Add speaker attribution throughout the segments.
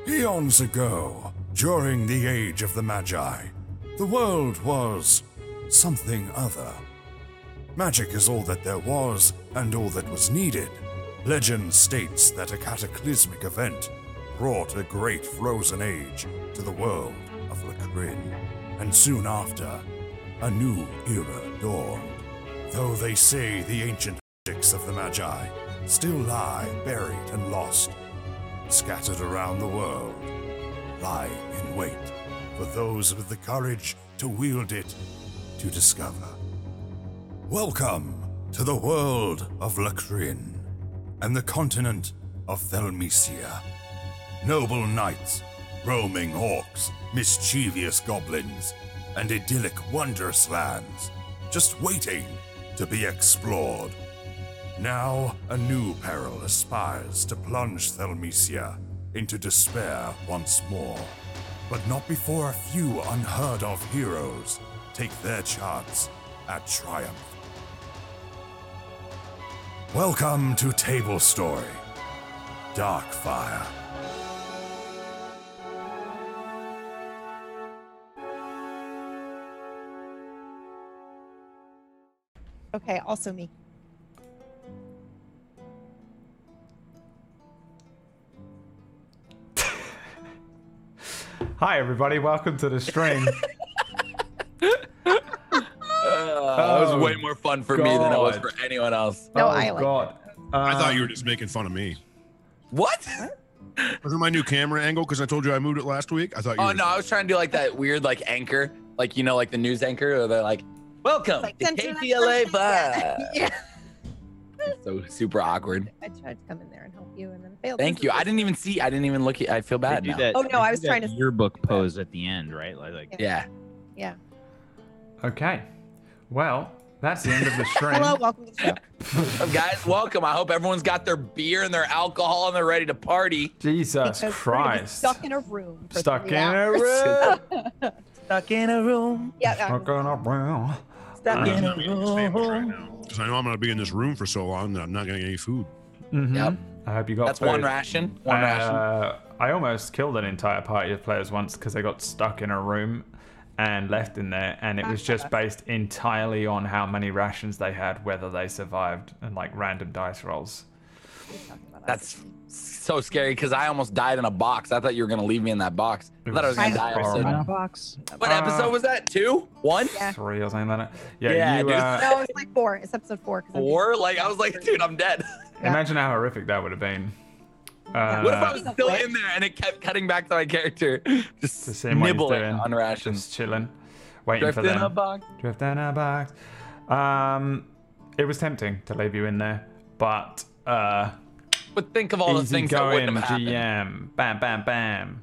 Speaker 1: Eons ago, during the age of the Magi, the world was something other. Magic is all that there was and all that was needed. Legend states that a cataclysmic event brought a great frozen age to the world of Lacrin, and soon after, a new era dawned. Though they say the ancient magics of the Magi still lie buried and lost, scattered around the world, lying in wait for those with the courage to wield it to discover. Welcome to the world of Lacrin and the continent of Thelmecia. Noble knights, roaming orcs, mischievous goblins, and idyllic wondrous lands, just waiting to be explored. Now, a new peril aspires to plunge Thelmecia into despair once more, but not before a few unheard-of heroes take their chance at triumph. Welcome to Tablestory, Darkfire.
Speaker 2: Okay, also me.
Speaker 3: Hi everybody, welcome to the stream.
Speaker 4: That was way more fun for me than it was for anyone else.
Speaker 2: No, I like it.
Speaker 5: I thought you were just making fun of me.
Speaker 4: What?
Speaker 5: Was it my new camera angle? Because I told you I moved it last week. I thought you.
Speaker 4: Oh
Speaker 5: were
Speaker 4: no, I was trying to do like that weird like anchor, like you know, like the news anchor, or they're like, "Welcome
Speaker 2: Like,
Speaker 4: to
Speaker 2: censor that
Speaker 4: KPLA
Speaker 2: person.
Speaker 4: Vibe."
Speaker 2: Yeah.
Speaker 4: So super awkward.
Speaker 2: I tried to come in there and help you and then failed.
Speaker 4: Thank you. I didn't even see. I didn't even look. I feel bad
Speaker 6: They do
Speaker 4: now.
Speaker 6: that-
Speaker 2: Oh, no,
Speaker 6: they
Speaker 2: I
Speaker 6: do
Speaker 2: was
Speaker 6: that
Speaker 2: trying to-
Speaker 6: yearbook pose at the end, right? Like
Speaker 4: Yeah.
Speaker 2: Yeah.
Speaker 3: Okay, well, that's the end of the stream.
Speaker 2: Hello, welcome to the show.
Speaker 4: What's up, guys? Welcome. I hope everyone's got their beer and their alcohol and they're ready to party.
Speaker 3: Jesus
Speaker 2: Because we're gonna be
Speaker 3: Christ.
Speaker 2: stuck in a room. For
Speaker 3: Stuck
Speaker 2: 3
Speaker 3: in a
Speaker 2: hours.
Speaker 3: room.
Speaker 4: Stuck in a room.
Speaker 2: Yeah.
Speaker 3: Stuck in a room.
Speaker 4: Stuck in a
Speaker 5: right
Speaker 4: room.
Speaker 5: now. Because I know I'm going to be in this room for so long that I'm not going to get any food.
Speaker 3: Mhm.
Speaker 4: Yep.
Speaker 3: I hope you got
Speaker 4: That's
Speaker 3: food.
Speaker 4: one ration. One ration.
Speaker 3: I almost killed an entire party of players once because they got stuck in a room and left in there, and it was just based entirely on how many rations they had, whether they survived, and like random dice rolls.
Speaker 4: That's so scary because I almost died in a box. I thought you were gonna leave me in that box. I thought I was gonna die.
Speaker 3: horrible.
Speaker 6: box.
Speaker 4: What episode was that? 2? 1?
Speaker 2: Yeah.
Speaker 3: 3 or something like that. Yeah,
Speaker 4: Yeah,
Speaker 3: you,
Speaker 4: dude.
Speaker 2: No, it's like 4. It's episode 4. 'cause I'm
Speaker 4: 4? Like I was like, dude, I'm dead.
Speaker 2: Yeah.
Speaker 3: imagine how horrific that would have been.
Speaker 4: What if I was
Speaker 2: Uh,
Speaker 4: still in there and it kept cutting back to my character, just
Speaker 3: To see what he's
Speaker 4: nibbling
Speaker 3: doing.
Speaker 4: on rations?
Speaker 3: Just chilling, waiting for
Speaker 4: Drift in a
Speaker 3: them.
Speaker 4: box.
Speaker 3: Drift in a box. It was tempting to leave you in there, but
Speaker 4: But think of all the
Speaker 3: easy
Speaker 4: things that
Speaker 3: going
Speaker 4: wouldn't have happened.
Speaker 3: GM. Bam, bam, bam.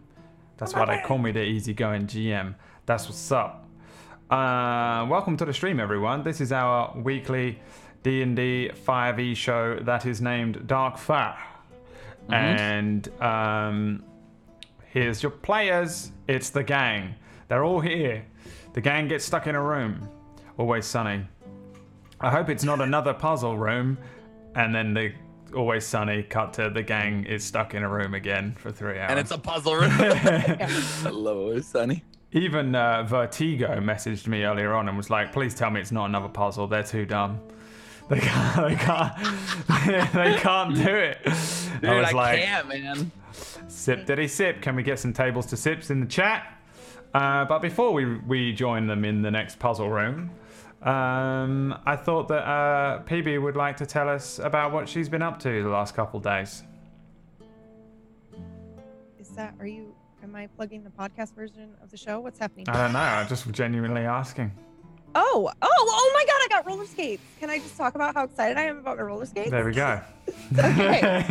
Speaker 3: That's why they call me the easy going GM. That's what's up. Welcome to the stream, everyone. This is our weekly D&D 5e show that is named Darkfire. And here's your players. It's the gang. They're all here. The gang gets stuck in a room. Always Sunny. I hope it's not another puzzle room. And then the Always Sunny cut to the gang is stuck in a room again for 3 hours.
Speaker 4: And it's a puzzle room. Hello, Sunny.
Speaker 3: Even Vertigo messaged me earlier on and was like, please tell me it's not another puzzle. They're too dumb. They can't do it.
Speaker 4: Dude,
Speaker 3: I was
Speaker 4: I
Speaker 3: like,
Speaker 4: can't, man.
Speaker 3: sip diddy sip. Can we get some tables to sips in the chat? But before we join them in the next puzzle room, I thought that PB would like to tell us about what she's been up to the last couple days.
Speaker 2: Am I plugging the podcast version of the show? What's happening?
Speaker 3: I don't know. I'm just genuinely asking.
Speaker 2: Oh my God, I got roller skates. Can I just talk about how excited I am about my roller skates?
Speaker 3: There we go.
Speaker 2: Okay.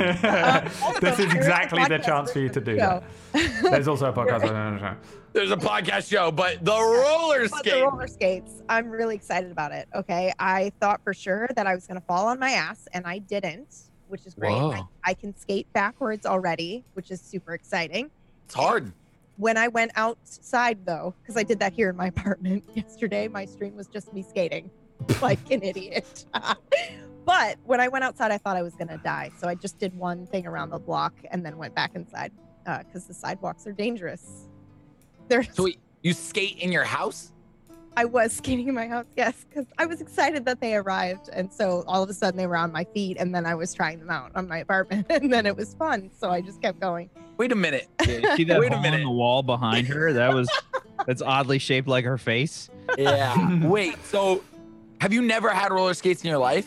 Speaker 3: This is
Speaker 2: here's the
Speaker 3: exactly the
Speaker 2: podcast
Speaker 3: chance for you to do
Speaker 2: version
Speaker 3: that. There's also a podcast.
Speaker 4: There's a podcast show, but the roller
Speaker 2: But
Speaker 4: skate.
Speaker 2: the roller skates, I'm really excited about it. Okay, I thought for sure that I was going to fall on my ass, and I didn't, which is great.
Speaker 4: Whoa.
Speaker 2: I can skate backwards already, which is super exciting.
Speaker 4: It's hard.
Speaker 2: When I went outside, though, because I did that here in my apartment yesterday, my stream was just me skating like an idiot. But when I went outside, I thought I was going to die. So I just did one thing around the block and then went back inside. because the sidewalks are dangerous. There's.
Speaker 4: So wait, you skate in your house?
Speaker 2: I was skating in my house, yes, because I was excited that they arrived, and so all of a sudden they were on my feet, and then I was trying them out on my apartment, and then it was fun, so I just kept going.
Speaker 4: Wait a minute.
Speaker 6: Yeah, see that
Speaker 4: Wait a
Speaker 6: hole in
Speaker 4: minute.
Speaker 6: the wall behind her? That's oddly shaped like her face.
Speaker 4: Yeah. Wait, so have you never had roller skates in your life?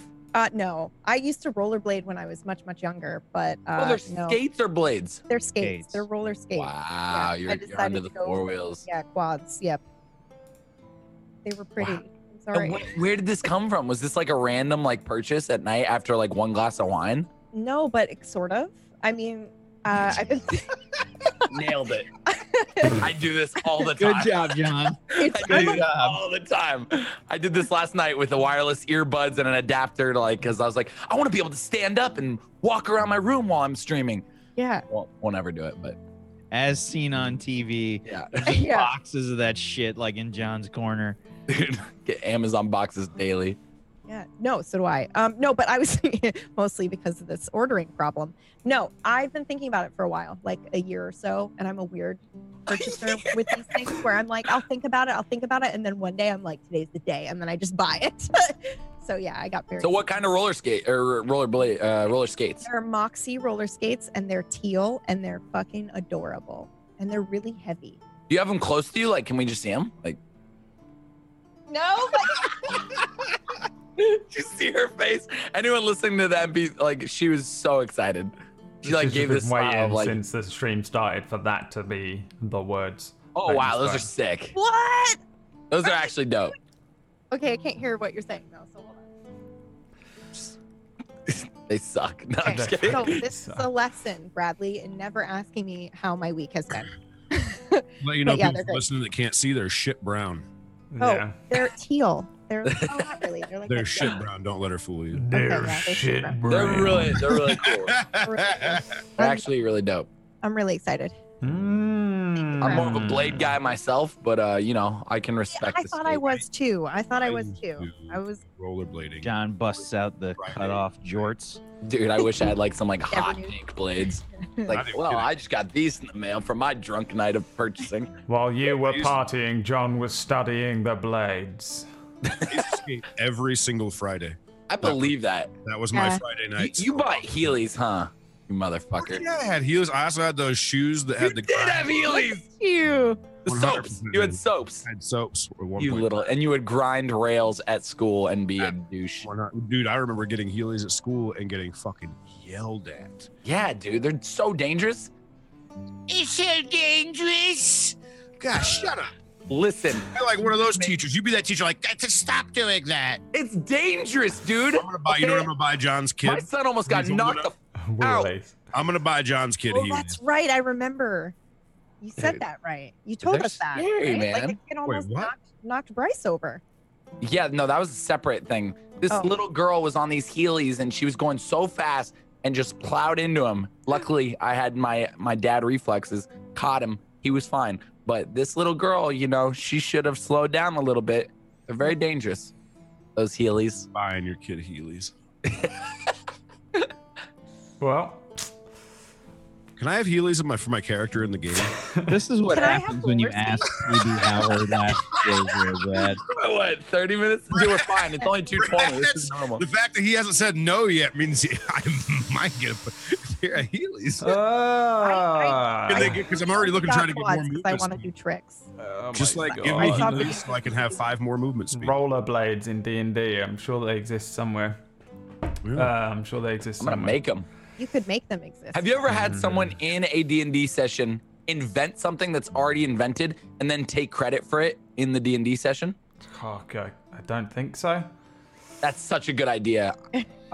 Speaker 2: No, I used to rollerblade when I was much younger, but
Speaker 4: Oh, they're
Speaker 2: no,
Speaker 4: skates or blades?
Speaker 2: they're skates.
Speaker 6: Skates.
Speaker 2: They're roller skates.
Speaker 4: Wow,
Speaker 2: I
Speaker 4: you're
Speaker 2: decided
Speaker 4: under the
Speaker 2: to go
Speaker 4: four
Speaker 2: for-
Speaker 4: wheels.
Speaker 2: Yeah, quads. Yep. They were pretty.
Speaker 4: Wow.
Speaker 2: Sorry.
Speaker 4: And where did this come from? Was this like a random like purchase at night after like one glass of wine?
Speaker 2: No, but sort of. I mean, I've been.
Speaker 4: Nailed it. I do this all the time.
Speaker 6: Good job, John.
Speaker 2: It's,
Speaker 4: I do
Speaker 2: I'm
Speaker 4: this
Speaker 2: a-
Speaker 4: all the time. I did this last night with the wireless earbuds and an adapter to like, because I was like, I want to be able to stand up and walk around my room while I'm streaming.
Speaker 2: yeah.
Speaker 4: Won't ever do it, but
Speaker 6: As seen on TV,
Speaker 4: yeah.
Speaker 6: there's just
Speaker 2: Yeah.
Speaker 6: boxes of that shit like in John's corner.
Speaker 4: Get Amazon boxes daily.
Speaker 2: Yeah, no, so do I. No, but I was mostly because of this ordering problem. No, I've been thinking about it for a while, like a year or so, and I'm a weird purchaser with these things where I'm like, I'll think about it, and then one day I'm like, today's the day, and then I just buy it. So yeah, I got very.
Speaker 4: So what kind of roller skate or roller skates?
Speaker 2: They're Moxie roller skates, and they're teal, and they're fucking adorable, and they're really heavy.
Speaker 4: Do you have them close to you? Like, can we just see them? Like,
Speaker 2: No,
Speaker 4: did you see her face? Anyone listening to that be like, she was so excited. She like
Speaker 3: She's
Speaker 4: gave
Speaker 3: been
Speaker 4: this smile
Speaker 3: waiting
Speaker 4: of, like,
Speaker 3: since the stream started for that to be the words.
Speaker 4: oh
Speaker 3: that you
Speaker 4: wow, those are
Speaker 3: spoke.
Speaker 4: sick.
Speaker 2: what?
Speaker 4: Those are actually dope.
Speaker 2: Okay, I can't hear what you're saying though. So hold on.
Speaker 4: They suck. No, I'm just
Speaker 2: Okay,
Speaker 4: kidding.
Speaker 2: so this is a lesson, Bradley, in never asking me how my week has been.
Speaker 5: Let you know,
Speaker 2: But yeah,
Speaker 5: people
Speaker 2: they're great.
Speaker 5: listening that can't see, they're shit brown.
Speaker 2: Oh,
Speaker 3: Yeah.
Speaker 2: they're teal. They're oh, not really. They're like
Speaker 5: They're
Speaker 2: a-
Speaker 5: shit brown. Don't let her fool you.
Speaker 3: They're
Speaker 2: yeah, they're
Speaker 3: shit
Speaker 2: shit
Speaker 4: They're
Speaker 3: brain.
Speaker 4: really cool. They're actually really dope.
Speaker 2: I'm really excited.
Speaker 3: Mm.
Speaker 4: I'm more of a blade guy myself, but you know, I can
Speaker 2: Yeah,
Speaker 4: respect.
Speaker 2: I
Speaker 4: the
Speaker 2: thought I
Speaker 4: skate.
Speaker 2: was too. I thought I was
Speaker 5: used
Speaker 2: too.
Speaker 5: to
Speaker 2: I was.
Speaker 5: rollerblading.
Speaker 6: John busts out the cut off jorts.
Speaker 4: Dude, I wish I had like some like
Speaker 2: Never
Speaker 4: hot
Speaker 2: knew.
Speaker 4: pink blades.
Speaker 5: Not
Speaker 4: Like,
Speaker 5: even
Speaker 4: well,
Speaker 5: kidding.
Speaker 4: I just got these in the mail for my drunk night of purchasing.
Speaker 3: While you were
Speaker 5: He's-
Speaker 3: partying, John was studying the blades.
Speaker 5: I used to skate every single Friday.
Speaker 4: I believe that.
Speaker 5: That was my
Speaker 2: Yeah.
Speaker 5: Friday
Speaker 4: You,
Speaker 5: nights.
Speaker 4: you bought Heelys, huh? You motherfucker.
Speaker 5: Yeah, I had heels. I also had those shoes that had the.
Speaker 4: did have Heelys.
Speaker 2: You.
Speaker 4: The soaps.
Speaker 5: 100%
Speaker 4: You had soaps.
Speaker 5: I had soaps. At one
Speaker 4: You
Speaker 5: point.
Speaker 4: little, and you would grind rails at school and be a douche.
Speaker 5: Why not? Dude, I remember getting Heelys at school and getting fucking yelled at.
Speaker 4: Yeah, dude, they're so dangerous.
Speaker 5: It's so dangerous. Gosh, shut up.
Speaker 4: Listen,
Speaker 5: You're like one of those teachers. You be that teacher like, to stop doing that.
Speaker 4: it's dangerous, dude.
Speaker 5: I'm gonna buy. You know what I'm gonna buy John's
Speaker 4: My
Speaker 5: kid?
Speaker 4: son almost got
Speaker 5: He's old
Speaker 4: knocked the.
Speaker 5: enough.
Speaker 3: Really?
Speaker 5: I'm gonna buy John's kid
Speaker 2: Oh,
Speaker 5: Heelys.
Speaker 2: that's right. I remember. You said
Speaker 4: Dude.
Speaker 2: that right. You told
Speaker 4: They're
Speaker 2: us that.
Speaker 4: scary,
Speaker 2: right?
Speaker 4: man.
Speaker 2: Like it kid almost
Speaker 5: what?
Speaker 2: knocked Bryce over.
Speaker 4: Yeah, no, that was a separate thing. This
Speaker 2: Oh.
Speaker 4: little girl was on these Heelys and she was going so fast and just plowed into him. Luckily, I had my dad reflexes, caught him. He was fine. But this little girl, you know, she should have slowed down a little bit. They're very dangerous. Those Heelys.
Speaker 5: Buying your kid Heelys.
Speaker 3: Well,
Speaker 5: Can I have Heelys for my character in the game?
Speaker 6: This is what
Speaker 2: Can I have
Speaker 6: happens when you
Speaker 2: roller
Speaker 6: ask Phoebe how her last days were, Brad.
Speaker 4: What, 30 minutes? Dude, we're fine. It's only 2:20. This is normal.
Speaker 5: The fact that he hasn't said no yet means I might get a pair of Heelys. Because I'm already looking to try to get more movement
Speaker 2: I want to
Speaker 5: speed.
Speaker 2: do tricks.
Speaker 3: oh
Speaker 5: Just
Speaker 3: my
Speaker 5: like
Speaker 3: God.
Speaker 5: give me
Speaker 2: I saw
Speaker 5: Heelys
Speaker 2: videos.
Speaker 5: so I can have 5 more movement speed.
Speaker 3: rollerblades in D&D. I'm sure they exist somewhere.
Speaker 5: Yeah.
Speaker 3: I'm sure they exist
Speaker 4: I'm going to
Speaker 3: somewhere.
Speaker 4: make them.
Speaker 2: You could make them exist.
Speaker 4: Have you ever had someone in a D&D session invent something that's already invented and then take credit for it in the D&D session?
Speaker 3: Oh, God. I don't think so.
Speaker 4: That's such a good idea.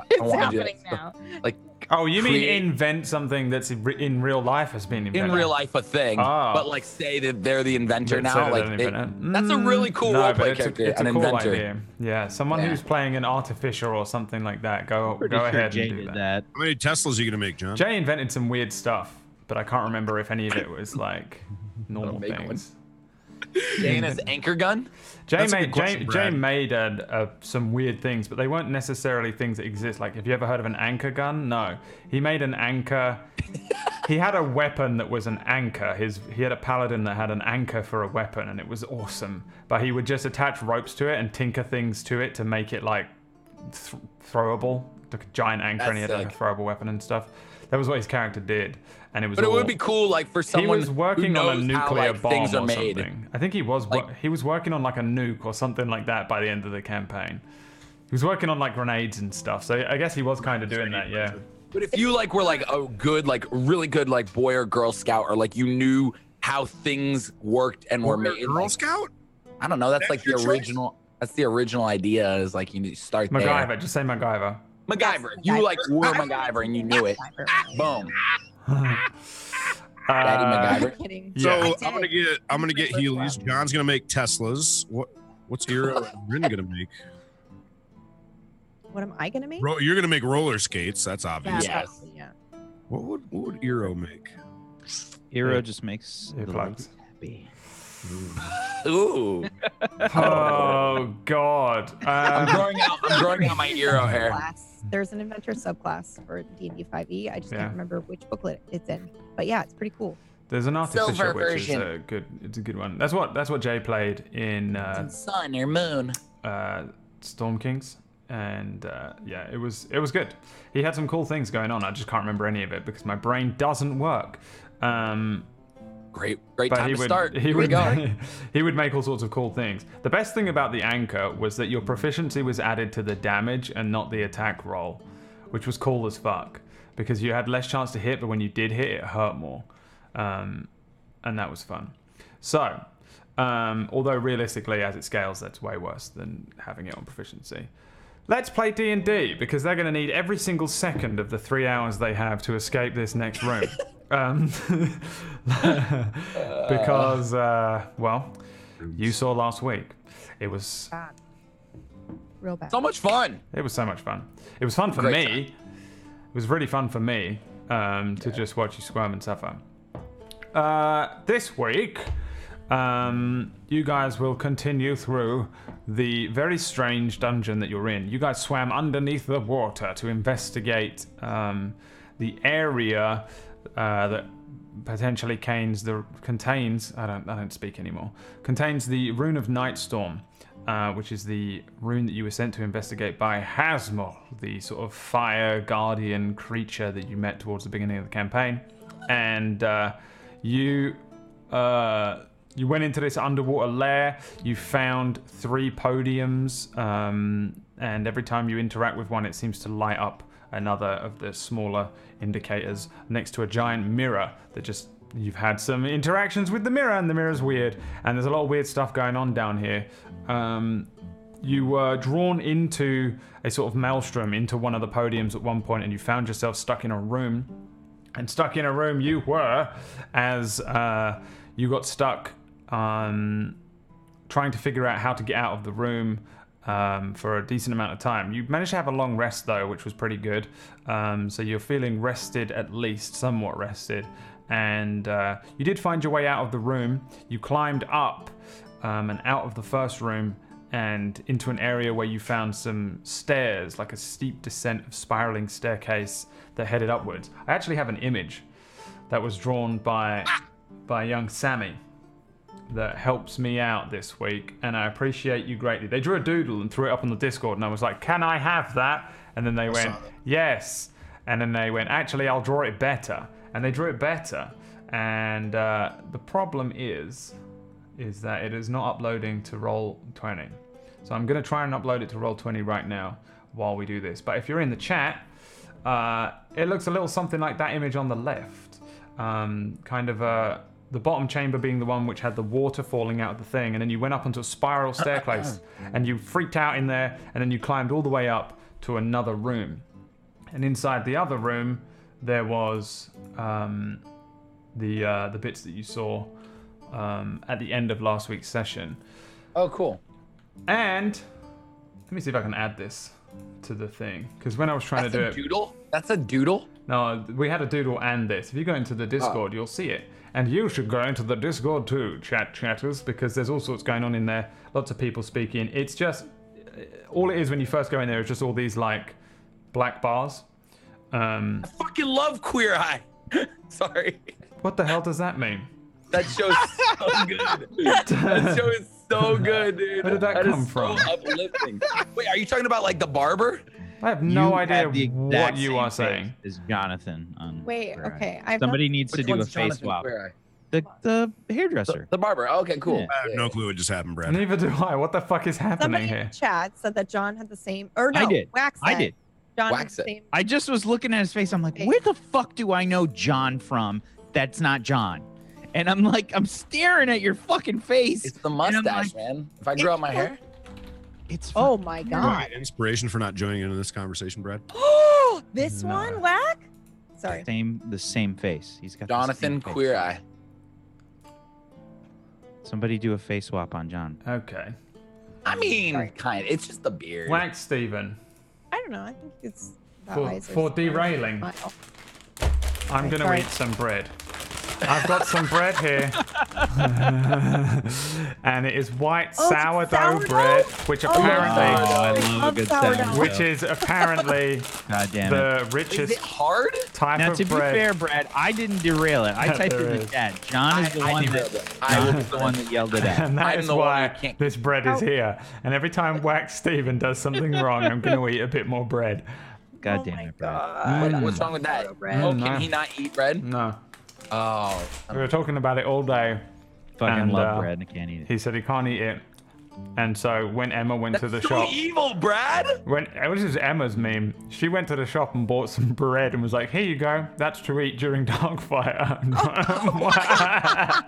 Speaker 2: It's
Speaker 4: wanna do that
Speaker 2: happening now.
Speaker 4: Like,
Speaker 3: Oh, you mean
Speaker 4: Create-
Speaker 3: invent something that's in real life has been invented?
Speaker 4: in real life, a thing,
Speaker 3: Oh.
Speaker 4: but like say that they're the inventor
Speaker 3: Let's say
Speaker 4: now.
Speaker 3: that
Speaker 4: Like,
Speaker 3: they're
Speaker 4: they-
Speaker 3: an inventor.
Speaker 4: that's a really cool
Speaker 3: No, but
Speaker 4: roleplay
Speaker 3: it's a-
Speaker 4: character,
Speaker 3: it's a
Speaker 4: an
Speaker 3: cool
Speaker 4: inventor.
Speaker 3: idea. Yeah, someone
Speaker 4: Yeah.
Speaker 3: who's playing an artificer or something like that. Go
Speaker 6: Pretty sure
Speaker 3: ahead
Speaker 6: Jay
Speaker 3: and do
Speaker 6: did
Speaker 3: that.
Speaker 6: that.
Speaker 5: How many Teslas are you gonna make, John?
Speaker 3: Jay invented some weird stuff, but I can't remember if any of it was like normal
Speaker 4: make
Speaker 3: things.
Speaker 4: Dana's anchor gun.
Speaker 3: Jay
Speaker 5: That's a
Speaker 3: made
Speaker 5: good question,
Speaker 3: Jay
Speaker 5: Brad.
Speaker 3: made some weird things, but they weren't necessarily things that exist. Like, have you ever heard of an anchor gun? No, he made an anchor he had a weapon that was an anchor. He had a paladin that had an anchor for a weapon, and it was awesome. But he would just attach ropes to it and tinker things to it to make it like throwable, like a giant anchor, and he had like a throwable weapon and stuff. That was what his character did, and it was.
Speaker 4: But it would be cool, like for someone.
Speaker 3: He was working on a nuclear bomb
Speaker 4: things are
Speaker 3: or
Speaker 4: made.
Speaker 3: something. I think he was. He was working on like a nuke or something like that by the end of the campaign. He was working on like grenades and stuff. So I guess he was kind of doing that, yeah.
Speaker 4: But if you like were like a good, like really good, like boy or girl scout, or like you knew how things worked and were made.
Speaker 5: Girl Scout?
Speaker 4: I don't know. That's like the original. That's the original idea. Is like you start
Speaker 3: MacGyver.
Speaker 4: there.
Speaker 3: Just say MacGyver.
Speaker 4: MacGyver. You like were MacGyver and you knew it. Boom. Daddy MacGyver.
Speaker 2: Kidding.
Speaker 5: So
Speaker 3: Yeah.
Speaker 5: I'm gonna get Heelys. John's gonna make Teslas. What's Eero and Rin gonna make?
Speaker 2: What am I gonna make?
Speaker 5: You're gonna make roller skates. That's obvious.
Speaker 4: Yes.
Speaker 2: Probably, yeah.
Speaker 5: What would Eero make?
Speaker 6: Hero just makes
Speaker 3: Earplugs.
Speaker 6: happy.
Speaker 4: Ooh.
Speaker 3: Oh God.
Speaker 4: I'm growing out my Eero hair.
Speaker 2: There's an adventure subclass for D&D 5e. I just
Speaker 3: Yeah.
Speaker 2: can't remember which booklet it's in. But yeah, it's pretty cool.
Speaker 3: There's an artificial,
Speaker 4: Silver
Speaker 3: which
Speaker 4: version.
Speaker 3: is a good. It's a good one. That's what Jay played in
Speaker 4: Sun or moon.
Speaker 3: Storm Kings, and yeah, it was good. He had some cool things going on. I just can't remember any of it because my brain doesn't work.
Speaker 4: Great
Speaker 3: But
Speaker 4: time
Speaker 3: he
Speaker 4: to
Speaker 3: would,
Speaker 4: start.
Speaker 3: he
Speaker 4: Here we
Speaker 3: would,
Speaker 4: go.
Speaker 3: he would make all sorts of cool things. The best thing about the anchor was that your proficiency was added to the damage and not the attack roll, which was cool as fuck because you had less chance to hit, but when you did hit, it hurt more, and that was fun. So, although realistically, as it scales, that's way worse than having it on proficiency. Let's play D&D because they're going to need every single second of the 3 hours they have to escape this next room. Because, well, you saw last week. It was
Speaker 2: Bad. Real bad.
Speaker 4: So much fun.
Speaker 3: it was so much fun. It was fun for
Speaker 4: Great
Speaker 3: me.
Speaker 4: time.
Speaker 3: It was really fun for me to just watch you squirm and suffer. This week, you guys will continue through the very strange dungeon that you're in. You guys swam underneath the water to investigate the area that potentially contains I don't speak anymore. Contains the rune of Nightstorm, which is the rune that you were sent to investigate by Hasmol, the sort of fire guardian creature that you met towards the beginning of the campaign, and you went into this underwater lair. You found 3 podiums, and every time you interact with one, it seems to light up another of the smaller indicators next to a giant mirror that just you've had some interactions with the mirror, and the mirror's weird, and there's a lot of weird stuff going on down here. You were drawn into a sort of maelstrom into one of the podiums at one point, and you found yourself stuck in a room. And stuck in a room you were as you got stuck trying to figure out how to get out of the room for a decent amount of time. You managed to have a long rest though, which was pretty good. So you're feeling rested, at least somewhat rested. And you did find your way out of the room. You climbed up and out of the first room and into an area where you found some stairs, like a steep descent of spiraling staircase that headed upwards. I actually have an image that was drawn by young Sammy that helps me out this week, and I appreciate you greatly. They drew a doodle and threw it up on the Discord, and I was like, can I have that? And then they went, yes. And then they went, actually, I'll draw it better. And they drew it better. And the problem is that it is not uploading to Roll20. So I'm going to try and upload it to Roll20 right now while we do this. But if you're in the chat, it looks a little something like that image on the left. Kind of the bottom chamber being the one which had the water falling out of the thing, and then you went up onto a spiral staircase, and you freaked out in there, and then you climbed all the way up to another room. And inside the other room, there was the bits that you saw at the end of last week's session.
Speaker 4: Oh, cool.
Speaker 3: And let me see if I can add this to the thing, because when I was trying to do it,
Speaker 4: Doodle? That's a doodle?
Speaker 3: no, we had a doodle and this. If you go into the Discord, you'll see it. And you should go into the Discord too, chatters, because there's all sorts going on in there. Lots of people speaking. It's just, all it is when you first go in there is just all these like black bars.
Speaker 4: I fucking love Queer Eye. Sorry.
Speaker 3: What the hell does that mean?
Speaker 4: That show's so good. That show is so good, dude.
Speaker 3: Where did that come from?
Speaker 4: So uplifting. Wait, are you talking about like the barber?
Speaker 3: I have no
Speaker 6: You
Speaker 3: idea
Speaker 6: have the
Speaker 3: what
Speaker 6: exact
Speaker 3: you
Speaker 6: same
Speaker 3: are
Speaker 6: face
Speaker 3: saying.
Speaker 6: as Jonathan on
Speaker 2: Wait,
Speaker 6: Queer Eye.
Speaker 2: okay. I've
Speaker 6: Somebody needs to
Speaker 4: Which
Speaker 6: do a
Speaker 4: one's
Speaker 6: face
Speaker 4: Jonathan
Speaker 6: swap.
Speaker 4: Queer
Speaker 6: The hairdresser.
Speaker 4: The barber. Okay, cool.
Speaker 6: Yeah.
Speaker 5: I have no clue what just happened, Brad.
Speaker 3: Neither do I. What the fuck is happening
Speaker 2: Somebody
Speaker 3: here?
Speaker 2: in chat said that John had the same, or no,
Speaker 6: I did.
Speaker 2: Wax
Speaker 6: I
Speaker 2: said
Speaker 6: did.
Speaker 2: John had
Speaker 4: Wax
Speaker 2: the
Speaker 4: it.
Speaker 2: same.
Speaker 6: I just was looking at his face. I'm like, where the fuck do I know John from? That's not John. And I'm like, I'm staring at your fucking face.
Speaker 4: It's the
Speaker 6: And I'm
Speaker 4: mustache, man. If I grow out my hair.
Speaker 6: It's
Speaker 2: Oh my
Speaker 5: Do you
Speaker 2: god.
Speaker 5: have inspiration for not joining into this conversation, Brad?
Speaker 2: Oh, this
Speaker 3: No.
Speaker 2: one, Whack. Sorry.
Speaker 6: the same face. He's got the
Speaker 4: Jonathan
Speaker 6: same face.
Speaker 4: Queer Eye.
Speaker 6: Somebody do a face swap on John.
Speaker 3: Okay.
Speaker 4: I mean,
Speaker 2: Sorry.
Speaker 4: kind of. It's just the beard.
Speaker 3: Wax Steven.
Speaker 2: I don't know. I think it's that
Speaker 3: For-
Speaker 2: eyes are
Speaker 3: for
Speaker 2: smart.
Speaker 3: derailing.
Speaker 2: Smile.
Speaker 3: I'm going to
Speaker 2: Sorry.
Speaker 3: eat some bread. I've got some bread here. And it is white
Speaker 2: Oh,
Speaker 3: sourdough,
Speaker 2: sourdough?
Speaker 3: bread, which
Speaker 2: Oh,
Speaker 3: apparently,
Speaker 6: I love a
Speaker 2: love
Speaker 6: good
Speaker 2: sourdough.
Speaker 6: sourdough.
Speaker 3: which is apparently
Speaker 6: God damn it.
Speaker 3: the
Speaker 4: Is
Speaker 3: richest
Speaker 4: it hard?
Speaker 3: type
Speaker 6: Now,
Speaker 3: of
Speaker 6: to be
Speaker 3: bread.
Speaker 6: fair, Brad, I didn't derail it. I typed
Speaker 3: There
Speaker 6: it in
Speaker 3: is.
Speaker 6: the chat. John is the one
Speaker 4: derailed
Speaker 6: that
Speaker 4: it.
Speaker 6: I was the one that yelled it at.
Speaker 3: And that
Speaker 4: I'm
Speaker 3: is
Speaker 4: the one
Speaker 3: why
Speaker 4: who can't-
Speaker 3: this bread is
Speaker 2: Oh.
Speaker 3: here. And every time Wax Steven does something wrong, I'm going to eat a bit more bread.
Speaker 6: God
Speaker 2: Oh
Speaker 6: damn
Speaker 2: my
Speaker 6: it, Brad.
Speaker 2: God.
Speaker 4: What's wrong with that?
Speaker 2: Sourdough bread.
Speaker 4: Oh,
Speaker 3: No.
Speaker 4: can he not eat bread?
Speaker 3: No.
Speaker 4: Oh.
Speaker 3: We were talking about it all day.
Speaker 6: Fucking
Speaker 3: And,
Speaker 6: love bread and I can't eat it.
Speaker 3: He said he can't eat it. And so when Emma went to the
Speaker 4: That's so
Speaker 3: shop,
Speaker 4: evil, Brad.
Speaker 3: when it was just Emma's meme, she went to the shop and bought some bread and was like, "Here you go. That's to eat during Darkfire."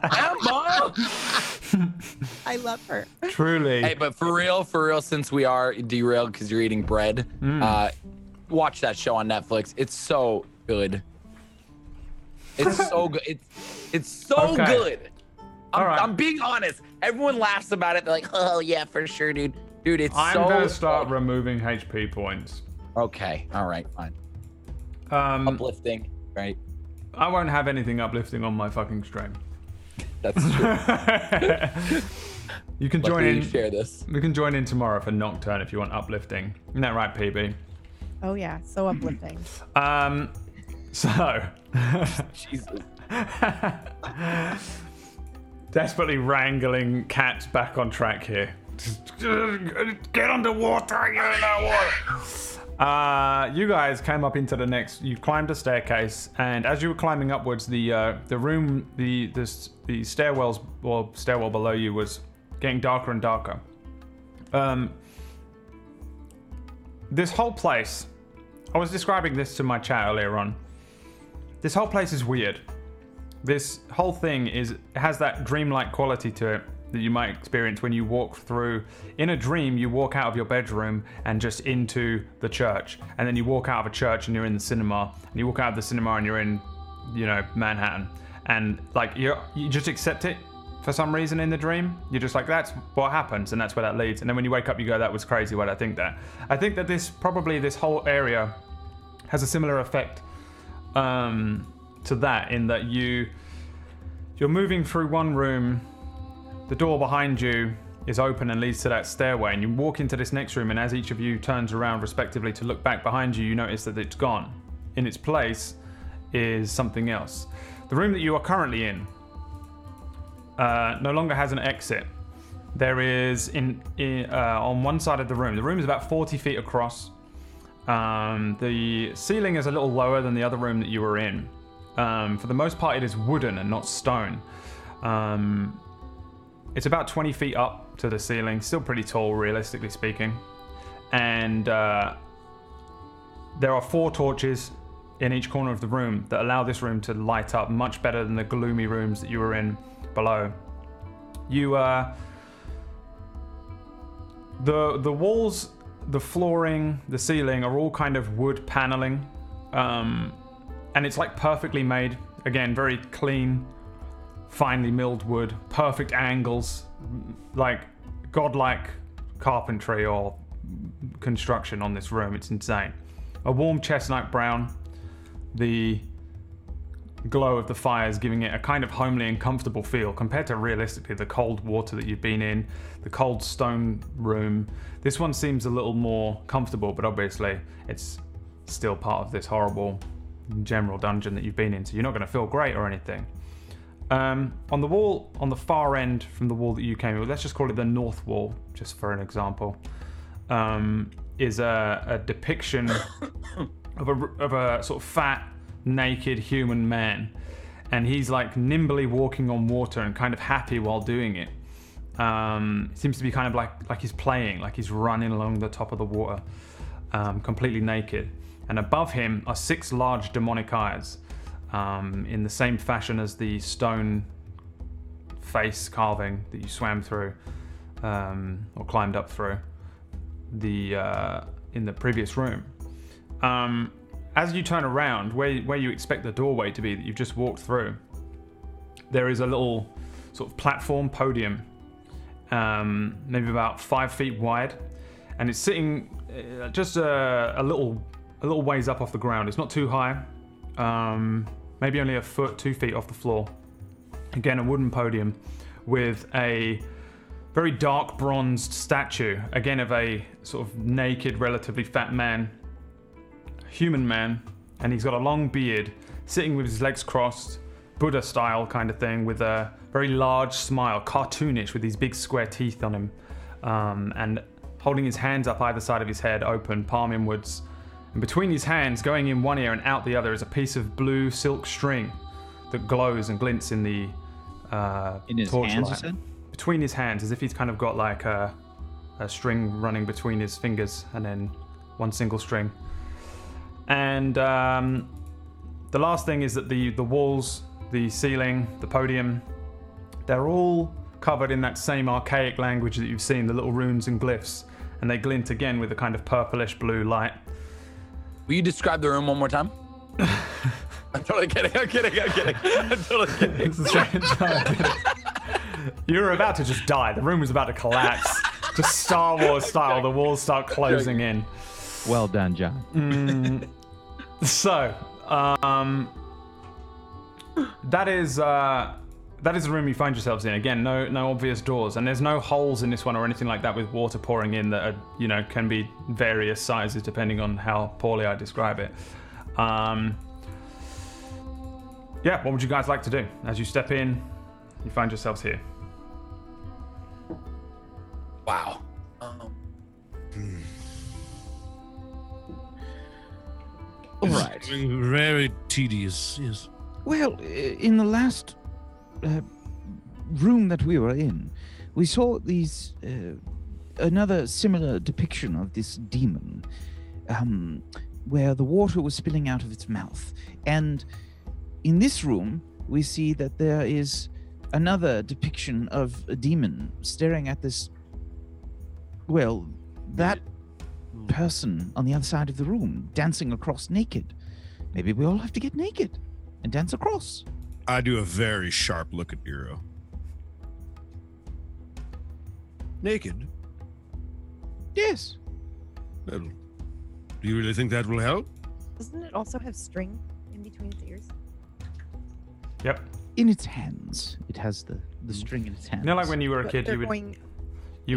Speaker 4: Emma.
Speaker 2: I love her.
Speaker 3: Truly.
Speaker 4: Hey, but for real, since we are derailed because you're eating bread, watch that show on Netflix. It's so good. It's so good. It's so
Speaker 3: Okay.
Speaker 4: good.
Speaker 3: All right.
Speaker 4: I'm being honest. Everyone laughs about it. They're like, "Oh yeah, for sure, dude." Dude, it's
Speaker 3: I'm
Speaker 4: so.
Speaker 3: gonna start removing HP points.
Speaker 4: Okay. All right. Fine. Uplifting. Right.
Speaker 3: I won't have anything uplifting on my fucking stream.
Speaker 4: That's true.
Speaker 3: You can join
Speaker 4: Luckily,
Speaker 3: in.
Speaker 4: you share this.
Speaker 3: We can join in tomorrow for Nocturne if you want uplifting. Isn't that right, PB?
Speaker 2: Oh yeah, so uplifting.
Speaker 3: So.
Speaker 4: Jesus.
Speaker 3: Desperately wrangling cats back on track here. Get underwater, you're in that water. You guys came up into the next. You climbed a staircase, and as you were climbing upwards, the room, the stairwells or stairwell below you was getting darker and darker. This whole place. I was describing this to my chat earlier on. This whole place is weird. This whole thing has that dreamlike quality to it that you might experience when you walk through. In a dream, you walk out of your bedroom and just into the church, and then you walk out of a church and you're in the cinema, and you walk out of the cinema and you're in, Manhattan, and like you just accept it for some reason in the dream. You're just like, that's what happens, and that's where that leads. And then when you wake up, you go, that was crazy. Why did I think that? I think that this whole area has a similar effect to that, in that you're moving through one room, the door behind you is open and leads to that stairway, and you walk into this next room, and as each of you turns around respectively to look back behind you, you notice that it's gone. In its place is something else. The room that you are currently in no longer has an exit. There is on one side of the room is about 40 feet across. The ceiling is a little lower than the other room that you were in. For the most part, it is wooden and not stone. It's about 20 feet up to the ceiling, still pretty tall, realistically speaking. And there are 4 torches in each corner of the room that allow this room to light up much better than the gloomy rooms that you were in below. The walls, the flooring, the ceiling are all kind of wood paneling. And it's like perfectly made. Again, very clean, finely milled wood, perfect angles, like godlike carpentry or construction on this room. It's insane. A warm chestnut brown. The glow of the fires giving it a kind of homely and comfortable feel compared to realistically the cold water that you've been in, the cold stone room. This one seems a little more comfortable, but obviously it's still part of this horrible general dungeon that you've been in, so you're not going to feel great or anything. On the wall, on the far end from the wall that you came in, let's just call it the north wall, just for an example, is a depiction of a sort of fat, naked human man, and he's like nimbly walking on water and kind of happy while doing it. Seems to be kind of like he's playing, like he's running along the top of the water, completely naked. And above him are 6 large demonic eyes, in the same fashion as the stone face carving that you swam through, or climbed up through in the previous room. As you turn around, where you expect the doorway to be that you've just walked through, there is a little sort of platform podium, maybe about 5 feet wide, and it's sitting just a little ways up off the ground. It's not too high, maybe only a foot, 2 feet off the floor. Again, a wooden podium with a very dark bronzed statue, again of a sort of naked, relatively fat man, human man, and he's got a long beard, sitting with his legs crossed, Buddha style kind of thing, with a very large smile, cartoonish, with these big square teeth on him, and holding his hands up either side of his head, open, palm inwards. And between his hands, going in one ear and out the other, is a piece of blue silk string that glows and glints in the
Speaker 6: in his
Speaker 3: torchlight.
Speaker 6: hands, you said?
Speaker 3: Between his hands, as if he's kind of got like a string running between his fingers, and then one single string. And the last thing is that the walls, the ceiling, the podium, they're all covered in that same archaic language that you've seen, the little runes and glyphs, and they glint again with a kind of purplish blue light.
Speaker 4: Will you describe the room one more time? I'm totally kidding. I'm totally kidding.
Speaker 3: You were about to just die. The room was about to collapse. Just Star Wars style, the walls start closing in.
Speaker 6: Well done, John.
Speaker 3: So, that is the room you find yourselves in. Again, no obvious doors, and there's no holes in this one or anything like that with water pouring in that are, can be various sizes depending on how poorly I describe it. Yeah, what would you guys like to do? As you step in, you find yourselves here.
Speaker 4: Wow.
Speaker 6: All right.
Speaker 5: Very tedious, yes.
Speaker 6: Well, in the last room that we were in, we saw these another similar depiction of this demon, where the water was spilling out of its mouth. And in this room, we see that there is another depiction of a demon staring at this, well, that person on the other side of the room, dancing across naked. Maybe we all have to get naked and dance across.
Speaker 5: I do a very sharp look at Eero. Naked?
Speaker 6: Yes.
Speaker 5: Well, do you really think that will help?
Speaker 2: Doesn't it also have string in between its ears?
Speaker 3: Yep.
Speaker 6: In its hands. It has the string in its hands.
Speaker 3: You know, like when you were a kid, you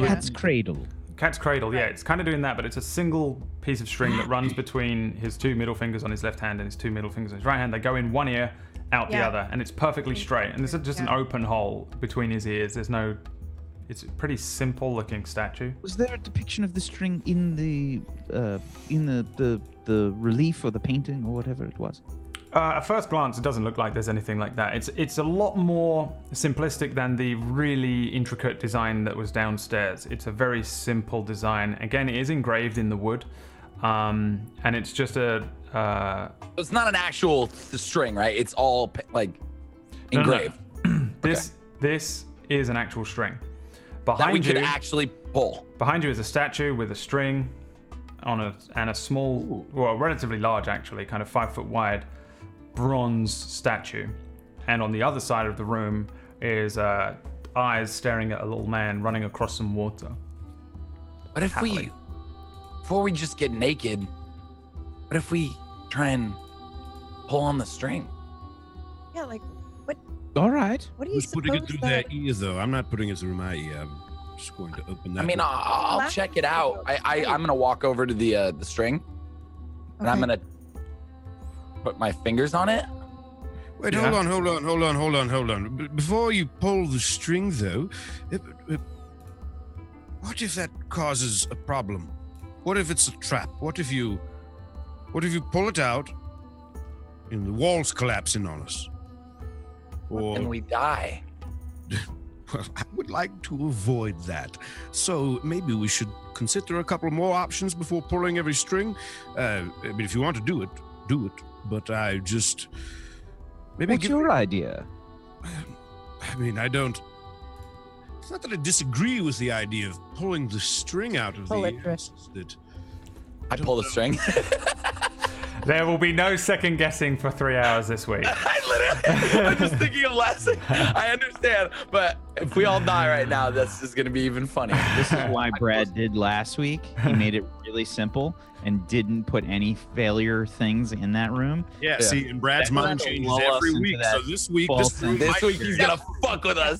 Speaker 3: would
Speaker 6: Cat's cradle.
Speaker 3: Cat's cradle, yeah, it's kind of doing that, but it's a single piece of string that runs between his 2 middle fingers on his left hand and his 2 middle fingers on his right hand. They go in one ear, out the other, and it's perfectly straight. And there's just an open hole between his ears. It's a pretty simple looking statue.
Speaker 6: Was there a depiction of the string in the relief or the painting or whatever it was?
Speaker 3: At first glance, it doesn't look like there's anything like that. It's a lot more simplistic than the really intricate design that was downstairs. It's a very simple design. Again, it is engraved in the wood, and it's just a.
Speaker 4: It's not an actual string, right? It's all like engraved.
Speaker 3: No. This is an actual string.
Speaker 4: That we could actually pull.
Speaker 3: Behind you is a statue with a string and a small, well, relatively large actually, kind of 5 foot wide bronze statue. And on the other side of the room is eyes staring at a little man running across some water.
Speaker 4: But if before we just get naked, what if we try and pull on the string?
Speaker 2: Yeah, like what?
Speaker 6: All right.
Speaker 2: What do you
Speaker 5: Who's
Speaker 2: suppose
Speaker 5: putting it through
Speaker 2: that?
Speaker 5: their ear, though? I'm not putting it through my ear. I'm just going to open that.
Speaker 4: I mean, I'll check it out. I'm gonna walk over to the string, and I'm gonna put my fingers on it.
Speaker 5: Wait,
Speaker 3: Yeah.
Speaker 5: hold on. Before you pull the string, though, what if that causes a problem? What if it's a trap? What if you pull it out and the walls collapse in on us?
Speaker 4: And we die.
Speaker 5: Well, I would like to avoid that. So maybe we should consider a couple more options before pulling every string. I mean, if you want to do it, do it. But I just maybe.
Speaker 6: What's your idea?
Speaker 5: I mean, I don't. It's not that I disagree with the idea of pulling the string out of
Speaker 2: Pull
Speaker 5: the
Speaker 2: it,
Speaker 5: ears. That
Speaker 4: I pull the string.
Speaker 3: There will be no second guessing for 3 hours this week.
Speaker 4: I'm just thinking of last thing. I understand, but if we all die right now, this is gonna be even funny.
Speaker 6: This is why Brad did last week. He made it really simple and didn't put any failure things in that room.
Speaker 5: yeah, see, and Brad's
Speaker 6: That'll
Speaker 5: mind changes
Speaker 6: lull us
Speaker 5: every
Speaker 6: into
Speaker 5: week.
Speaker 6: that
Speaker 5: So this week,
Speaker 6: false
Speaker 5: room
Speaker 4: This
Speaker 5: might-
Speaker 4: week he's gonna fuck with us.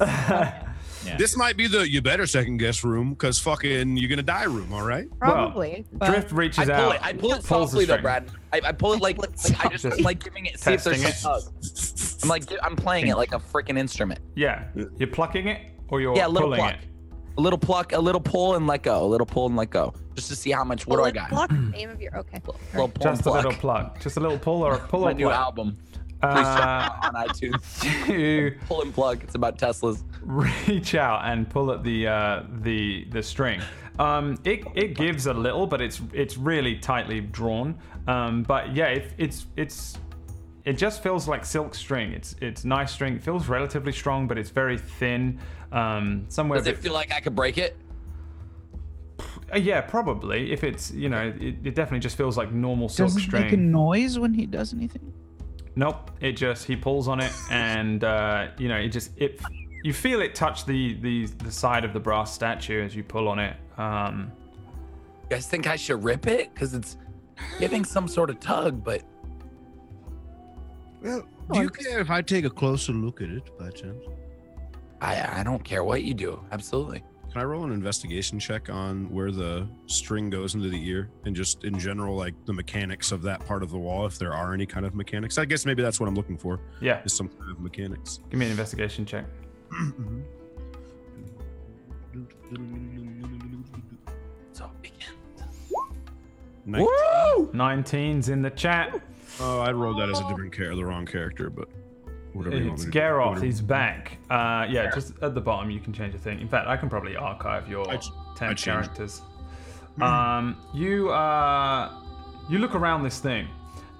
Speaker 5: This might be the you better second guess room because fucking you're gonna die room. All right.
Speaker 2: Probably. but
Speaker 3: Drift reaches out.
Speaker 4: I pull it
Speaker 3: pulls the
Speaker 4: softly though,
Speaker 3: string.
Speaker 4: Brad. I pull it like I just I'm like giving it. See if there's
Speaker 3: Testing
Speaker 4: some tug. I'm playing it like a freaking instrument.
Speaker 3: Yeah. You're plucking it or you're
Speaker 4: Yeah, a little
Speaker 3: pulling
Speaker 4: pluck.
Speaker 3: it?
Speaker 4: A little pluck, a little pull and let go. A little pull and let go. Just to see how much. What do I got?
Speaker 2: Block, name of your okay.
Speaker 4: Little pull
Speaker 3: Just
Speaker 4: and
Speaker 3: a
Speaker 4: pluck.
Speaker 3: little pluck. Just a little pull or a pull
Speaker 4: My
Speaker 3: or
Speaker 4: new
Speaker 3: pluck.
Speaker 4: album
Speaker 3: Uh,
Speaker 4: on iTunes.
Speaker 3: you
Speaker 4: Pull and plug. It's about Teslas.
Speaker 3: reach out and pull at the string. It gives a little, but it's really tightly drawn. But yeah, it just feels like silk string. It's nice string. It feels relatively strong, but it's very thin. Somewhere.
Speaker 4: Does it feel like I could break it?
Speaker 3: Yeah, probably. If it's it definitely just feels like normal silk
Speaker 6: Does it
Speaker 3: string.
Speaker 6: make a noise when he does anything?
Speaker 3: Nope. He pulls on it, and you feel it touch the side of the brass statue as you pull on it.
Speaker 4: You guys think I should rip it? Because it's giving some sort of tug, but
Speaker 5: Well, do you care if I take a closer look at it by chance?
Speaker 4: I don't care what you do. Absolutely.
Speaker 5: Can I roll an investigation check on where the string goes into the ear and just in general, like the mechanics of that part of the wall, if there are any kind of mechanics? I guess maybe that's what I'm looking for,
Speaker 3: Yeah.
Speaker 5: is some kind of mechanics.
Speaker 3: Give me an investigation check.
Speaker 4: So begin.
Speaker 5: Nice.
Speaker 3: 19's in the chat.
Speaker 5: Oh, I rolled that as a different the wrong character, but whatever you want
Speaker 3: It's
Speaker 5: me to do.
Speaker 3: Geralt.
Speaker 5: Whatever.
Speaker 3: He's back. Yeah, just at the bottom you can change a thing. In fact, I can probably archive your
Speaker 5: I
Speaker 3: 10
Speaker 5: changed.
Speaker 3: characters. You look around this thing,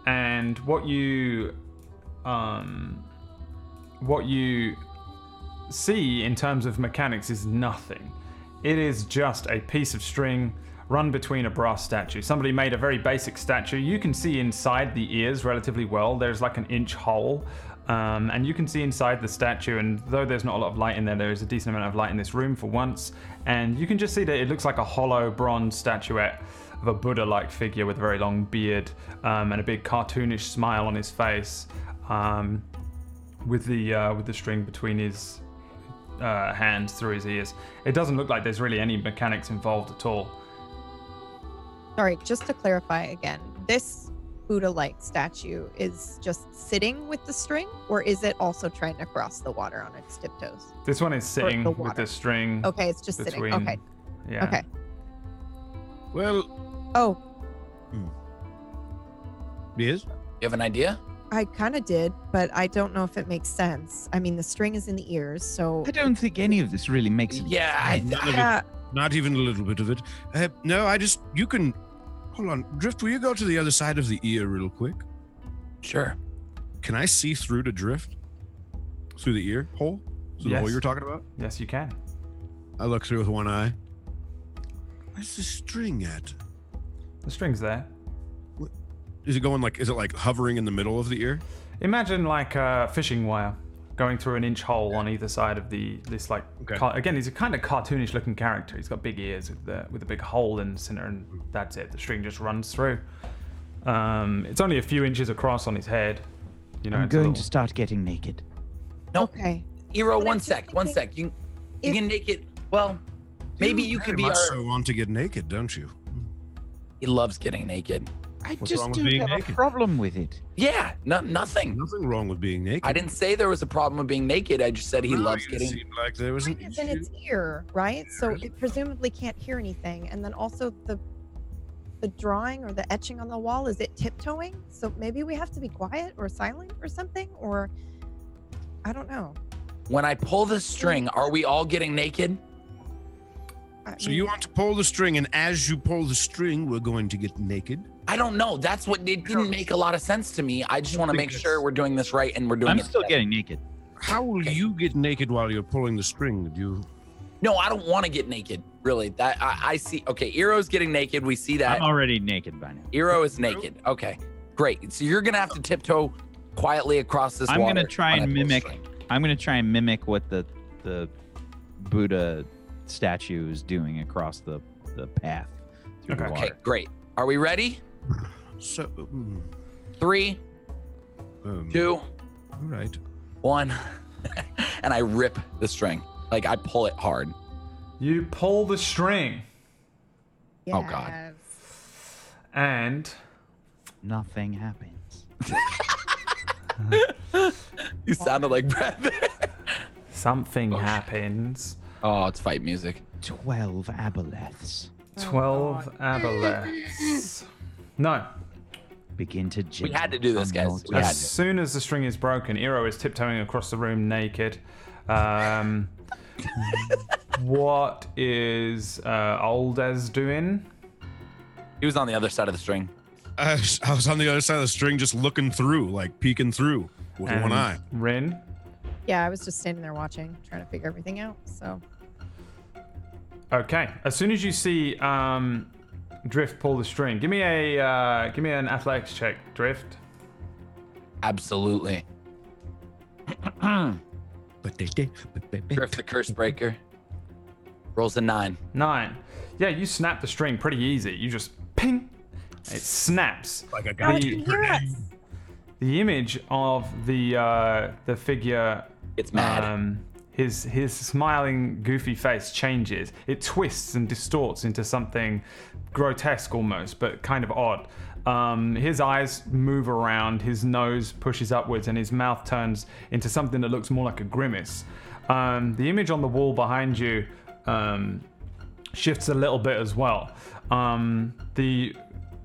Speaker 3: and what you see in terms of mechanics is nothing. It is just a piece of string run between a brass statue. Somebody made a very basic statue. You can see inside the ears relatively well. There's like an inch hole, and you can see inside the statue, and though there's not a lot of light in there is a decent amount of light in this room for once, and you can just see that it looks like a hollow bronze statuette of a Buddha-like figure with a very long beard, and a big cartoonish smile on his face, with the string between his hands through his ears. It doesn't look like there's really any mechanics involved at all.
Speaker 2: Sorry, just to clarify again, this Buddha-like statue is just sitting with the string, or is it also trying to cross the water on its tiptoes?
Speaker 3: This one is sitting
Speaker 2: the
Speaker 3: with
Speaker 2: water.
Speaker 3: the string.
Speaker 2: Okay, it's just sitting.
Speaker 3: Between-
Speaker 2: Okay.
Speaker 3: Yeah.
Speaker 2: Okay.
Speaker 5: Well,
Speaker 2: Oh,
Speaker 5: yes?
Speaker 4: You have an idea?
Speaker 2: I kind of did, but I don't know if it makes sense. I mean, the string is in the ears, so
Speaker 6: I don't think any of this really makes sense.
Speaker 4: Yeah.
Speaker 5: None of it.
Speaker 2: yeah.
Speaker 5: Not even a little bit of it. No, you can. Hold on. Drift, will you go to the other side of the ear real quick?
Speaker 4: Sure.
Speaker 5: Can I see through to Drift? Through the ear hole? Through the hole
Speaker 3: Yes.
Speaker 5: you were talking about?
Speaker 3: Yes, you can.
Speaker 5: I look through with one eye. Where's the string at?
Speaker 3: The string's there.
Speaker 5: Is it like hovering in the middle of the ear?
Speaker 3: Imagine like a fishing wire going through an inch hole on either side of this like.
Speaker 5: Okay.
Speaker 3: Again, he's a kind of cartoonish looking character. He's got big ears with a big hole in the center, and that's it. The string just runs through. It's only a few inches across on his head. You know,
Speaker 6: I'm
Speaker 3: it's a
Speaker 6: going
Speaker 3: little-
Speaker 6: to start getting naked.
Speaker 4: Nope.
Speaker 2: Okay.
Speaker 4: Hero,
Speaker 2: But
Speaker 4: one
Speaker 2: I'm
Speaker 4: sec.
Speaker 2: just
Speaker 4: One
Speaker 2: thinking,
Speaker 4: sec. You
Speaker 2: if-
Speaker 4: can make it. Well, maybe you could
Speaker 5: very
Speaker 4: be
Speaker 5: much
Speaker 4: our.
Speaker 5: so want to get naked, don't you?
Speaker 4: He loves getting naked.
Speaker 6: I
Speaker 5: What's
Speaker 6: just
Speaker 5: wrong with
Speaker 6: don't
Speaker 5: being
Speaker 6: have
Speaker 5: naked?
Speaker 6: a problem with it.
Speaker 4: Yeah, nothing.
Speaker 5: Nothing wrong with being naked.
Speaker 4: I didn't say there was a problem with being naked. I just said he
Speaker 5: No,
Speaker 4: loves
Speaker 5: it
Speaker 4: getting.
Speaker 5: seemed like there was an
Speaker 2: It's in
Speaker 5: issue.
Speaker 2: its ear, right? So it presumably can't hear anything. And then also the drawing or the etching on the wall, is it tiptoeing? So maybe we have to be quiet or silent or something, or I don't know.
Speaker 4: When I pull the string, are we all getting naked?
Speaker 5: So you want to pull the string, and as you pull the string, we're going to get naked?
Speaker 4: I don't know. That's what it didn't make a lot of sense to me. I just want to make sure we're doing this right and we're doing
Speaker 6: I'm
Speaker 4: it.
Speaker 6: still
Speaker 4: together.
Speaker 6: getting naked.
Speaker 5: How will you get naked while you're pulling the string? Do you?
Speaker 4: No, I don't want to get naked. Really, that I see. Okay, Eero's getting naked. We see that.
Speaker 6: I'm already naked by now.
Speaker 4: Eero is naked. Okay, great. So you're gonna have to tiptoe quietly across this
Speaker 6: I'm
Speaker 4: water.
Speaker 6: gonna try
Speaker 4: when I
Speaker 6: and
Speaker 4: pull the
Speaker 6: mimic.
Speaker 4: string.
Speaker 6: I'm gonna try and mimic what the Buddha statue is doing across the path through the
Speaker 3: Okay.
Speaker 6: water.
Speaker 4: Okay, great. Are we ready?
Speaker 5: So,
Speaker 4: 3, 2,
Speaker 5: all right.
Speaker 4: 1, and I rip the string. Like I pull it hard.
Speaker 3: You pull the string,
Speaker 4: Oh, God.
Speaker 2: Yes.
Speaker 3: and
Speaker 6: Nothing happens.
Speaker 4: You sounded like Brad.
Speaker 3: something happens.
Speaker 4: Oh, it's fight music.
Speaker 6: 12 aboleths
Speaker 3: 12 aboleths. No.
Speaker 6: begin to
Speaker 4: We had to do this,
Speaker 6: jam
Speaker 4: guys.
Speaker 6: on
Speaker 4: We
Speaker 6: your
Speaker 4: had
Speaker 3: As soon as the string is broken, Eero is tiptoeing across the room naked. What is Oldez doing?
Speaker 4: He was on the other side of the string.
Speaker 5: I was on the other side of the string, just looking through, like peeking through with one eye.
Speaker 3: Rin?
Speaker 2: Yeah, I was just standing there watching, trying to figure everything out. So
Speaker 3: Okay. As soon as you see Drift pull the string, give me an athletics check, Drift.
Speaker 4: Absolutely. Drift the curse breaker. Rolls a 9.
Speaker 3: 9. Yeah, you snap the string pretty easy. You just ping. It snaps.
Speaker 5: Like a
Speaker 2: how
Speaker 5: guy.
Speaker 2: did you hear us?
Speaker 3: The image of the figure,
Speaker 4: It's mad.
Speaker 3: his smiling, goofy face changes. It twists and distorts into something grotesque almost, but kind of odd. His eyes move around, his nose pushes upwards, and his mouth turns into something that looks more like a grimace. The image on the wall behind you shifts a little bit as well. The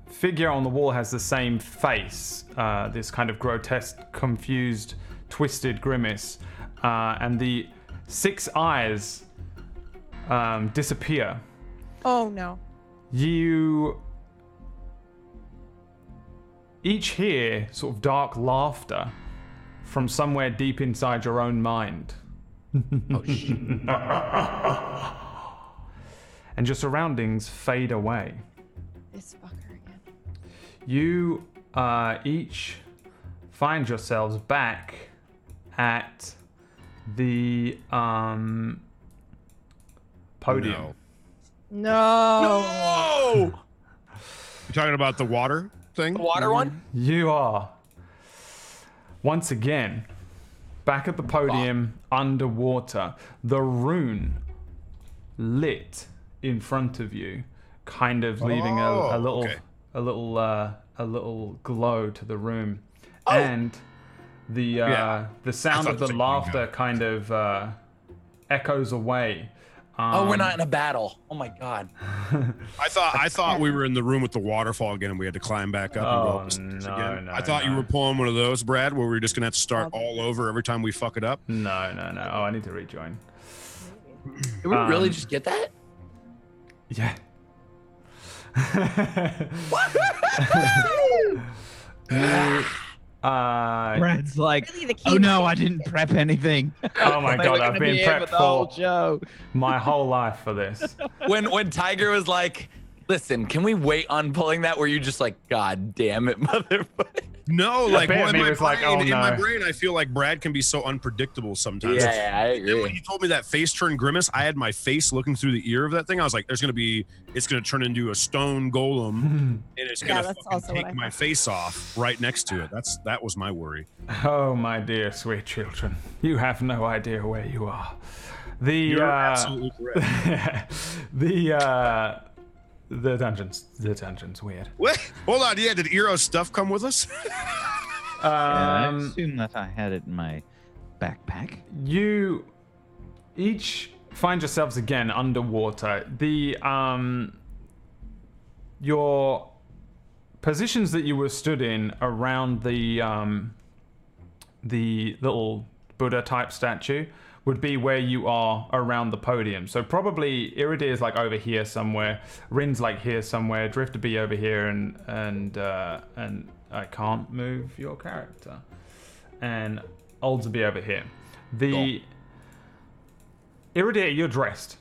Speaker 3: figure on the wall has the same face, this kind of grotesque, confused, twisted grimace, and the 6 eyes disappear.
Speaker 2: Oh no.
Speaker 3: You each hear sort of dark laughter from somewhere deep inside your own mind.
Speaker 4: Oh, shit.
Speaker 3: And your surroundings fade away.
Speaker 2: This fucker again.
Speaker 3: You each find yourselves back at the podium.
Speaker 5: No.
Speaker 2: No.
Speaker 5: You talking about the water thing?
Speaker 4: The water one?
Speaker 3: You are once again back at the podium underwater. The rune lit in front of you, kind of leaving a little
Speaker 5: okay.
Speaker 3: a little glow to the room, and the sound of the laughter kind of echoes away.
Speaker 4: Oh, we're not in a battle. Oh my god.
Speaker 5: I thought we were in the room with the waterfall again, and we had to climb back up and go up the stairs again.
Speaker 3: no,
Speaker 5: I thought you
Speaker 3: no.
Speaker 5: were pulling one of those, Brad, where we're just gonna have to start all over every time we fuck it up.
Speaker 3: No. Oh, I need to rejoin.
Speaker 4: Did we really just get that?
Speaker 3: Yeah.
Speaker 6: Brad's like,
Speaker 2: Really, the
Speaker 6: oh
Speaker 2: key-
Speaker 6: no, I didn't prep anything.
Speaker 3: Oh my
Speaker 6: We're
Speaker 3: god,
Speaker 6: gonna
Speaker 3: I've been
Speaker 6: be here
Speaker 3: prepped
Speaker 6: the whole
Speaker 3: for
Speaker 6: show.
Speaker 3: my whole life for this.
Speaker 4: When Tiger was like, listen, can we wait on pulling that? Were you just like, god damn it, motherfucker?
Speaker 5: No, like
Speaker 3: bit of
Speaker 5: in
Speaker 3: me
Speaker 5: my
Speaker 3: was like,
Speaker 5: brain,
Speaker 3: oh,
Speaker 5: in my
Speaker 3: no.
Speaker 5: brain, I feel like Brad can be so unpredictable sometimes.
Speaker 4: Yeah, I
Speaker 5: And then when
Speaker 4: agree.
Speaker 5: he told me that face turn grimace, I had my face looking through the ear of that thing. I was like, it's gonna turn into a stone golem, and it's
Speaker 2: Yeah,
Speaker 5: gonna
Speaker 2: that's
Speaker 5: fucking
Speaker 2: also what I
Speaker 5: take my
Speaker 2: thought.
Speaker 5: face off right next to it. That was my worry.
Speaker 3: Oh my dear sweet children, you have no idea where you are.
Speaker 5: You're absolutely correct.
Speaker 3: The dungeon's weird.
Speaker 5: What? Hold on, yeah, did Eero's stuff come with us?
Speaker 6: I assume that I had it in my backpack.
Speaker 3: You each find yourselves again underwater. Your positions that you were stood in around the little Buddha type statue would be where you are around the podium. So probably Iridir is like over here somewhere, Rin's like here somewhere, Drift to be over here, and I can't move your character, and Olds to be over here. The Iridir, you're dressed.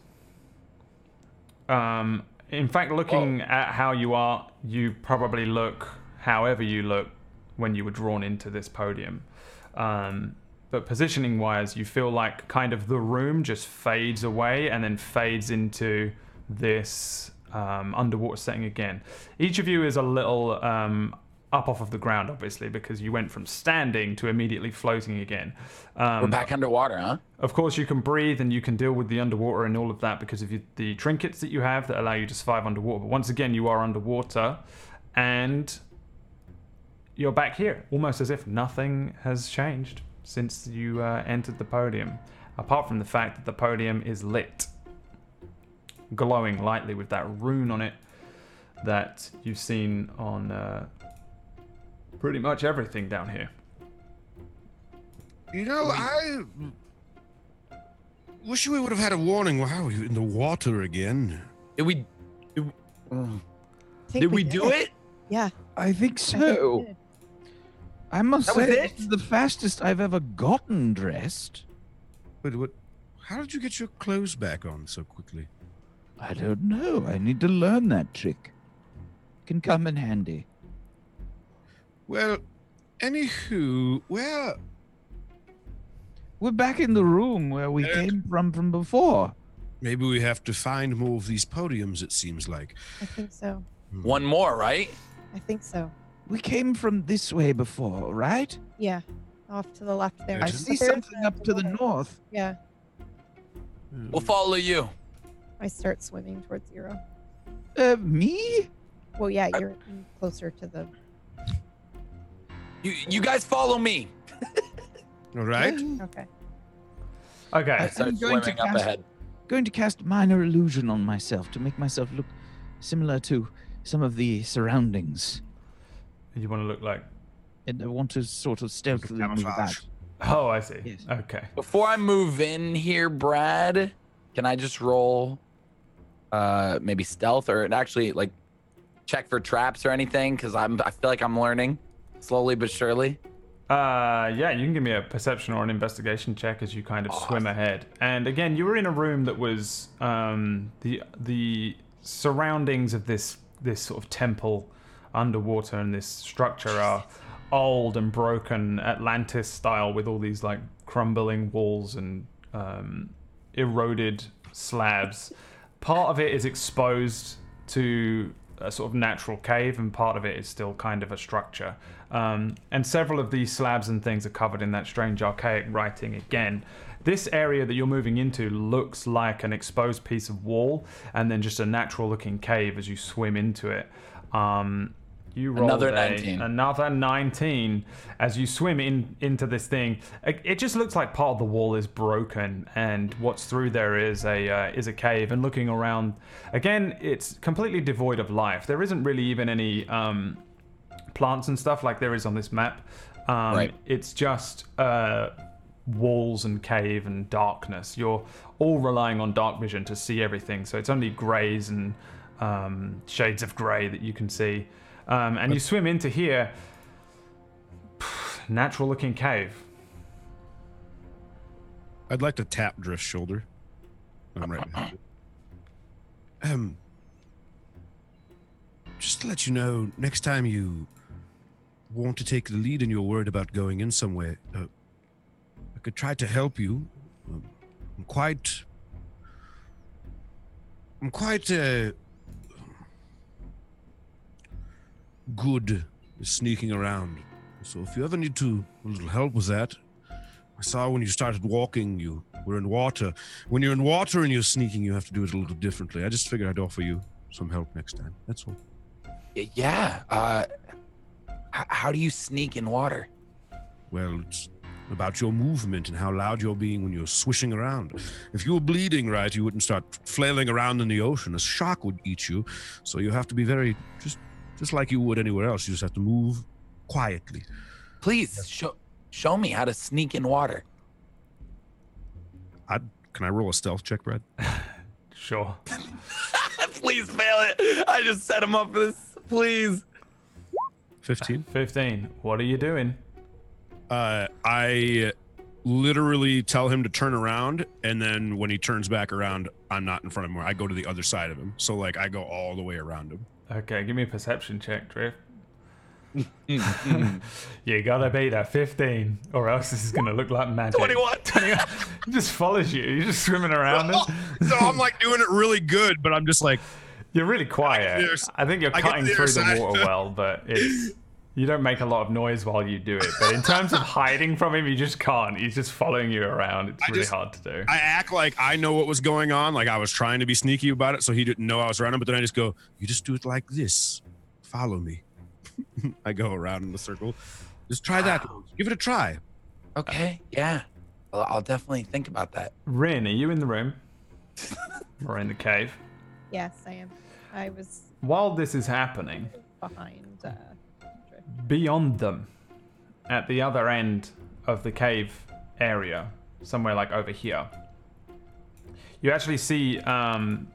Speaker 3: In fact, looking at how you are, you probably look however you look when you were drawn into this podium. But positioning wise, you feel like kind of the room just fades away and then fades into this underwater setting again. Each of you is a little up off of the ground, obviously, because you went from standing to immediately floating again.
Speaker 4: We're back underwater, huh?
Speaker 3: Of course, you can breathe and you can deal with the underwater and all of that because of the trinkets that you have that allow you to survive underwater. But once again, you are underwater and you're back here, almost as if nothing has changed since you entered the podium, apart from the fact that the podium is lit, glowing lightly with that rune on it that you've seen on pretty much everything down here.
Speaker 5: You know, I wish we would have had a warning. Wow, you're in the water again.
Speaker 4: Did we do it?
Speaker 2: Yeah.
Speaker 6: I think so. I must
Speaker 4: That was
Speaker 6: say,
Speaker 4: it?
Speaker 6: this is the fastest I've ever gotten dressed.
Speaker 5: Wait, what? How did you get your clothes back on so quickly?
Speaker 6: I don't know. I need to learn that trick. Can come in handy.
Speaker 5: Well, anywho, where?
Speaker 6: We're back in the room where we came from before.
Speaker 5: Maybe we have to find more of these podiums, it seems like.
Speaker 2: I think so.
Speaker 4: One more, right?
Speaker 2: I think so.
Speaker 6: We came from this way before, right?
Speaker 2: Yeah. Off to the left there.
Speaker 6: I
Speaker 5: But
Speaker 6: see
Speaker 2: But there's
Speaker 6: something up to the north.
Speaker 2: Yeah.
Speaker 4: We'll follow you.
Speaker 2: I start swimming towards Zero.
Speaker 6: Me?
Speaker 2: Well, yeah, you're closer to the.
Speaker 4: You guys follow me.
Speaker 5: All right.
Speaker 2: Okay.
Speaker 3: Okay.
Speaker 4: I start
Speaker 6: I'm going to
Speaker 4: swimming up
Speaker 6: cast-
Speaker 4: ahead.
Speaker 6: Going to cast minor illusion on myself to make myself look similar to some of the surroundings.
Speaker 3: You want to look like...
Speaker 6: And I want to sort of stealthily move
Speaker 5: Camouflage.
Speaker 6: about.
Speaker 3: Oh, I see.
Speaker 6: Yes.
Speaker 3: Okay.
Speaker 4: Before I move in here, Brad, can I just roll maybe stealth or actually like check for traps or anything? Because I feel like I'm learning slowly but surely.
Speaker 3: Yeah, you can give me a perception or an investigation check as you kind of swim ahead. And again, you were in a room that was the surroundings of this sort of temple underwater, and this structure are old and broken Atlantis style with all these like crumbling walls and eroded slabs. Part of it is exposed to a sort of natural cave, and part of it is still kind of a structure. And several of these slabs and things are covered in that strange archaic writing again. This area that you're moving into looks like an exposed piece of wall and then just a natural looking cave as you swim into it. You rolled
Speaker 4: Another 19.
Speaker 3: Another 19 as you swim into this thing. It just looks like part of the wall is broken, and what's through there is a cave. And looking around, again, it's completely devoid of life. There isn't really even any plants and stuff like there is on this map.
Speaker 4: Right.
Speaker 3: It's just walls and cave and darkness. You're all relying on dark vision to see everything, so it's only greys and shades of grey that you can see. And you swim into here, natural looking cave.
Speaker 5: I'd like to tap Drift's shoulder. I'm right behind it. Just to let you know, next time you want to take the lead and you're worried about going in somewhere, I could try to help you. I'm quite good at sneaking around. So if you ever need a little help with that, I saw when you started walking, you were in water. When you're in water and you're sneaking, you have to do it a little differently. I just figured I'd offer you some help next time. That's all.
Speaker 4: Yeah. How do you sneak in water?
Speaker 5: Well, it's about your movement and how loud you're being when you're swishing around. If you were bleeding, right, you wouldn't start flailing around in the ocean. A shark would eat you. So you have to be very, just like you would anywhere else. You just have to move quietly.
Speaker 4: Please show me how to sneak in water.
Speaker 5: Can I roll a stealth check, Brad?
Speaker 3: Sure.
Speaker 4: Please fail it. I just set him up for this. Please.
Speaker 5: 15.
Speaker 3: 15. What are you doing?
Speaker 5: I literally tell him to turn around, and then when he turns back around, I'm not in front of him. I go to the other side of him. So, like, I go all the way around him.
Speaker 3: Okay, give me a perception check, Drift. You gotta beat a 15, or else this is gonna look like magic.
Speaker 4: 21.
Speaker 3: He just follows you. You're just swimming around him.
Speaker 5: So I'm like doing it really good, but I'm just like,
Speaker 3: You're really quiet. I think you're cutting through the water well, but you don't make a lot of noise while you do it. But in terms of hiding from him, you just can't. He's just following you around. It's really hard to do.
Speaker 5: I act like I know what was going on. Like I was trying to be sneaky about it, so he didn't know I was around him. But then I just go, you just do it like this. Follow me. I go around in the circle. Just try that. Give it a try.
Speaker 4: Okay, yeah. Well, I'll definitely think about that.
Speaker 3: Rin, are you in the room? Or in the cave?
Speaker 2: Yes, I am. I was
Speaker 3: While this is happening,
Speaker 2: behind.
Speaker 3: beyond them, at the other end of the cave area, somewhere like over here, you actually see an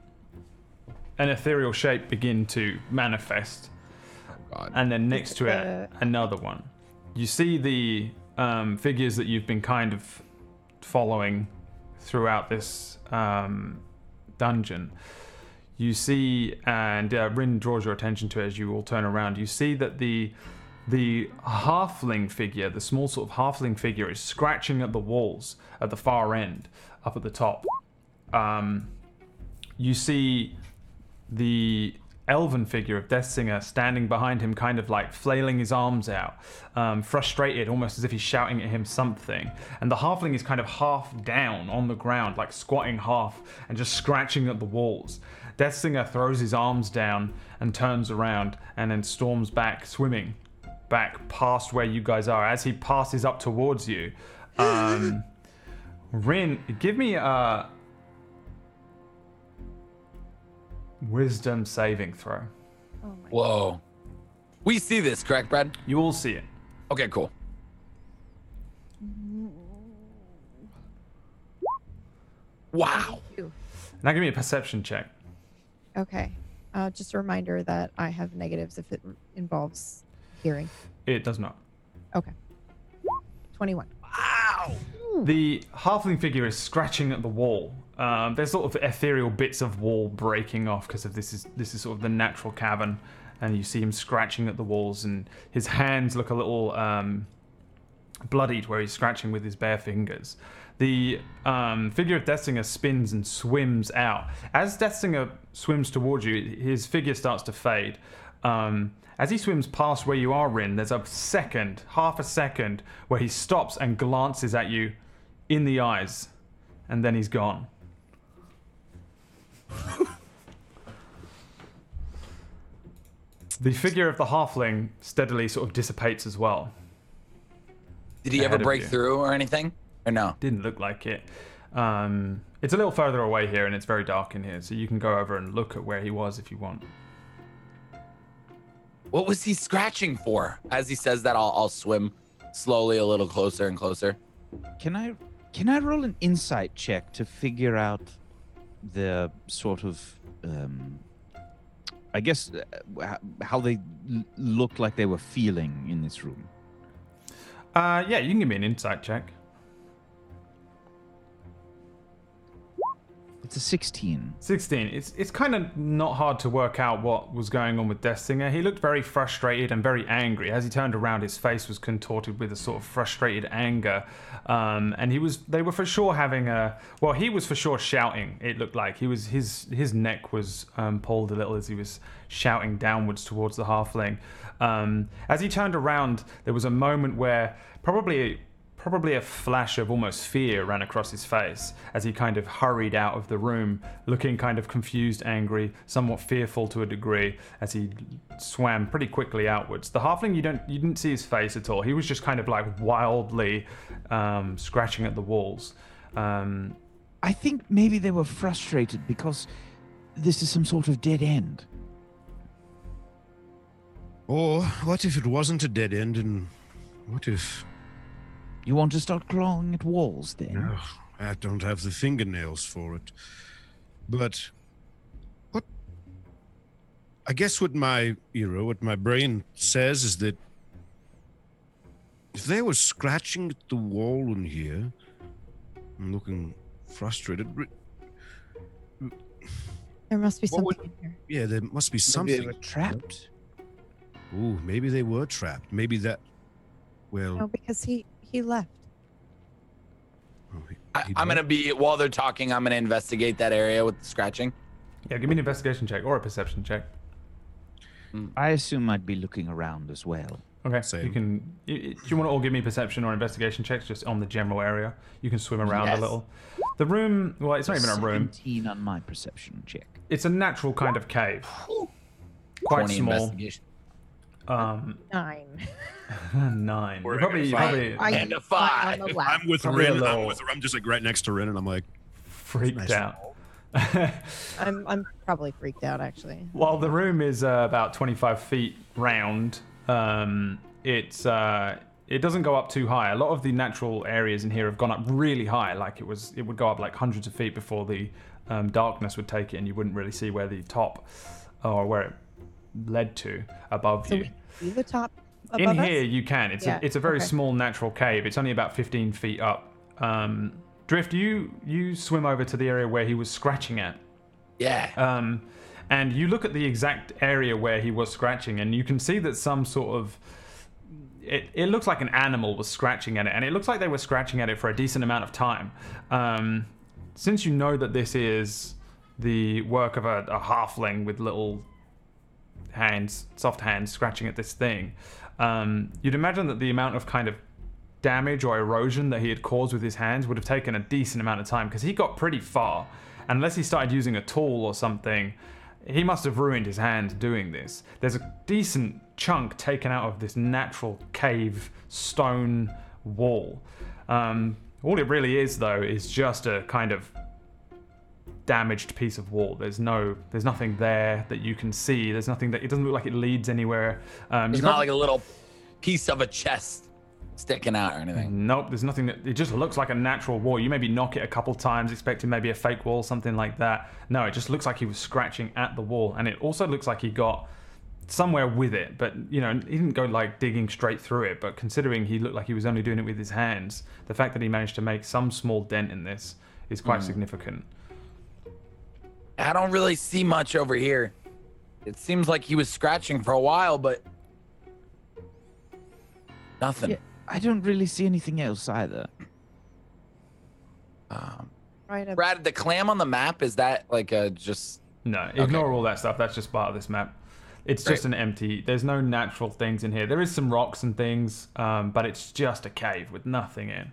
Speaker 3: ethereal shape begin to manifest.
Speaker 4: God.
Speaker 3: And then next to it, another one. You see the figures that you've been kind of following throughout this dungeon. You see, and Rin draws your attention to it as you all turn around. You see that the halfling figure, the small sort of halfling figure, is scratching at the walls at the far end, up at the top. You see the elven figure of Deathsinger standing behind him, kind of like flailing his arms out, frustrated, almost as if he's shouting at him something. And the halfling is kind of half down on the ground, like squatting half and just scratching at the walls. Deathsinger throws his arms down and turns around and then storms back, swimming back past where you guys are. As he passes up towards you, Rin, give me a wisdom saving throw.
Speaker 2: Oh my
Speaker 4: Whoa. We see this, correct, Brad?
Speaker 3: You all see it.
Speaker 4: Okay, cool. Wow.
Speaker 2: God.
Speaker 3: Now give me a perception check.
Speaker 2: Okay. Just a reminder that I have negatives if it involves hearing.
Speaker 3: It does not.
Speaker 2: Okay. 21.
Speaker 4: Wow.
Speaker 3: The halfling figure is scratching at the wall. There's sort of ethereal bits of wall breaking off because of this is sort of the natural cavern, and you see him scratching at the walls, and his hands look a little bloodied where he's scratching with his bare fingers. The figure of Deathsinger spins and swims out. As Deathsinger swims towards you, his figure starts to fade. As he swims past where you are, Rin, there's half a second, where he stops and glances at you in the eyes, and then he's gone. The figure of the halfling steadily sort of dissipates as well.
Speaker 4: Did he ever
Speaker 3: Ahead of
Speaker 4: break
Speaker 3: you.
Speaker 4: through or anything? Or no?
Speaker 3: Didn't look like it. It's a little further away here, and it's very dark in here, so you can go over and look at where he was if you want.
Speaker 4: What was he scratching for? As he says that, I'll swim slowly a little closer and closer.
Speaker 6: Can I roll an insight check to figure out the sort of I guess how they looked like they were feeling in this room?
Speaker 3: Yeah, you can give me an insight check.
Speaker 6: It's a 16.
Speaker 3: 16. It's kind of not hard to work out what was going on with Deathsinger. He looked very frustrated and very angry. As he turned around, his face was contorted with a sort of frustrated anger. And they were for sure having he was for sure shouting. It looked like his neck was pulled a little as he was shouting downwards towards the halfling. As he turned around, there was a moment where probably probably a flash of almost fear ran across his face as he kind of hurried out of the room, looking kind of confused, angry, somewhat fearful to a degree as he swam pretty quickly outwards. The halfling, you didn't see his face at all. He was just kind of like wildly scratching at the walls.
Speaker 6: I think maybe they were frustrated because this is some sort of dead end.
Speaker 5: Or what if it wasn't a dead end, and what if...
Speaker 6: You want to start clawing at walls then?
Speaker 5: No, I don't have the fingernails for it. But what... I guess what my brain says is that if they were scratching at the wall in here and looking frustrated...
Speaker 2: There must be
Speaker 5: What would-
Speaker 2: something in here.
Speaker 5: Yeah, there must be
Speaker 6: Maybe
Speaker 5: something.
Speaker 6: they were trapped.
Speaker 5: Ooh, maybe they were trapped. Maybe that... Well...
Speaker 2: No, because he left.
Speaker 5: oh,
Speaker 4: I'm gonna be while they're talking. I'm gonna investigate that area with the scratching.
Speaker 3: Yeah, give me an investigation check or a perception check.
Speaker 6: I assume I'd be looking around as well.
Speaker 3: Okay,
Speaker 5: Same.
Speaker 3: you can. Do you want to all give me perception or investigation checks just on the general area? You can swim around
Speaker 4: Yes.
Speaker 3: a little. The room, well, it's not even a room.
Speaker 6: 17 on my perception check.
Speaker 3: It's a natural kind of cave. Quite
Speaker 4: 20
Speaker 3: small.
Speaker 4: investigation.
Speaker 2: 9.
Speaker 3: 9.
Speaker 5: We're
Speaker 3: You're probably
Speaker 4: And a 5.
Speaker 2: on the left.
Speaker 5: I'm with
Speaker 3: Probably a
Speaker 5: Rin.
Speaker 3: little-
Speaker 5: I'm just like right next to Rin, and I'm like,
Speaker 3: freaked
Speaker 5: nice.
Speaker 3: out.
Speaker 2: I'm probably freaked out actually.
Speaker 3: While the room is about 25 feet round, it doesn't go up too high. A lot of the natural areas in here have gone up really high. Like it would go up like hundreds of feet before the darkness would take it, and you wouldn't really see where the top or where it led to above
Speaker 2: So
Speaker 3: you.
Speaker 2: we see the top above
Speaker 3: In
Speaker 2: us?
Speaker 3: here, you can. It's a very
Speaker 2: okay.
Speaker 3: small natural cave. It's only about 15 feet up. Drift, you swim over to the area where he was scratching at.
Speaker 4: Yeah.
Speaker 3: And you look at the exact area where he was scratching, and you can see that some sort of... It looks like an animal was scratching at it, and it looks like they were scratching at it for a decent amount of time. Since you know that this is the work of a halfling with little hands, soft hands, scratching at this thing, you'd imagine that the amount of kind of damage or erosion that he had caused with his hands would have taken a decent amount of time, because he got pretty far. Unless he started using a tool or something, he must have ruined his hand doing this. There's a decent chunk taken out of this natural cave stone wall. All it really is, though, is just a kind of damaged piece of wall. There's nothing there that you can see. There's nothing that... It doesn't look like it leads anywhere.
Speaker 4: It's not like a little piece of a chest sticking out or anything.
Speaker 3: Nope, there's nothing that... It just looks like a natural wall. You maybe knock it a couple times, expecting maybe a fake wall, something like that. No, it just looks like he was scratching at the wall. And it also looks like he got somewhere with it, but, you know, he didn't go, like, digging straight through it. But considering he looked like he was only doing it with his hands, the fact that he managed to make some small dent in this is quite significant.
Speaker 4: I don't really see much over here. It seems like he was scratching for a while, but nothing.
Speaker 6: Yeah, I don't really see anything else either.
Speaker 2: Right.
Speaker 4: Brad, the clam on the map, is that like a just...
Speaker 3: No, ignore all that stuff. That's just part of this map. It's just an empty... There's no natural things in here. There is some rocks and things, but it's just a cave with nothing in.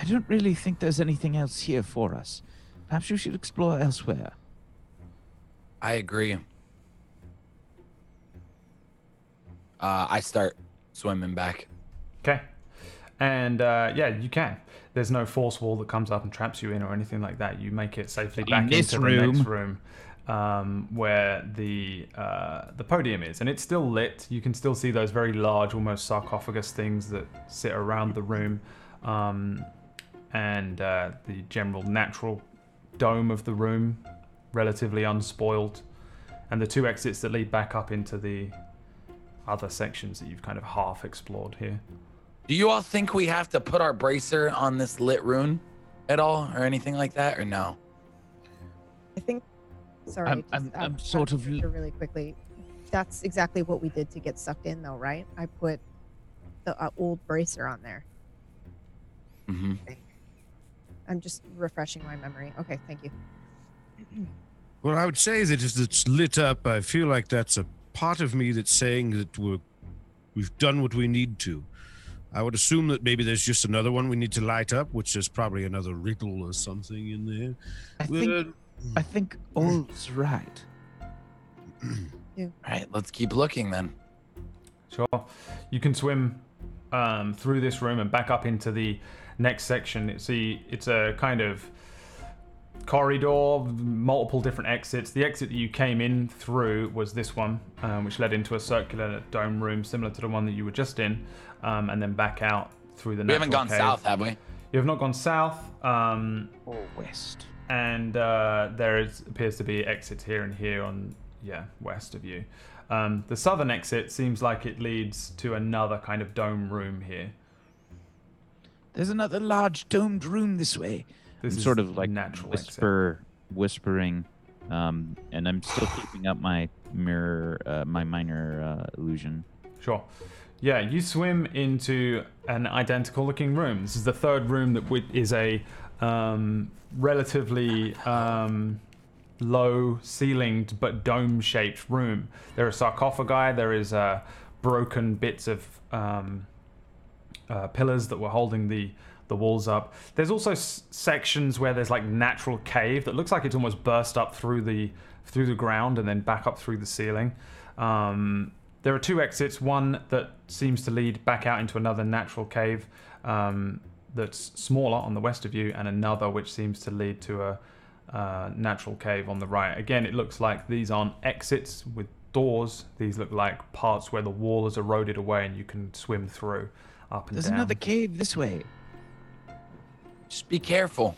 Speaker 6: I don't really think there's anything else here for us. Perhaps we should explore elsewhere.
Speaker 4: I agree. I start swimming back.
Speaker 3: Okay. And yeah, you can. There's no force wall that comes up and traps you in or anything like that. You make it safely back
Speaker 6: this
Speaker 3: into
Speaker 6: room.
Speaker 3: the next room where the podium is. And it's still lit. You can still see those very large, almost sarcophagus things that sit around the room. And the general natural dome of the room, relatively unspoiled. And the two exits that lead back up into the other sections that you've kind of half explored here.
Speaker 4: Do you all think we have to put our bracer on this lit rune at all or anything like that, or no?
Speaker 2: I think. Sorry,
Speaker 6: I'm sort of
Speaker 2: really quickly. That's exactly what we did to get sucked in, though, right? I put the old bracer on there.
Speaker 4: Mm-hmm.
Speaker 2: I'm just refreshing my memory. Okay, thank you.
Speaker 5: well, I would say that as it's lit up, I feel like that's a part of me that's saying that we've done what we need to. I would assume that maybe there's just another one we need to light up, which is probably another riddle or something in there.
Speaker 6: I think all's right.
Speaker 4: All right, let's keep looking then.
Speaker 3: Sure. You can swim through this room and back up into the next section. It's a kind of corridor, multiple different exits. The exit that you came in through was this one, which led into a circular dome room similar to the one that you were just in, and then back out through the.
Speaker 4: We haven't gone south, have we?
Speaker 3: You have not gone south.
Speaker 6: Or west.
Speaker 3: And appears to be exits here and here on west of you. The southern exit seems like it leads to another kind of dome room here.
Speaker 6: There's another large domed room this way.
Speaker 3: This
Speaker 6: I'm
Speaker 3: is
Speaker 6: sort of like
Speaker 3: natural
Speaker 6: whispering, and I'm still keeping up my minor illusion.
Speaker 3: Sure. Yeah, you swim into an identical looking room. This is the third room that is a relatively low ceilinged but dome shaped room. There are sarcophagi, there is broken bits of pillars that were holding the walls up. There's also sections where there's like natural cave that looks like it's almost burst up through the ground and then back up through the ceiling. There are two exits, one that seems to lead back out into another natural cave that's smaller on the west of you, and another which seems to lead to a natural cave on the right. Again, it looks like these aren't exits with doors. These look like parts where the wall is eroded away and you can swim through up and
Speaker 6: There's
Speaker 3: down.
Speaker 6: another cave this way.
Speaker 4: Just be careful.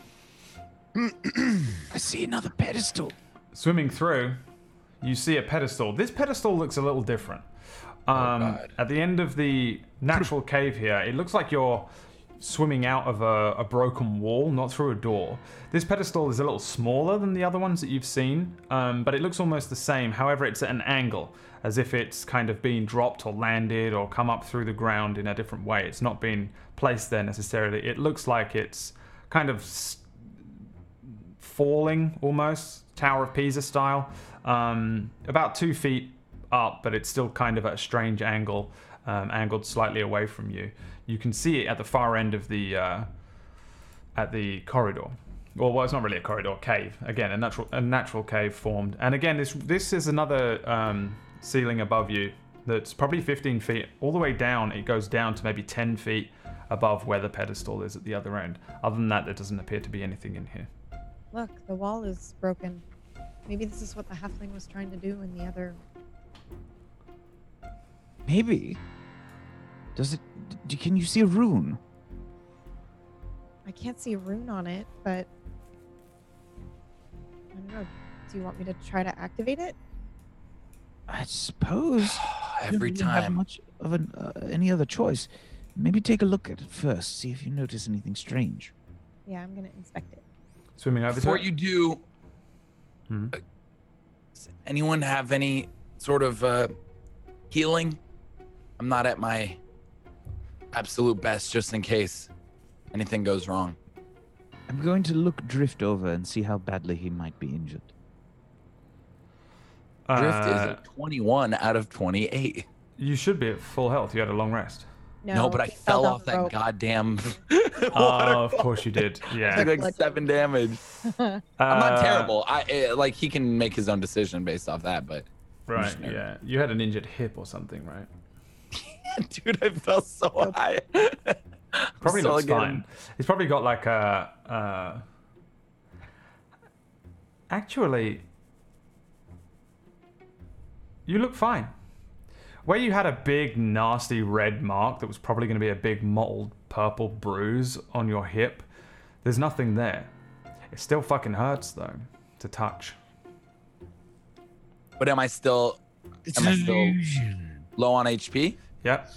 Speaker 6: I see another pedestal.
Speaker 3: Swimming through, you see a pedestal. This pedestal looks a little different.
Speaker 4: God.
Speaker 3: At the end of the natural cave here, it looks like you're swimming out of a broken wall, not through a door. This pedestal is a little smaller than the other ones that you've seen, but it looks almost the same. However, it's at an angle, as if it's kind of been dropped or landed or come up through the ground in a different way. It's not been placed there necessarily. It looks like it's kind of falling almost, Tower of Pisa style, about 2 feet up, but it's still kind of at a strange angle, angled slightly away from you. You can see it at the far end of the corridor. Well, it's not really a corridor, cave. Again, a natural cave formed. And again, this is another ceiling above you that's probably 15 feet all the way down. It goes down to maybe 10 feet above where the pedestal is at the other end. Other than that, there doesn't appear to be anything in here.
Speaker 2: Look, the wall is broken. Maybe this is what the halfling was trying to do in the other.
Speaker 6: Maybe. Can you see a rune?
Speaker 2: I can't see a rune on it, but I don't know. Do you want me to try to activate it?
Speaker 6: I suppose.
Speaker 4: Every
Speaker 6: You don't have
Speaker 4: time.
Speaker 6: much of any other choice. Maybe take a look at it first. See if you notice anything strange.
Speaker 2: Yeah, I'm gonna inspect it.
Speaker 3: Swimming over
Speaker 4: Before
Speaker 3: to it?
Speaker 4: you do, does anyone have any sort of healing? I'm not at my absolute best, just in case anything goes wrong.
Speaker 6: I'm going to look Drift over and see how badly he might be injured.
Speaker 4: Drift is a 21 out of 28.
Speaker 3: You should be at full health. You had a long rest.
Speaker 4: No, but I
Speaker 2: he
Speaker 4: fell
Speaker 2: down
Speaker 4: off
Speaker 2: the
Speaker 4: that
Speaker 2: rope.
Speaker 4: goddamn.
Speaker 3: Oh, of course you did. Yeah.
Speaker 4: Took like 7 damage. I'm not terrible. Like he can make his own decision based off that, but
Speaker 3: Right,
Speaker 4: just nervous.
Speaker 3: yeah. You had an injured hip or something, right?
Speaker 4: dude, I fell so high.
Speaker 3: Probably
Speaker 4: So
Speaker 3: looks
Speaker 4: again-
Speaker 3: fine. He's probably got like a... Actually, you look fine. Where you had a big, nasty red mark that was probably going to be a big mottled purple bruise on your hip, there's nothing there. It still fucking hurts, though, to touch.
Speaker 4: But am I still
Speaker 5: It's
Speaker 4: Am I
Speaker 5: an
Speaker 4: still-
Speaker 5: illusion.
Speaker 4: low on HP?
Speaker 3: Yep.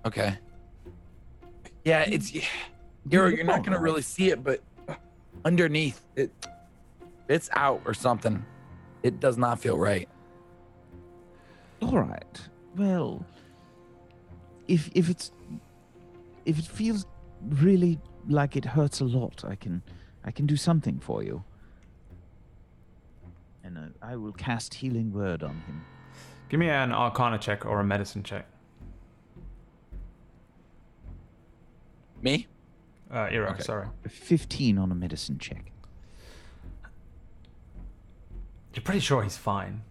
Speaker 4: Okay. Yeah, it's you're not gonna really see it, but underneath it's out or something. It does not feel right.
Speaker 6: All right. Well, if it feels really like it hurts a lot, I can do something for you. And I will cast Healing Word on him.
Speaker 3: Give me an Arcana check or a Medicine check.
Speaker 4: Me?
Speaker 3: Iro,
Speaker 4: Okay.
Speaker 3: sorry.
Speaker 6: 15 on a medicine check.
Speaker 3: You're pretty sure he's fine.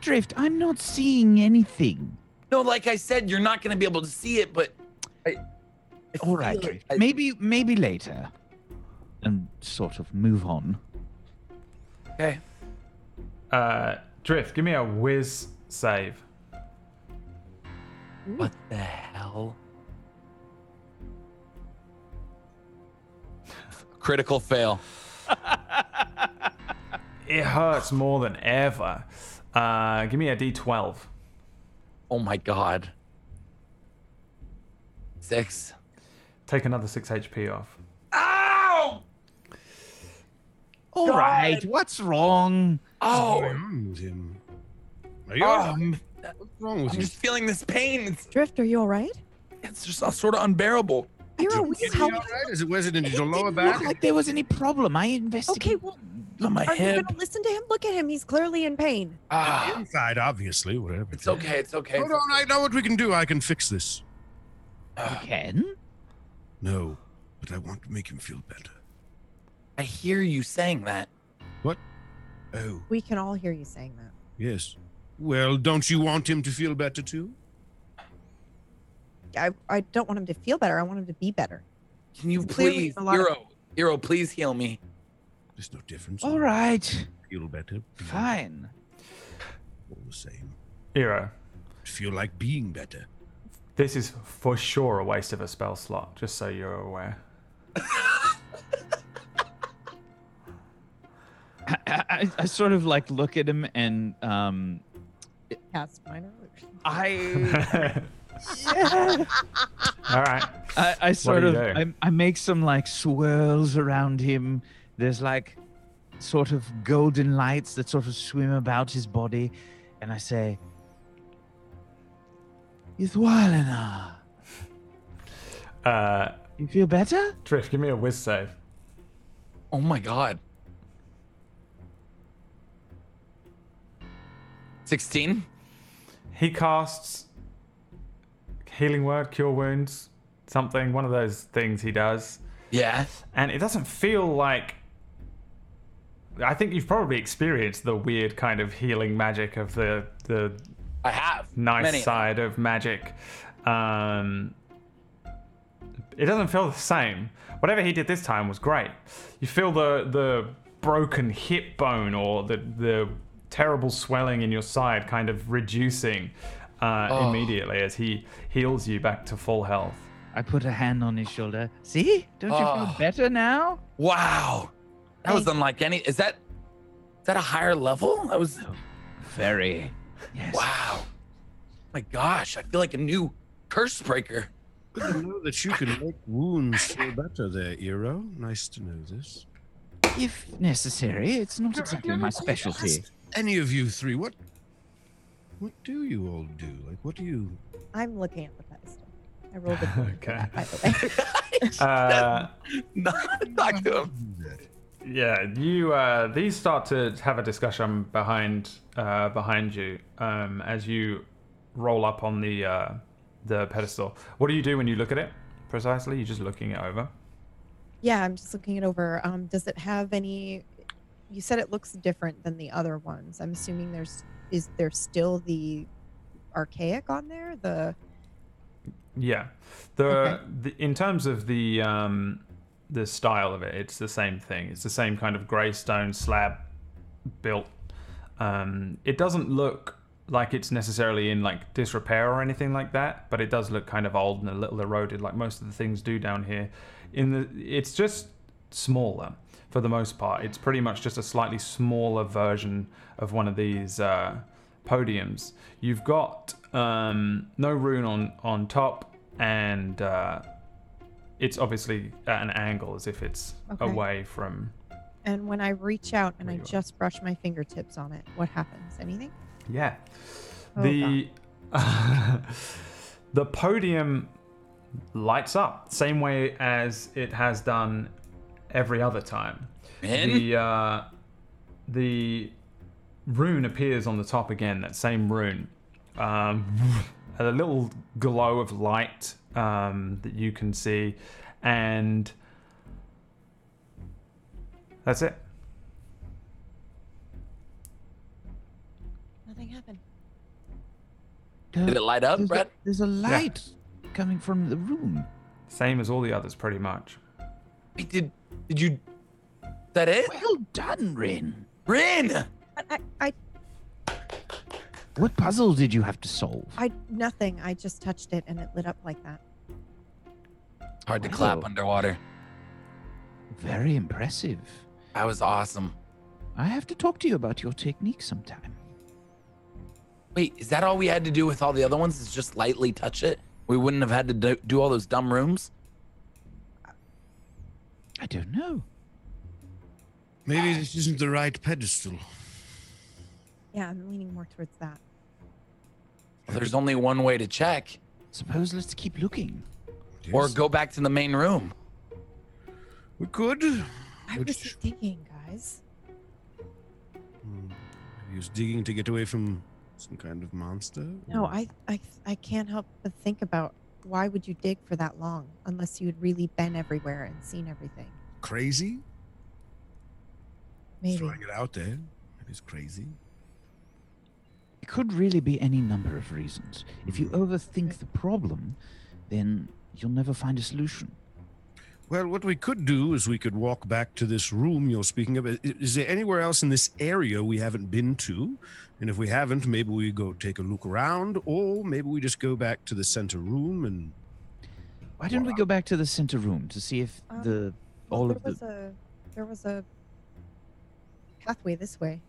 Speaker 6: Drift, I'm not seeing anything.
Speaker 4: No, like I said, you're not going to be able to see it, but I
Speaker 6: All right,
Speaker 4: feel
Speaker 6: Drift.
Speaker 4: it.
Speaker 6: Maybe later. And sort of move on.
Speaker 4: Okay.
Speaker 3: Drift, give me a whiz save.
Speaker 4: What the hell? Critical fail.
Speaker 3: It hurts more than ever. Give me a D12.
Speaker 4: Oh my god. 6.
Speaker 3: Take another 6 HP off.
Speaker 4: Ow!
Speaker 6: All right, what's wrong?
Speaker 5: What's
Speaker 4: Oh,
Speaker 5: going on with him? Are you all right?
Speaker 4: I'm
Speaker 5: What's wrong with you?
Speaker 4: just feeling this pain.
Speaker 2: Drift, are you all right?
Speaker 4: It's just sort of unbearable.
Speaker 2: Iro,
Speaker 5: Is
Speaker 2: will you
Speaker 5: it
Speaker 2: help?
Speaker 5: all right? Is it, was it in your
Speaker 6: It
Speaker 5: lower
Speaker 6: didn't
Speaker 5: back?
Speaker 6: look like there was any problem. I investigated.
Speaker 2: Okay, well,
Speaker 4: On my
Speaker 2: are you
Speaker 4: hip.
Speaker 2: gonna listen to him? Look at him. He's clearly in pain.
Speaker 4: Ah,
Speaker 5: Inside, obviously, whatever.
Speaker 4: it's okay. It's okay.
Speaker 5: Hold on, I know what we can do. I can fix this.
Speaker 6: You can?
Speaker 5: No, but I want to make him feel better.
Speaker 4: I hear you saying that.
Speaker 5: What? Oh,
Speaker 2: We can all hear you saying that.
Speaker 5: yes. Well, don't you want him to feel better too?
Speaker 2: I don't want him to feel better. I want him to be better.
Speaker 4: Can you
Speaker 2: Clearly
Speaker 4: please,
Speaker 2: a lot of-
Speaker 4: Hero, please heal me.
Speaker 5: There's no difference.
Speaker 6: All right.
Speaker 5: Feel better.
Speaker 6: Fine.
Speaker 5: All the same.
Speaker 3: Iro,
Speaker 5: Feel like being better.
Speaker 3: this is for sure a waste of a spell slot, just so you're aware.
Speaker 6: I sort of like look at him and
Speaker 2: Cast minor illusion.
Speaker 6: I
Speaker 3: All right.
Speaker 6: I sort
Speaker 3: do
Speaker 6: of
Speaker 3: you do?
Speaker 6: I make some like swirls around him. There's like sort of golden lights that sort of swim about his body, and I say, "Ithwalina, you feel better?"
Speaker 3: Drift, give me a whiz save.
Speaker 4: Oh my god. 16?
Speaker 3: He casts Healing Word, Cure Wounds, something, one of those things he does.
Speaker 4: Yeah.
Speaker 3: And it doesn't feel like... I think you've probably experienced the weird kind of healing magic of the
Speaker 4: I have.
Speaker 3: nice
Speaker 4: Many.
Speaker 3: side of magic. It doesn't feel the same. Whatever he did this time was great. You feel the broken hip bone or the terrible swelling in your side kind of reducing immediately as he heals you back to full health.
Speaker 6: I put a hand on his shoulder. See? Don't you feel
Speaker 4: Oh.
Speaker 6: better now?
Speaker 4: Wow. That was unlike any. Is that a higher level? That was.
Speaker 6: Very. Yes.
Speaker 4: Wow. My gosh, I feel like a new curse breaker.
Speaker 5: Good to know that you can make wounds feel better there, Iro. Nice to know this.
Speaker 6: If necessary, it's not exactly my specialty.
Speaker 5: Any of you three, what do you all do? Like, what do you...
Speaker 2: I'm looking at the pedestal. I rolled a 20 for
Speaker 3: Okay.
Speaker 2: that, by the way.
Speaker 4: Not to him.
Speaker 5: do that?
Speaker 3: Yeah, you. These start to have a discussion behind you as you roll up on the pedestal. What do you do when you look at it? Precisely, you're just looking it over.
Speaker 2: Yeah, I'm just looking it over. Does it have any? You said it looks different than the other ones. I'm assuming is there still the archaic on there?
Speaker 3: Yeah,
Speaker 2: Okay.
Speaker 3: in terms of the style of it, it's the same thing. It's the same kind of grey stone slab built. It doesn't look like it's necessarily in like disrepair or anything like that, but it does look kind of old and a little eroded, like most of the things do down here. It's just smaller for the most part. It's pretty much just a slightly smaller version of one of these podiums. You've got no rune on top, and it's obviously at an angle as if it's
Speaker 2: Okay.
Speaker 3: away from...
Speaker 2: And when I reach out and
Speaker 3: Where
Speaker 2: I
Speaker 3: you are.
Speaker 2: just brush my fingertips on it, what happens? Anything?
Speaker 3: Yeah.
Speaker 2: Oh,
Speaker 3: The podium lights up same way as it has done every other time.
Speaker 4: Man.
Speaker 3: The rune appears on the top again, that same rune, a little glow of light that you can see, and that's it.
Speaker 2: Nothing happened.
Speaker 4: Did it light up, Brett?
Speaker 6: There's a light coming from the room.
Speaker 3: Same as all the others, pretty much.
Speaker 4: Wait, did you? Is that it?
Speaker 6: Well done, Rin.
Speaker 4: Rin!
Speaker 2: I
Speaker 6: What puzzle did you have to solve?
Speaker 2: nothing. I just touched it and it lit up like that.
Speaker 4: Hard to clap underwater.
Speaker 6: Very impressive.
Speaker 4: That was awesome.
Speaker 6: I have to talk to you about your technique sometime.
Speaker 4: Wait, is that all we had to do with all the other ones? Is just lightly touch it? We wouldn't have had to do all those dumb rooms?
Speaker 6: I don't know.
Speaker 5: Maybe this isn't the right pedestal.
Speaker 2: Yeah, I'm leaning more towards that.
Speaker 4: Well, there's only one way to check.
Speaker 6: Suppose let's keep looking.
Speaker 4: Or
Speaker 5: Yes.
Speaker 4: go back to the main room.
Speaker 5: We could.
Speaker 2: I was just digging, guys.
Speaker 5: He was digging to get away from some kind of monster.
Speaker 2: No,
Speaker 5: or-
Speaker 2: I can't help but think about why would you dig for that long unless you had really been everywhere and seen everything.
Speaker 5: Crazy?
Speaker 2: Maybe.
Speaker 5: Throwing it out there. It is crazy.
Speaker 6: It could really be any number of reasons. If you overthink the problem, then you'll never find a solution.
Speaker 5: Well, what we could do is we could walk back to this room you're speaking of. Is there anywhere else in this area we haven't been to? And if we haven't, maybe we go take a look around, or maybe we just go back to the center room and.
Speaker 6: Why don't we go back to the center room to see if
Speaker 2: There was a pathway this way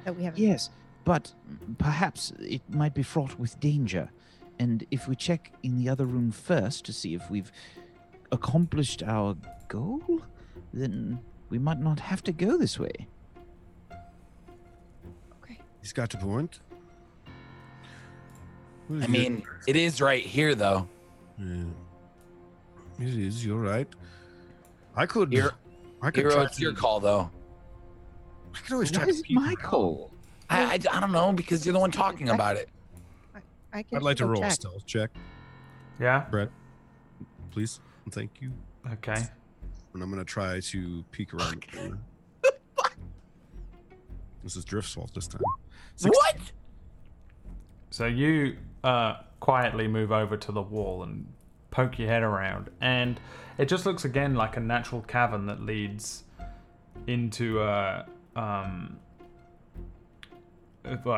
Speaker 2: that we haven't.
Speaker 6: Yes, but perhaps it might be fraught with danger. And if we check in the other room first to see if we've accomplished our goal, then we might not have to go this way.
Speaker 2: Okay.
Speaker 5: He's got a point. What is
Speaker 4: I mean, it is right here, though.
Speaker 5: Yeah. It is, you're right. I could
Speaker 4: Hero,
Speaker 5: try
Speaker 4: it's your call, though.
Speaker 5: I could always
Speaker 6: Why
Speaker 5: try
Speaker 6: is
Speaker 5: to
Speaker 6: it
Speaker 5: peek
Speaker 6: my
Speaker 5: around.
Speaker 6: call?
Speaker 4: I don't know, because you're the one talking about it.
Speaker 2: I can
Speaker 5: I'd like to
Speaker 2: go
Speaker 5: roll a
Speaker 2: check.
Speaker 5: stealth check,
Speaker 3: Yeah?
Speaker 5: Brett. Please. And thank you.
Speaker 3: Okay.
Speaker 5: And I'm gonna try to peek around. the corner. This is Drift's fault this time.
Speaker 4: What?
Speaker 3: So you quietly move over to the wall and poke your head around, and it just looks again like a natural cavern that leads into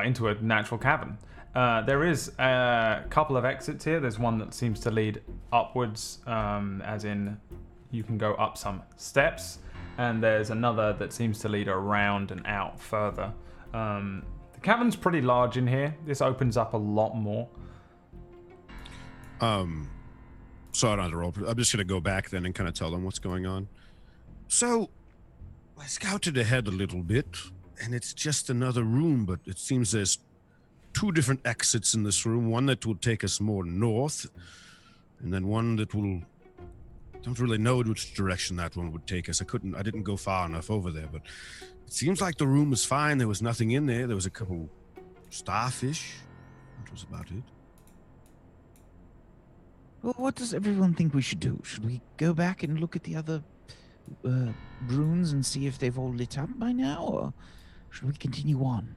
Speaker 3: into a natural cavern. There is a couple of exits here. There's one that seems to lead upwards, as in you can go up some steps, and there's another that seems to lead around and out further. The cavern's pretty large in here. This opens up a lot more.
Speaker 5: So I don't have to roll. I'm just gonna go back then and kind of tell them what's going on. So I scouted ahead a little bit, and it's just another room, but it seems there's two different exits in this room. One that will take us more north, and then one that will. Don't really know which direction that one would take us. I didn't go far enough over there, but it seems like the room was fine. There was nothing in there. There was a couple starfish. That was about it.
Speaker 6: Well, what does everyone think we should do? Should we go back and look at the other runes and see if they've all lit up by now, or should we continue on?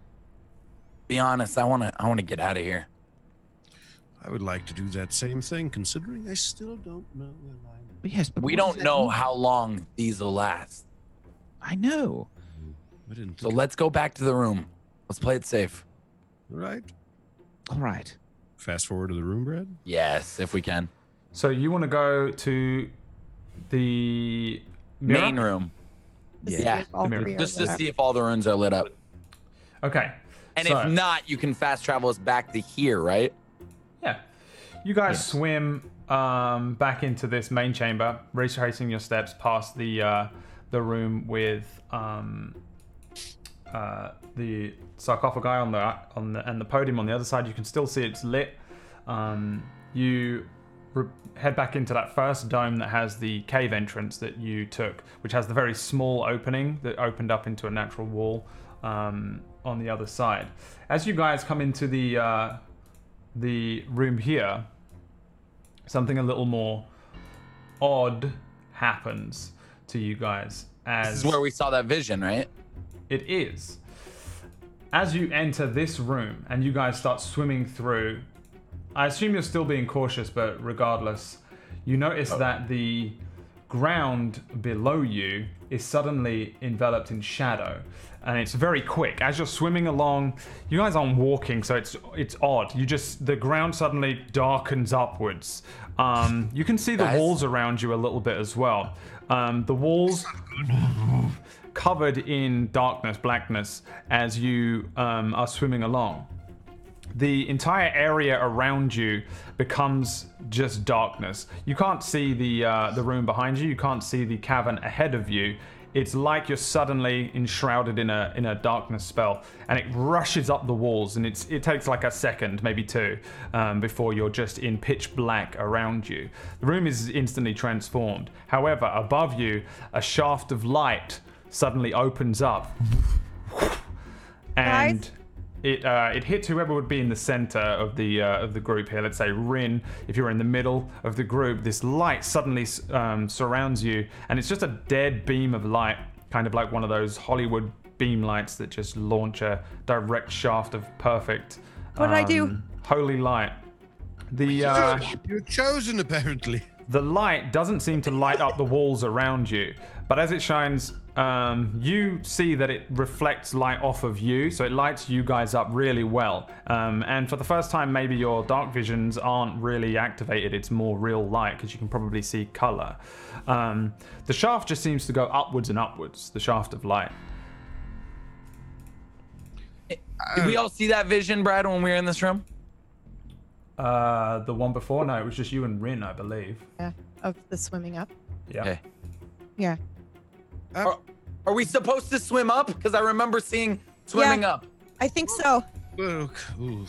Speaker 4: Be honest, I wanna get out of here.
Speaker 5: I would like to do that same thing, considering I still don't know where I'm.
Speaker 6: But yes, but
Speaker 4: We
Speaker 6: what does
Speaker 4: don't
Speaker 6: that
Speaker 4: know
Speaker 6: mean?
Speaker 4: how long these will last.
Speaker 6: I know.
Speaker 5: I didn't
Speaker 4: So
Speaker 5: think.
Speaker 4: let's go back to the room. Let's play it safe.
Speaker 5: All right.
Speaker 6: All right.
Speaker 5: Fast forward to the room, Brad.
Speaker 4: Yes, if we can.
Speaker 3: So you want to go to the mirror?
Speaker 4: Main room.
Speaker 2: To see
Speaker 4: Yeah,
Speaker 2: if all
Speaker 3: the mirror.
Speaker 2: three are
Speaker 4: Just to
Speaker 2: lit up.
Speaker 4: see if all the runes are lit up.
Speaker 3: Okay.
Speaker 4: And
Speaker 3: so,
Speaker 4: if not, you can fast travel us back to here, right?
Speaker 3: yeah, you guys
Speaker 6: Yes.
Speaker 3: swim back into this main chamber, retracing your steps past the room with the sarcophagi on the and the podium on the other side. You can still see it's lit. You head back into that first dome that has the cave entrance that you took, which has the very small opening that opened up into a natural wall on the other side. As you guys come into the the room here, something a little more odd happens to you guys.
Speaker 4: This is where we saw that vision, right?
Speaker 3: It is. As you enter this room and you guys start swimming through, I assume you're still being cautious, but regardless, you notice that the ground below you is suddenly enveloped in shadow, and it's very quick. As you're swimming along, you guys aren't walking, so it's odd. The ground suddenly darkens upwards. You can see the walls around you a little bit as well. The walls covered in darkness, blackness, as you are swimming along. The entire area around you becomes just darkness. You can't see the room behind you. You can't see the cavern ahead of you. It's like you're suddenly enshrouded in a darkness spell, and it rushes up the walls, and it takes like a second, maybe two, before you're just in pitch black around you. The room is instantly transformed. However, above you, a shaft of light suddenly opens up, and
Speaker 2: Guys?
Speaker 3: it hits whoever would be in the center of the group here. Let's say Rin. If you're in the middle of the group, this light suddenly surrounds you, and it's just a dead beam of light, kind of like one of those Hollywood beam lights that just launch a direct shaft of perfect.
Speaker 2: What did I do?
Speaker 3: Holy light.
Speaker 5: You're chosen, apparently.
Speaker 3: The light doesn't seem to light up the walls around you, but as it shines, you see that it reflects light off of you, so it lights you guys up really well. And for the first time, maybe your dark visions aren't really activated, it's more real light, because you can probably see color. The shaft just seems to go upwards and upwards, the shaft of light.
Speaker 4: Did we all see that vision, Brad, when we were in this room?
Speaker 3: The one before? No, it was just you and Rin, I believe.
Speaker 2: Yeah, of the swimming up.
Speaker 3: Yeah.
Speaker 4: Okay.
Speaker 2: Yeah.
Speaker 4: Are we supposed to swim up? Because I remember seeing swimming up.
Speaker 2: I think so.
Speaker 5: Look.
Speaker 4: We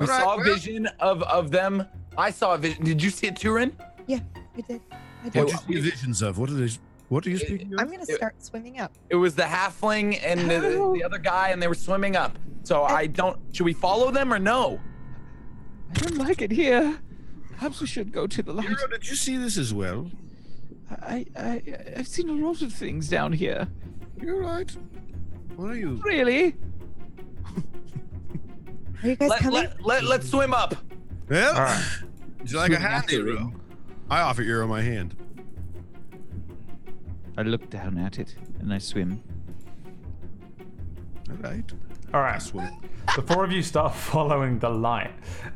Speaker 4: saw a vision of them. I saw a vision. Did you see it too, Rin?
Speaker 2: Yeah, I did.
Speaker 5: What do you see visions of? What are you speaking of?
Speaker 2: I'm gonna start swimming up.
Speaker 4: It was the halfling and the other guy, and they were swimming up. So should we follow them or no?
Speaker 6: I don't like it here. Perhaps we should go to the light.
Speaker 5: Hero, did you see this as well?
Speaker 6: I've seen a lot of things down here.
Speaker 5: You're right. What are you?
Speaker 6: Really?
Speaker 2: Are you guys coming?
Speaker 4: Let's swim up.
Speaker 5: Well,
Speaker 3: All right.
Speaker 5: would you like a hand, Hero? I offer Hero my hand.
Speaker 6: I look down at it and I swim.
Speaker 5: All right.
Speaker 3: All right. The four of you start following the light.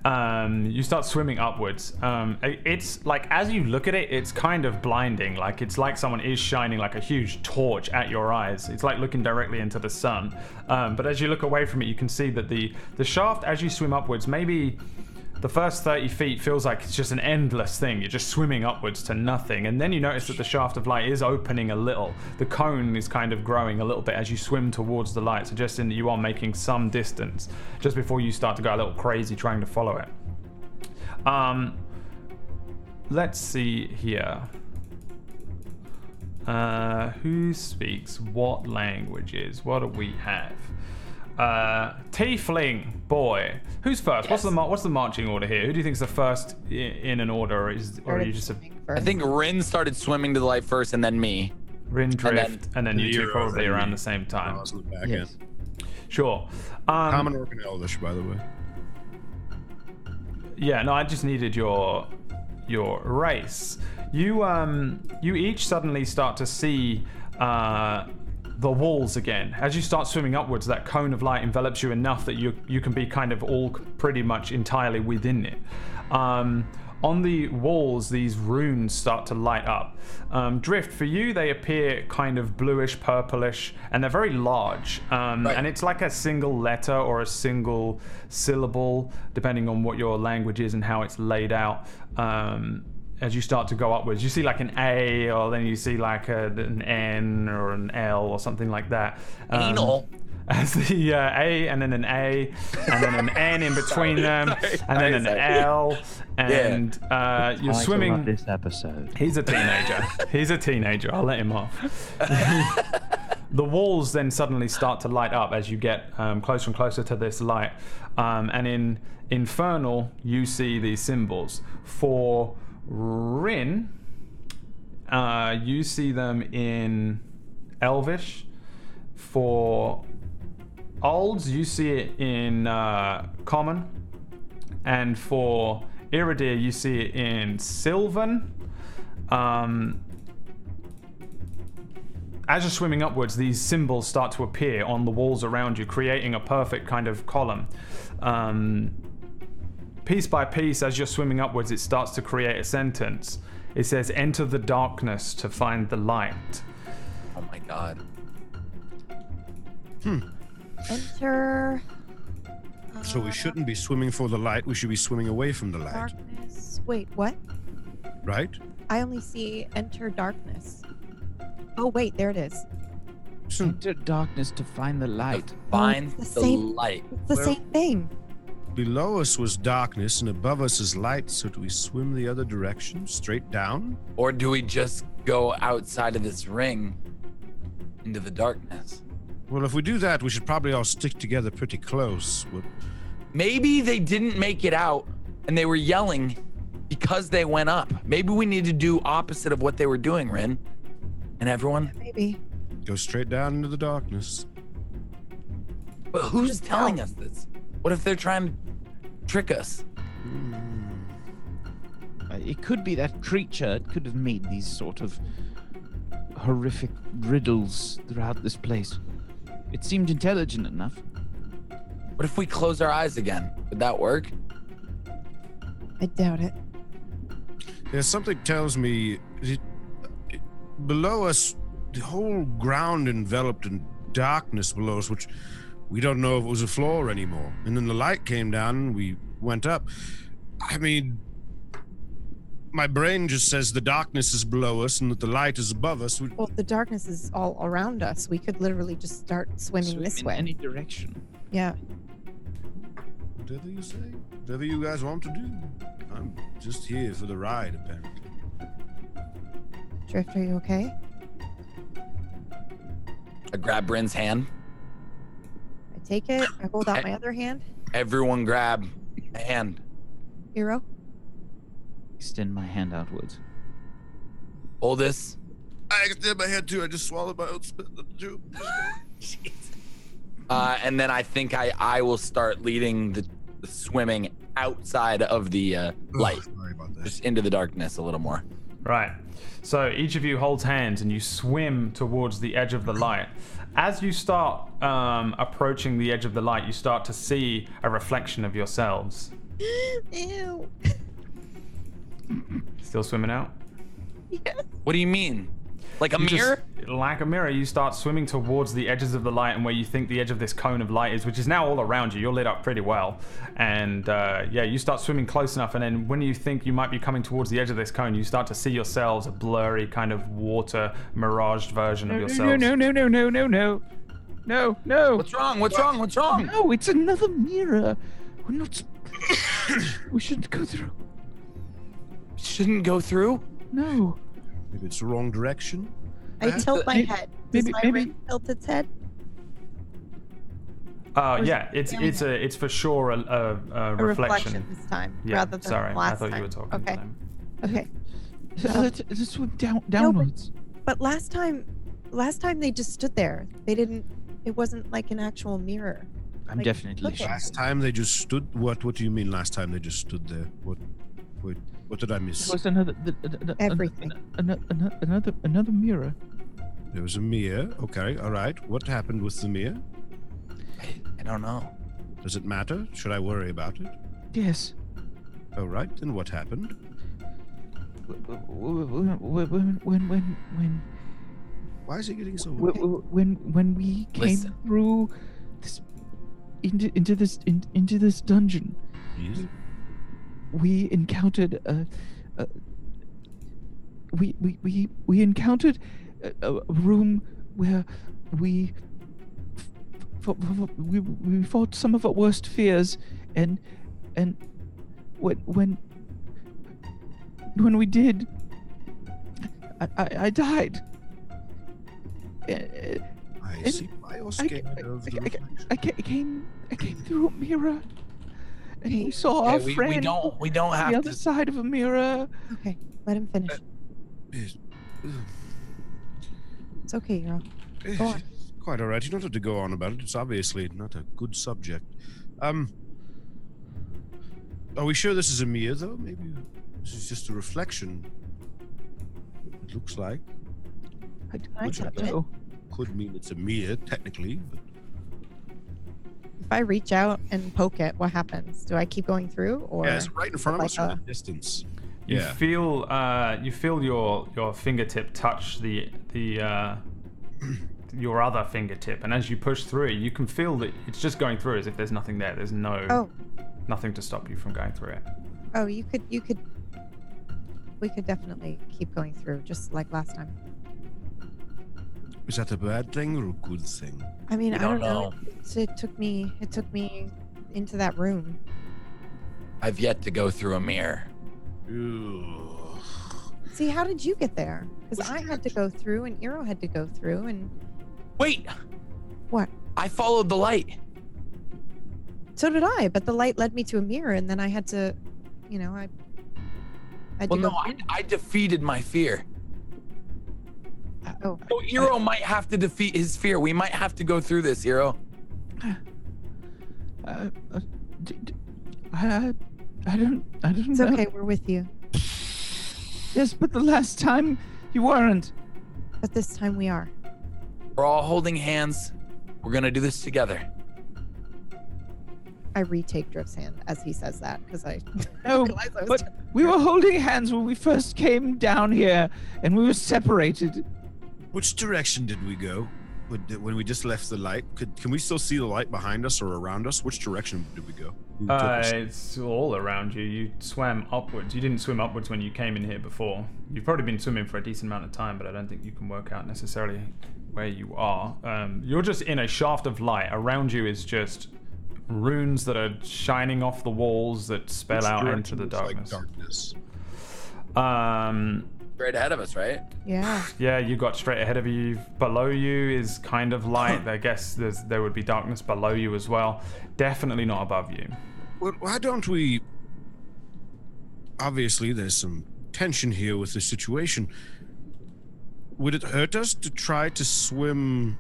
Speaker 3: You start swimming upwards. It's like, as you look at it, it's kind of blinding. Like, it's like someone is shining like a huge torch at your eyes. It's like looking directly into the sun. But as you look away from it, you can see that the shaft, as you swim upwards, maybe the first 30 feet feels like it's just an endless thing. You're just swimming upwards to nothing. And then you notice that the shaft of light is opening a little. The cone is kind of growing a little bit as you swim towards the light, suggesting that you are making some distance just before you start to go a little crazy trying to follow it. Let's see here. Who speaks what languages? What do we have? Tiefling boy. Who's first?
Speaker 4: Yes.
Speaker 3: What's the marching order here? Who do you think is the first in an order? Or are you just a
Speaker 4: I think Rin started swimming to the light first, and then me.
Speaker 3: Rin drift, and then you two
Speaker 5: Hero,
Speaker 3: probably
Speaker 5: then
Speaker 3: around
Speaker 5: me.
Speaker 3: the same time?
Speaker 5: I'll slip back
Speaker 6: Yes.
Speaker 5: in.
Speaker 3: Sure.
Speaker 5: Common Orc and Elvish, by the way.
Speaker 3: Yeah, no, I just needed your race. You each suddenly start to see the walls again. As you start swimming upwards, that cone of light envelops you enough that you can be kind of all pretty much entirely within it. On the walls, these runes start to light up. Drift, for you, they appear kind of bluish, purplish, and they're very large. And it's like a single letter or a single syllable, depending on what your language is and how it's laid out. As you start to go upwards, you see like an A, or then you see like an N or an L or something like that.
Speaker 4: Anal.
Speaker 3: As the A, and then an A, and then an N in between them, and then an L, and you're
Speaker 6: Title
Speaker 3: swimming.
Speaker 6: of this episode.
Speaker 3: He's a teenager. I'll let him off. The walls then suddenly start to light up as you get closer and closer to this light. And in Infernal, you see these symbols. For Rin, you see them in Elvish. For Olds, you see it in Common. And for Iridir, you see it in Sylvan. As you're swimming upwards, these symbols start to appear on the walls around you, creating a perfect kind of column. Piece by piece, as you're swimming upwards, it starts to create a sentence. It says, "Enter the darkness to find the light."
Speaker 4: Oh my god.
Speaker 2: Enter.
Speaker 5: So we shouldn't be swimming for the light. We should be swimming away from the light,
Speaker 2: Darkness. Wait, what?
Speaker 5: right?
Speaker 2: I only see enter darkness. Oh wait, there it is.
Speaker 6: Enter darkness to find the light.
Speaker 4: Find
Speaker 2: it's
Speaker 4: the
Speaker 2: the same-
Speaker 4: light.
Speaker 2: It's the same thing.
Speaker 5: Below us was darkness, and above us is light. So do we swim the other direction, straight down?
Speaker 4: Or do we just go outside of this ring into the darkness?
Speaker 5: Well, if we do that, we should probably all stick together pretty close.
Speaker 4: Maybe they didn't make it out and they were yelling because they went up. Maybe we need to do opposite of what they were doing, Rin. And everyone.
Speaker 2: Maybe.
Speaker 5: Go straight down into the darkness.
Speaker 4: But who's telling us this? What if they're trying to trick us?
Speaker 6: It could be that creature. It could have made these sort of horrific riddles throughout this place. It seemed intelligent enough.
Speaker 4: What if we close our eyes again? Would that work?
Speaker 2: I doubt it.
Speaker 5: Yeah, something tells me below us, the whole ground enveloped in darkness below us, which we don't know if it was a floor anymore. And then the light came down and we went up. I mean, my brain just says the darkness is below us and that the light is above us.
Speaker 2: Well, the darkness is all around us. We could literally just start swimming
Speaker 6: Swim
Speaker 2: this
Speaker 6: in
Speaker 2: way.
Speaker 6: any direction.
Speaker 2: Yeah.
Speaker 5: Whatever you say, whatever you guys want to do. I'm just here for the ride, apparently.
Speaker 2: Drift, are you okay?
Speaker 4: I grab Bryn's hand.
Speaker 2: I take it. I hold out my other hand.
Speaker 4: Everyone grab a hand.
Speaker 2: Hero.
Speaker 6: Extend my hand outwards.
Speaker 4: Hold this.
Speaker 5: I extend my hand too. I just swallowed my own spit.
Speaker 4: And then I think I will start leading the swimming outside of the light.
Speaker 5: Sorry about that.
Speaker 4: Just into the darkness a little more.
Speaker 3: Right. So each of you holds hands and you swim towards the edge of the light. As you start approaching the edge of the light, you start to see a reflection of yourselves.
Speaker 2: Ew.
Speaker 3: Still swimming out?
Speaker 2: Yes.
Speaker 4: What do you mean? Like a
Speaker 3: You just-
Speaker 4: mirror?
Speaker 3: like a mirror, you start swimming towards the edges of the light and where you think the edge of this cone of light is, which is now all around you. You're lit up pretty well. And you start swimming close enough. And then when you think you might be coming towards the edge of this cone, you start to see yourselves, a blurry kind of water miraged version of yourselves.
Speaker 6: No.
Speaker 4: What's wrong? What's wrong? What's wrong?
Speaker 6: No, it's another mirror. We're not. We shouldn't go through.
Speaker 4: Shouldn't go through?
Speaker 6: No.
Speaker 5: Maybe it's the wrong direction.
Speaker 2: I tilt my head. Does
Speaker 6: maybe-
Speaker 2: my
Speaker 6: maybe-
Speaker 2: ring tilt its head?
Speaker 3: Yeah, it's for sure a
Speaker 2: A reflection this time,
Speaker 3: Yeah,
Speaker 2: rather than
Speaker 3: sorry,
Speaker 2: last
Speaker 3: I thought
Speaker 2: time.
Speaker 3: you were talking to
Speaker 2: Okay.
Speaker 3: them.
Speaker 2: Okay.
Speaker 6: Let's swim downwards.
Speaker 2: But last time they just stood there. They didn't. It wasn't like an actual mirror.
Speaker 6: I'm
Speaker 2: Like,
Speaker 6: definitely
Speaker 2: look
Speaker 6: sure.
Speaker 2: at-
Speaker 5: Last time they just stood. What do you mean? Last time they just stood there? What did I miss?
Speaker 6: There was another
Speaker 2: Everything.
Speaker 6: another mirror.
Speaker 5: There was a mirror. Okay, all right. What happened with the mirror?
Speaker 4: I don't know.
Speaker 5: Does it matter? Should I worry about it?
Speaker 6: Yes.
Speaker 5: All right. Then what happened?
Speaker 6: When
Speaker 5: Why is he getting so?
Speaker 6: when we came
Speaker 4: Listen.
Speaker 6: through this into this dungeon,
Speaker 5: Yes.
Speaker 6: we encountered we encountered a room where we fought some of our worst fears, and when we did, I died.
Speaker 5: see why you're scared of the reflection.
Speaker 6: I came through a mirror, and we saw our
Speaker 4: Okay,
Speaker 6: friend
Speaker 4: we don't
Speaker 6: on
Speaker 4: have
Speaker 6: the other
Speaker 4: to.
Speaker 6: side of a mirror.
Speaker 2: Okay, let him finish.
Speaker 5: Yes.
Speaker 2: It's okay, Euro. Go on.
Speaker 5: Quite all right. You don't have to go on about it. It's obviously not a good subject. Are we sure this is a mirror, though? Maybe this is just a reflection. It looks like.
Speaker 2: I
Speaker 5: Which
Speaker 2: touch it?
Speaker 5: could mean it's a mirror, technically. But
Speaker 2: If I reach out and poke it, what happens? Do I keep going through, or
Speaker 5: yeah, it's right in front of us
Speaker 2: like
Speaker 5: from a distance.
Speaker 3: You
Speaker 5: Yeah.
Speaker 3: feel your fingertip touch the your other fingertip, and as you push through, you can feel that it's just going through as if there's nothing there. There's nothing to stop you from going through it.
Speaker 2: Oh, we could definitely keep going through, just like last time.
Speaker 5: Is that a bad thing or a good thing?
Speaker 2: I mean,
Speaker 4: We
Speaker 2: I don't
Speaker 4: don't
Speaker 2: know. It took me into that room.
Speaker 4: I've yet to go through a mirror.
Speaker 5: Ugh.
Speaker 2: See, how did you get there? Because I had to go through, and Eero had to go through, and
Speaker 4: Wait,
Speaker 2: what?
Speaker 4: I followed the light.
Speaker 2: So did I, but the light led me to a mirror, and then I had to, I had
Speaker 4: Well,
Speaker 2: to
Speaker 4: no,
Speaker 2: go.
Speaker 4: I defeated my fear.
Speaker 2: Oh,
Speaker 4: So Eero might have to defeat his fear. We might have to go through this, Eero.
Speaker 6: I don't
Speaker 2: it's
Speaker 6: know.
Speaker 2: okay. We're with you,
Speaker 6: Yes, but the last time you weren't.
Speaker 2: but this time we are.
Speaker 4: We're all holding hands. We're gonna do this together.
Speaker 2: I retake Drift's hand as he says that because I
Speaker 6: No,
Speaker 2: realized I was
Speaker 6: but we were holding hands when we first came down here, and we were separated.
Speaker 5: Which direction did we go when we just left the light? Can we still see the light behind us or around us? Which direction did we go? Who took us?
Speaker 3: It's all around you. You swam upwards. You didn't swim upwards when you came in here before. You've probably been swimming for a decent amount of time, but I don't think you can work out necessarily where you are. You're just in a shaft of light. Around you is just runes that are shining off the walls that spell
Speaker 5: Which
Speaker 3: out
Speaker 5: direction
Speaker 3: into the
Speaker 5: looks
Speaker 3: darkness.
Speaker 5: like darkness.
Speaker 4: Right ahead of us, right?
Speaker 2: Yeah.
Speaker 3: Yeah, you got straight ahead of you. Below you is kind of light. I guess there would be darkness below you as well. Definitely not above you.
Speaker 5: Well, why don't we... Obviously, there's some tension here with the situation. Would it hurt us to try to swim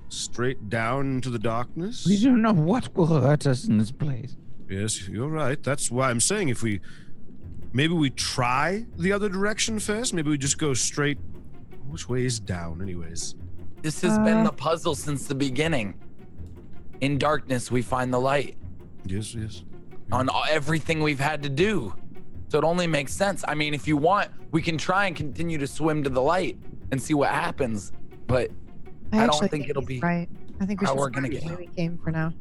Speaker 5: straight down into the darkness?
Speaker 6: We don't know what will hurt us in this place.
Speaker 5: Yes, you're right. That's why I'm saying if we... Maybe we try the other direction first? Maybe we just go straight... Which way is down, anyways?
Speaker 4: This has been the puzzle since the beginning. In darkness, we find the light.
Speaker 5: Yes, yes.
Speaker 4: On everything we've had to do. So it only makes sense. I mean, if you want, we can try and continue to swim to the light and see what happens. But I don't
Speaker 2: actually
Speaker 4: think it'll
Speaker 2: he's
Speaker 4: be
Speaker 2: right. I think we
Speaker 4: how
Speaker 2: should
Speaker 4: we're gonna
Speaker 2: start
Speaker 4: get
Speaker 2: where we came for now.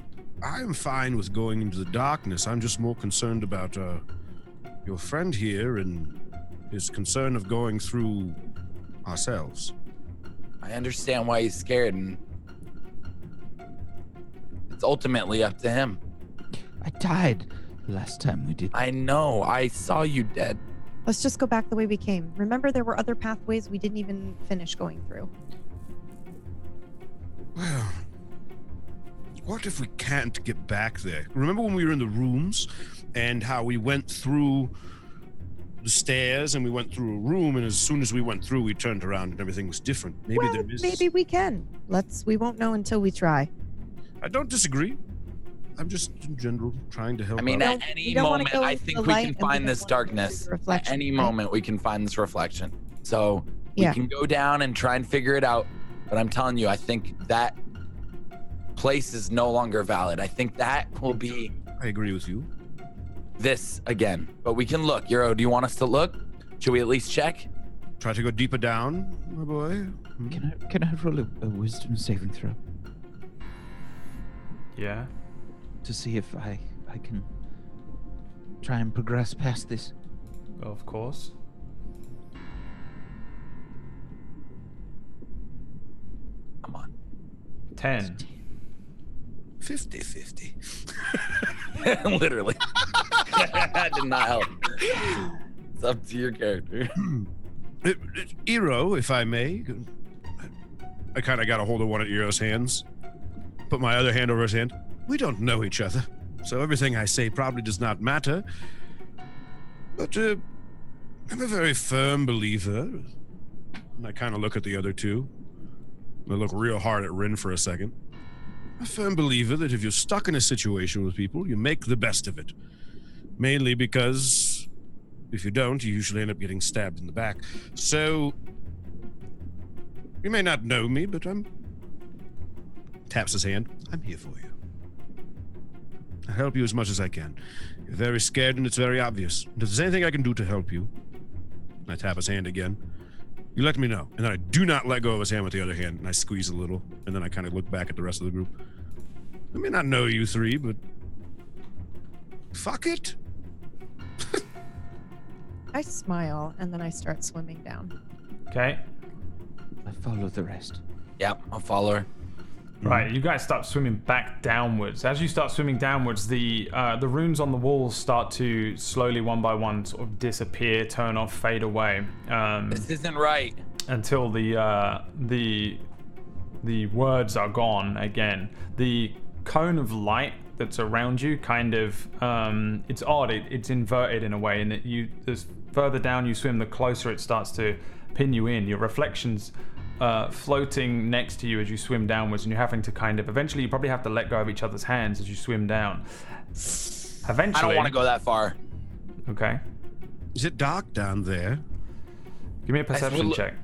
Speaker 5: I'm fine with going into the darkness. I'm just more concerned about your friend here and his concern of going through ourselves.
Speaker 4: I understand why he's scared, and it's ultimately up to him.
Speaker 6: I died the last time we did.
Speaker 4: I know. I saw you dead.
Speaker 2: Let's just go back the way we came. Remember, there were other pathways we didn't even finish going through.
Speaker 5: Well, what if we can't get back there? Remember when we were in the rooms and how we went through the stairs and we went through a room, and as soon as we went through, we turned around and everything was different. Maybe
Speaker 2: well,
Speaker 5: there is...
Speaker 2: maybe we can. We won't know until we try.
Speaker 5: I don't disagree. I'm just, in general, trying to help
Speaker 4: I mean,
Speaker 5: out.
Speaker 4: at any
Speaker 2: you don't wanna
Speaker 4: moment,
Speaker 2: go
Speaker 4: I
Speaker 2: into
Speaker 4: think
Speaker 2: the
Speaker 4: we
Speaker 2: light
Speaker 4: can
Speaker 2: and we
Speaker 4: find
Speaker 2: don't
Speaker 4: this
Speaker 2: wanna go into
Speaker 4: darkness.
Speaker 2: the
Speaker 4: At
Speaker 2: reflection,
Speaker 4: any
Speaker 2: right?
Speaker 4: moment, we can find this reflection. So we
Speaker 2: Yeah.
Speaker 4: can go down and try and figure it out. But I'm telling you, I think that place is no longer valid. I think that will be
Speaker 5: I agree with you.
Speaker 4: this again. But we can look. Euro, do you want us to look? Should we at least check?
Speaker 5: Try to go deeper down, my boy. Hmm?
Speaker 6: Can I roll a wisdom saving throw
Speaker 3: Yeah.
Speaker 6: to see if I can try and progress past this?
Speaker 3: Of course.
Speaker 4: Come on.
Speaker 3: 10.
Speaker 5: 50-50.
Speaker 4: Literally. That did not help. It's up to your character.
Speaker 5: Eero, if I may, I kind of got a hold of one of Eero's hands, put my other hand over his hand. We don't know each other, so everything I say probably does not matter. But I'm a very firm believer. And I kind of look at the other two. I look real hard at Rin for a second. I'm a firm believer that if you're stuck in a situation with people, you make the best of it. Mainly because if you don't, you usually end up getting stabbed in the back. So, you may not know me, but taps his hand. I'm here for you. I'll help you as much as I can. You're very scared and it's very obvious. And if there's anything I can do to help you, and I tap his hand again, you let me know. And then I do not let go of his hand with the other hand, and I squeeze a little, and then I kind of look back at the rest of the group. I may not know you three, but fuck it.
Speaker 2: I smile and then I start swimming down.
Speaker 3: Okay.
Speaker 6: I follow the rest.
Speaker 4: Yep, I'll follow her.
Speaker 3: Right, you guys start swimming back downwards. As you start swimming downwards, the runes on the walls start to slowly, one by one, sort of disappear, turn off, fade away.
Speaker 4: This isn't right.
Speaker 3: Until the words are gone again. The cone of light that's around you kind of it's odd. It's inverted in a way, and as further down you swim, the closer it starts to pin you in. Your reflections floating next to you as you swim downwards, and you're having to kind of eventually you probably have to let go of each other's hands as you swim down. Eventually,
Speaker 4: I don't want to go that far.
Speaker 3: Okay.
Speaker 5: Is it dark down there?
Speaker 3: Give me a perception check.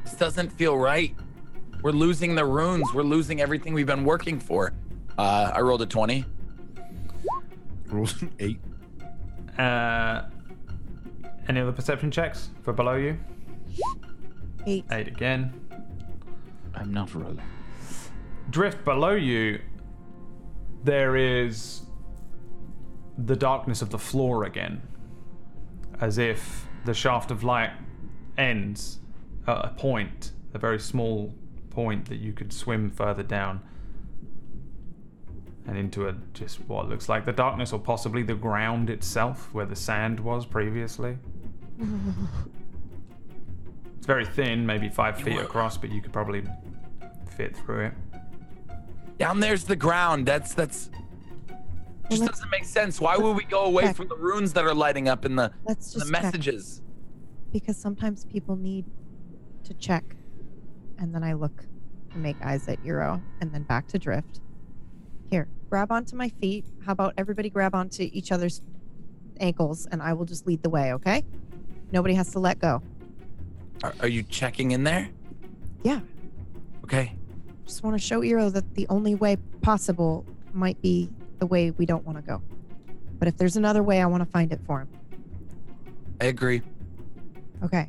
Speaker 4: This doesn't feel right. We're losing the runes. We're losing everything we've been working for. I rolled a 20.
Speaker 5: Rolled an 8.
Speaker 3: Any other perception checks for below you?
Speaker 2: 8.
Speaker 3: 8 again.
Speaker 6: I'm not rolling.
Speaker 3: Drift below you, there is the darkness of the floor again. As if the shaft of light ends at a point, a very small point that you could swim further down and into just what looks like the darkness, or possibly the ground itself where the sand was previously. It's very thin, maybe 5 feet across, but you could probably fit through it.
Speaker 4: Down there's the ground. That's just doesn't make sense. Why would we go away from the runes that are lighting up in the messages?
Speaker 2: Because sometimes people need to check. And then I look and make eyes at Eero, and then back to Drift. Here, grab onto my feet. How about everybody grab onto each other's ankles, and I will just lead the way, okay? Nobody has to let go.
Speaker 4: Are you checking in there?
Speaker 2: Yeah.
Speaker 4: Okay.
Speaker 2: Just want to show Eero that the only way possible might be the way we don't want to go. But if there's another way, I want to find it for him.
Speaker 4: I agree.
Speaker 2: Okay.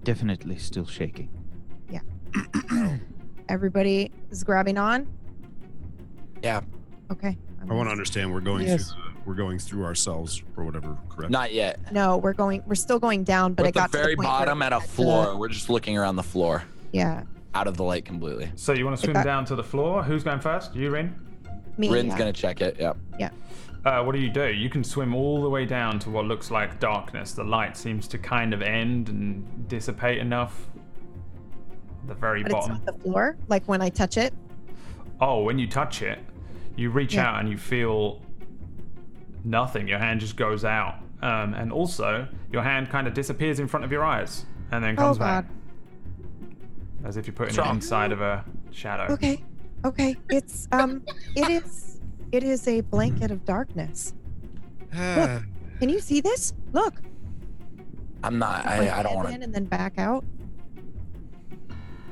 Speaker 6: Definitely still shaking.
Speaker 2: Yeah. Everybody is grabbing on?
Speaker 4: Yeah.
Speaker 2: Okay.
Speaker 5: I want to understand we're going through ourselves or whatever, correct?
Speaker 4: Not yet.
Speaker 2: No, we're still going down, but
Speaker 4: We're
Speaker 2: it
Speaker 4: at the
Speaker 2: got to
Speaker 4: very
Speaker 2: the point
Speaker 4: bottom
Speaker 2: where
Speaker 4: at a floor. We're just looking around the floor.
Speaker 2: Yeah.
Speaker 4: Out of the light completely.
Speaker 3: So you want to swim down to the floor? Who's going first? You, Rin?
Speaker 2: Me.
Speaker 4: Rin's gonna check it. Yep.
Speaker 2: Yeah.
Speaker 3: What do? You can swim all the way down to what looks like darkness. The light seems to kind of end and dissipate enough. The very
Speaker 2: But
Speaker 3: bottom.
Speaker 2: it's not the floor, like when I touch it.
Speaker 3: Oh, when you touch it, you reach out and you feel nothing. Your hand just goes out. And also, your hand kind of disappears in front of your eyes and then comes back. As if you're putting it inside of a shadow.
Speaker 2: Okay. It's it is a blanket of darkness. Look, can you see this? Look.
Speaker 4: I'm not. I don't want to.
Speaker 2: And then back out.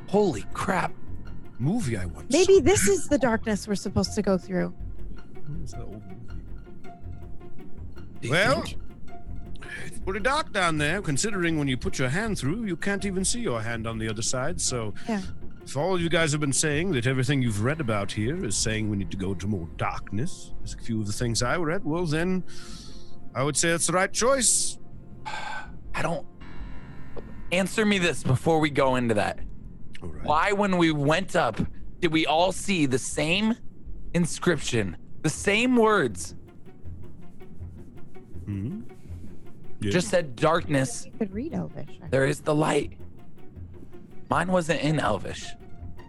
Speaker 4: Holy crap!
Speaker 5: Movie I once
Speaker 2: Maybe
Speaker 5: saw.
Speaker 2: this is the darkness we're supposed to go through.
Speaker 5: It's that old movie.
Speaker 4: Do you
Speaker 5: Well,
Speaker 4: think?
Speaker 5: it's pretty dark down there, considering when you put your hand through, you can't even see your hand on the other side. So,
Speaker 2: Yeah.
Speaker 5: if all you guys have been saying that everything you've read about here is saying we need to go to more darkness, as a few of the things I read, well, then I would say it's the right choice.
Speaker 4: I don't. Answer me this before we go into that.
Speaker 5: All right.
Speaker 4: Why, when we went up, did we all see the same inscription, the same words?
Speaker 5: You Yeah.
Speaker 4: Just said darkness.
Speaker 2: You could read Elvish.
Speaker 4: There is the light. Mine wasn't in Elvish.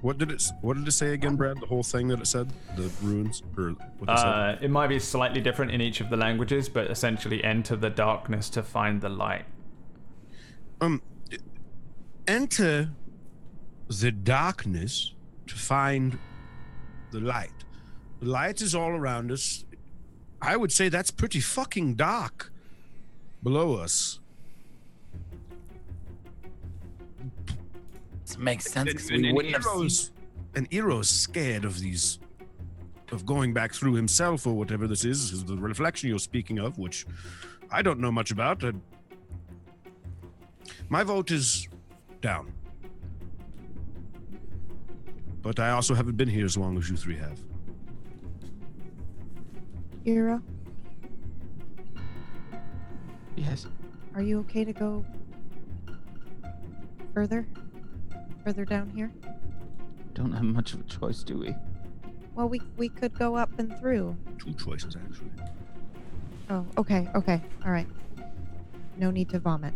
Speaker 5: What did it say again, Brad? The whole thing that it said? The runes? Or what they said?
Speaker 3: It might be slightly different in each of the languages, but essentially enter the darkness to find the light.
Speaker 5: Enter the darkness to find the light. The light is all around us. I would say that's pretty fucking dark below us.
Speaker 4: This makes sense because
Speaker 5: And
Speaker 4: we wouldn't have seen.
Speaker 5: And Eero's scared of going back through himself or whatever this is the reflection you're speaking of, which I don't know much about. My vote is down. But I also haven't been here as long as you three have.
Speaker 2: Ira,
Speaker 6: Yes.
Speaker 2: are you okay to go further down here?
Speaker 6: Don't have much of a choice, do we?
Speaker 2: Well, we could go up and through.
Speaker 5: 2 choices, actually.
Speaker 2: Oh, okay, all right. No need to vomit.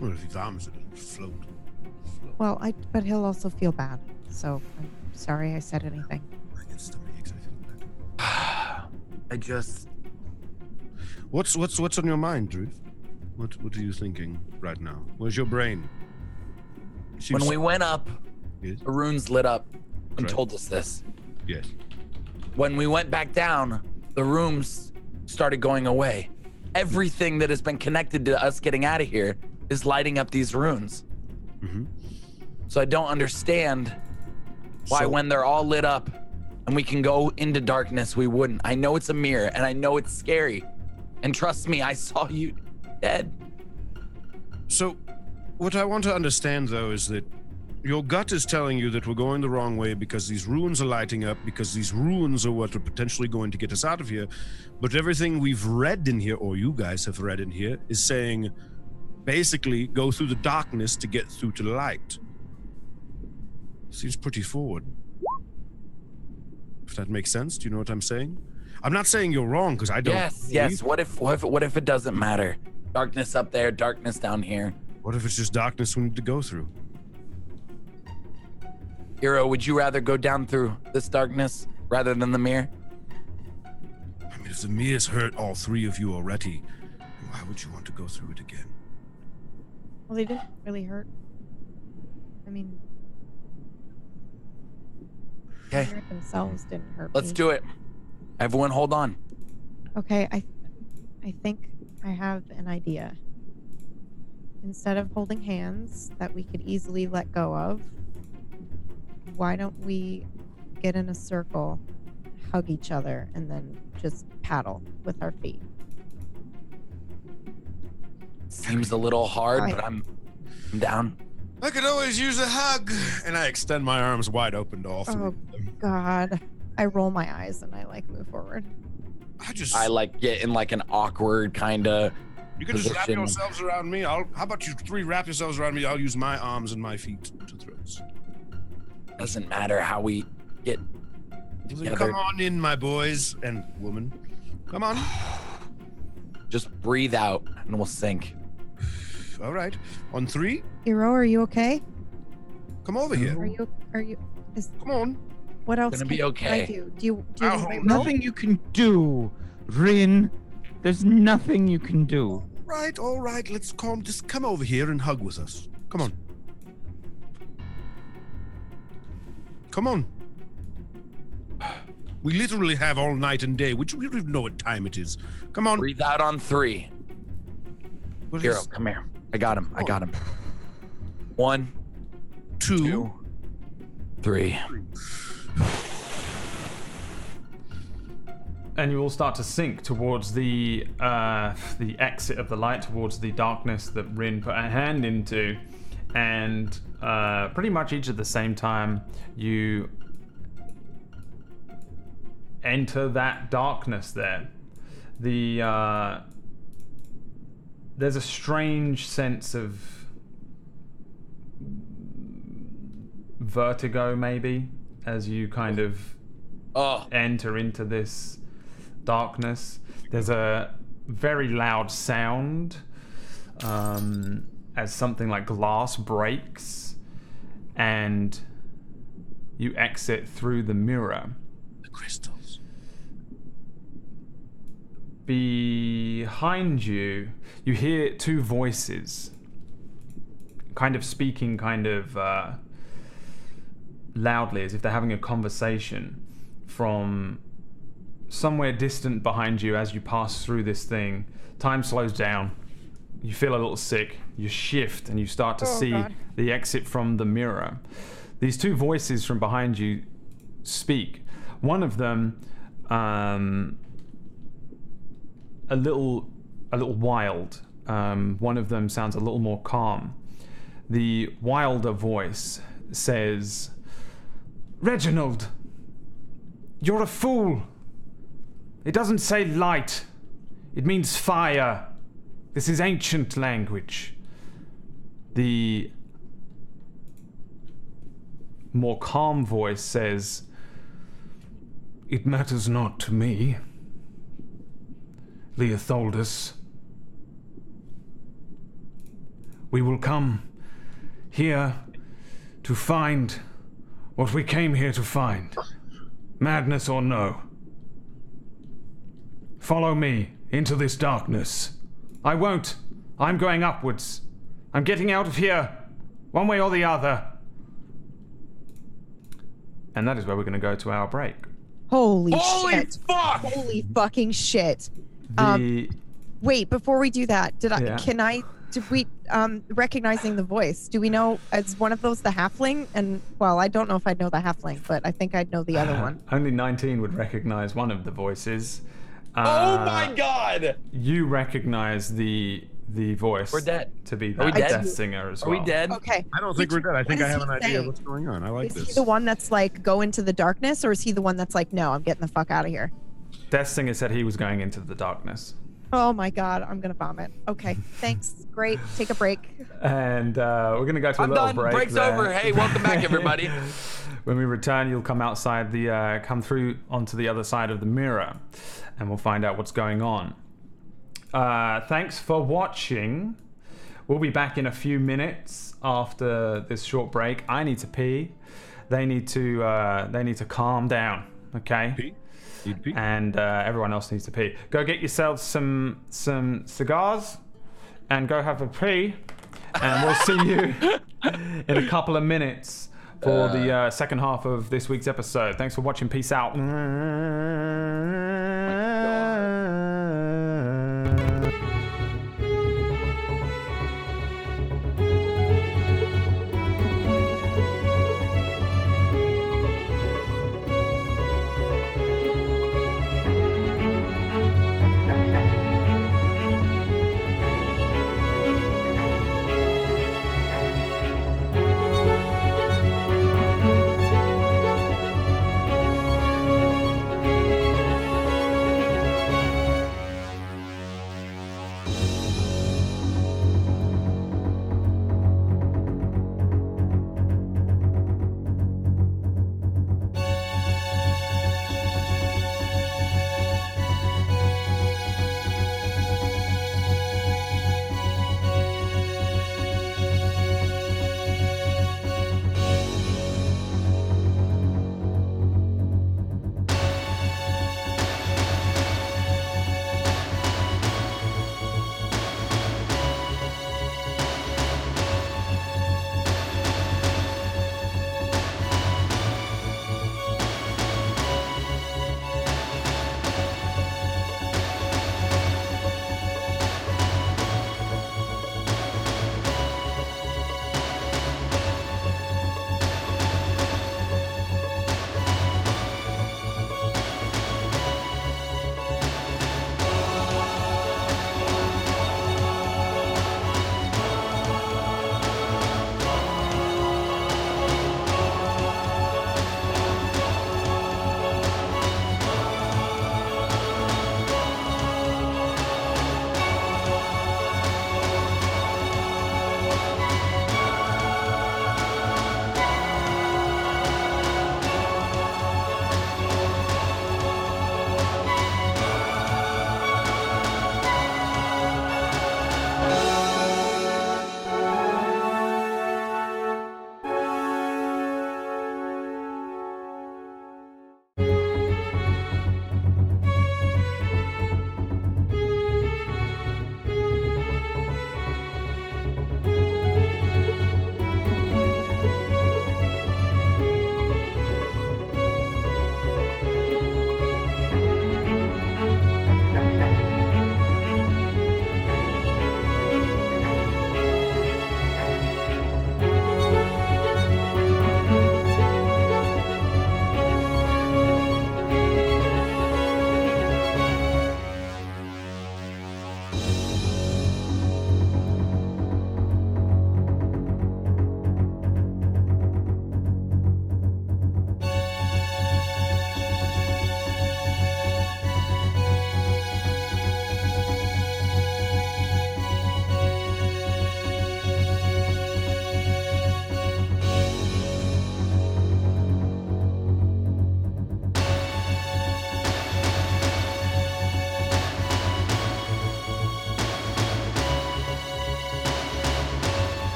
Speaker 5: Well, if he vomits, it'll float.
Speaker 2: Well, but he'll also feel bad. So I'm sorry I said anything.
Speaker 5: I get stomachaches, I feel bad.
Speaker 4: I just.
Speaker 5: What's on your mind, Drew? What are you thinking right now? Where's your brain?
Speaker 4: When we went up,
Speaker 5: Yes.
Speaker 4: the runes lit up and
Speaker 5: Correct.
Speaker 4: told us this.
Speaker 5: Yes.
Speaker 4: When we went back down, the rooms started going away. Everything that has been connected to us getting out of here is lighting up these runes.
Speaker 5: Mm-hmm.
Speaker 4: So I don't understand why
Speaker 5: So-
Speaker 4: when they're all lit up and we can go into darkness, we wouldn't. I know it's a mirror and I know it's scary. And trust me, I saw you dead.
Speaker 5: So, what I want to understand, though, is that your gut is telling you that we're going the wrong way because these runes are lighting up, because these runes are what are potentially going to get us out of here. But everything we've read in here, or you guys have read in here, is saying basically go through the darkness to get through to the light. Seems pretty forward. If that makes sense, do you know what I'm saying? I'm not saying you're wrong, because I don't.
Speaker 4: Yes. What if it doesn't matter? Darkness up there, darkness down here.
Speaker 5: What if it's just darkness we need to go through?
Speaker 4: Hero, would you rather go down through this darkness rather than the mirror?
Speaker 5: I mean, if the mirrors hurt all 3 of you already, why would you want to go through it again?
Speaker 2: Well, they didn't really hurt. I mean,
Speaker 4: Okay,
Speaker 2: the mirror themselves didn't hurt
Speaker 4: let's
Speaker 2: me.
Speaker 4: do it. Everyone hold on.
Speaker 2: Okay, I think I have an idea. Instead of holding hands that we could easily let go of, why don't we get in a circle, hug each other, and then just paddle with our feet?
Speaker 4: Seems a little hard,
Speaker 2: Right.
Speaker 4: but I'm down.
Speaker 5: I could always use a hug. And I extend my arms wide open to all 3
Speaker 2: Oh,
Speaker 5: of them.
Speaker 2: God. I roll my eyes and I move forward.
Speaker 4: I like get in like an awkward kind of.
Speaker 5: You can just wrap
Speaker 4: position.
Speaker 5: yourselves around me. How about you 3 wrap yourselves around me? I'll use my arms and my feet to throws.
Speaker 4: Doesn't matter how we get
Speaker 5: Then
Speaker 4: together.
Speaker 5: come on in, my boys and woman. Come on.
Speaker 4: Just breathe out and we'll sink.
Speaker 5: All right. On 3,
Speaker 2: Hero, are you okay?
Speaker 5: come over here.
Speaker 2: Are you,
Speaker 5: Come on.
Speaker 2: what else
Speaker 4: Gonna
Speaker 2: can
Speaker 4: be okay.
Speaker 2: I do? Do you
Speaker 5: I'll
Speaker 2: need my
Speaker 5: hold
Speaker 2: rope?
Speaker 6: Nothing you can do, Rin. There's nothing you can do.
Speaker 5: All right. Let's calm. Just come over here and hug with us. Come on. Come on. We literally have all night and day. We don't even know what time it is. Come on.
Speaker 4: Breathe out on 3.
Speaker 5: What
Speaker 4: Hero,
Speaker 5: is-
Speaker 4: come here. I got him. 1,
Speaker 5: 2.
Speaker 4: 2, 3.
Speaker 3: And you all start to sink towards the exit of the light, towards the darkness that Rin put a hand into, and pretty much each at the same time you enter that darkness. There's a strange sense of vertigo, maybe, as you kind of
Speaker 4: Oh,
Speaker 3: enter into this darkness. There's a very loud sound as something like glass breaks, and you exit through the mirror.
Speaker 5: The crystals.
Speaker 3: Behind you, you hear two voices, kind of speaking loudly, as if they're having a conversation from somewhere distant behind you. As you pass through this thing, time slows down. You feel a little sick. You shift and you start to see
Speaker 2: God.
Speaker 3: the exit from the mirror. These two voices from behind you speak. One of them, a little wild. One of them sounds a little more calm. The wilder voice says, "Reginald, you're a fool. It doesn't say light. It means fire. This is ancient language." The more calm voice says, "It matters not to me, Leotholdus. We will come here to find what we came here to find, madness or no. Follow me into this darkness." "I won't. I'm going upwards. I'm getting out of here, one way or the other." And that is where we're going to go to our break.
Speaker 2: Holy
Speaker 4: Holy
Speaker 2: shit.
Speaker 4: fuck!
Speaker 2: Holy fucking shit.
Speaker 3: The
Speaker 2: Wait, before we do that,
Speaker 3: Yeah.
Speaker 2: did we recognizing the voice, do we know is one of those the halfling? And well, I don't know if I'd know the halfling, but I think I'd know the other one.
Speaker 3: Only 19 would recognize one of the voices.
Speaker 4: Oh my god!
Speaker 3: You recognize the voice.
Speaker 4: We're dead.
Speaker 3: To be
Speaker 4: Are we
Speaker 3: that
Speaker 4: dead?
Speaker 3: death singer as
Speaker 4: Are
Speaker 3: well.
Speaker 4: we dead?
Speaker 2: Okay.
Speaker 5: I don't think we're dead. I think
Speaker 2: what
Speaker 5: I
Speaker 2: does
Speaker 5: have an
Speaker 2: he
Speaker 5: idea
Speaker 2: say?
Speaker 5: of what's going on. I like
Speaker 2: Is
Speaker 5: this.
Speaker 2: he the one that's like go into the darkness, or is he the one that's like, no, I'm getting the fuck out of here?
Speaker 3: Death singer said he was going into the darkness.
Speaker 2: Oh my god, I'm gonna vomit. Okay, thanks. Great. Take a break.
Speaker 3: And we're going to go to a
Speaker 4: I'm
Speaker 3: little
Speaker 4: done.
Speaker 3: break.
Speaker 4: Break's
Speaker 3: there.
Speaker 4: over. Hey, welcome back, everybody.
Speaker 3: When we return, you'll come outside come through onto the other side of the mirror, and we'll find out what's going on. Thanks for watching. We'll be back in a few minutes after this short break. I need to pee. They need to calm down. Okay.
Speaker 5: Pee? You'd pee?
Speaker 3: And everyone else needs to pee. Go get yourselves some cigars, and go have a pee. And we'll see you in a couple of minutes for the second half of this week's episode. Thanks for watching. Peace out.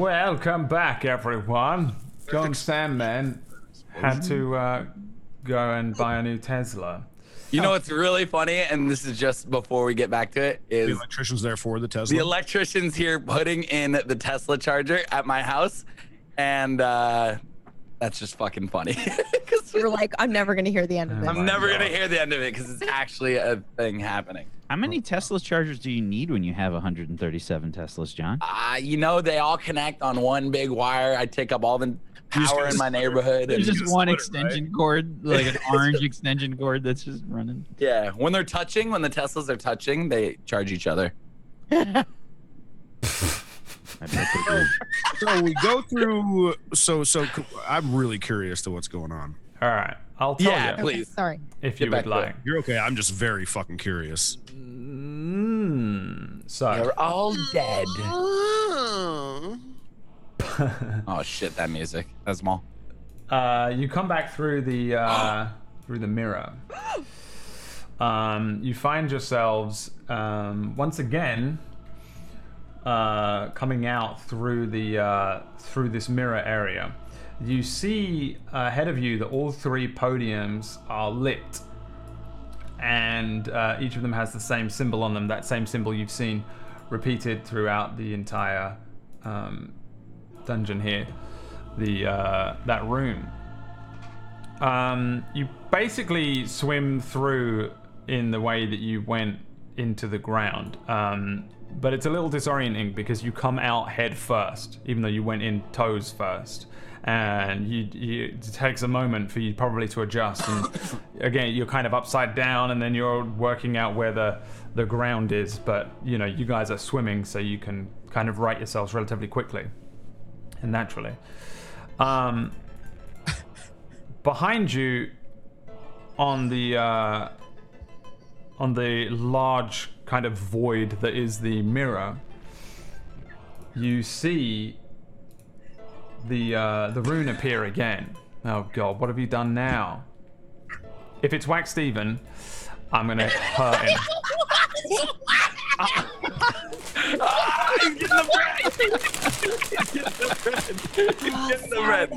Speaker 3: Welcome back, everyone. John Sandman had to go and buy a new Tesla.
Speaker 4: You know what's really funny, and this is just before we get back to it, is
Speaker 5: The electrician's there for the Tesla.
Speaker 4: the electrician's here putting in the Tesla charger at my house, and that's just fucking funny.
Speaker 2: You're like, I'm never gonna hear the end of it.
Speaker 4: I'm never gonna hear the end of it because it's actually a thing happening.
Speaker 6: How many Tesla chargers do you need when you have 137 Teslas, John?
Speaker 4: You know, they all connect on one big wire. I take up all the power in my neighborhood.
Speaker 6: There's
Speaker 4: And,
Speaker 6: just one extension cord, like an orange extension cord that's just running.
Speaker 4: yeah, when they're touching, when the Teslas are touching, they charge each other.
Speaker 5: So we go through. So I'm really curious to what's going on.
Speaker 3: All right, I'll tell
Speaker 4: Yeah,
Speaker 3: you
Speaker 4: please.
Speaker 2: Sorry.
Speaker 3: if you
Speaker 4: Get back
Speaker 3: would
Speaker 4: to it.
Speaker 3: like.
Speaker 5: You're okay. I'm just very fucking curious.
Speaker 3: So,
Speaker 4: They're all dead. Oh shit, that music. That's small.
Speaker 3: you come back through the mirror. You find yourselves once again coming out through the through this mirror area. You see ahead of you that all three podiums are lit, and each of them has the same symbol on them. That same symbol you've seen repeated throughout the entire dungeon here. That room. You basically swim through in the way that you went into the ground, but it's a little disorienting because you come out head first, even though you went in toes first, and it takes a moment for you probably to adjust. And again, you're kind of upside down, and then you're working out where the ground is. But you know, you guys are swimming, so you can kind of right yourselves relatively quickly and naturally. Behind you, on the large kind of void that is the mirror, you see the rune appear again. Oh god, what have you done now? If it's Wax Steven, I'm gonna hurt him.
Speaker 4: He's getting the bread. He's getting the bread.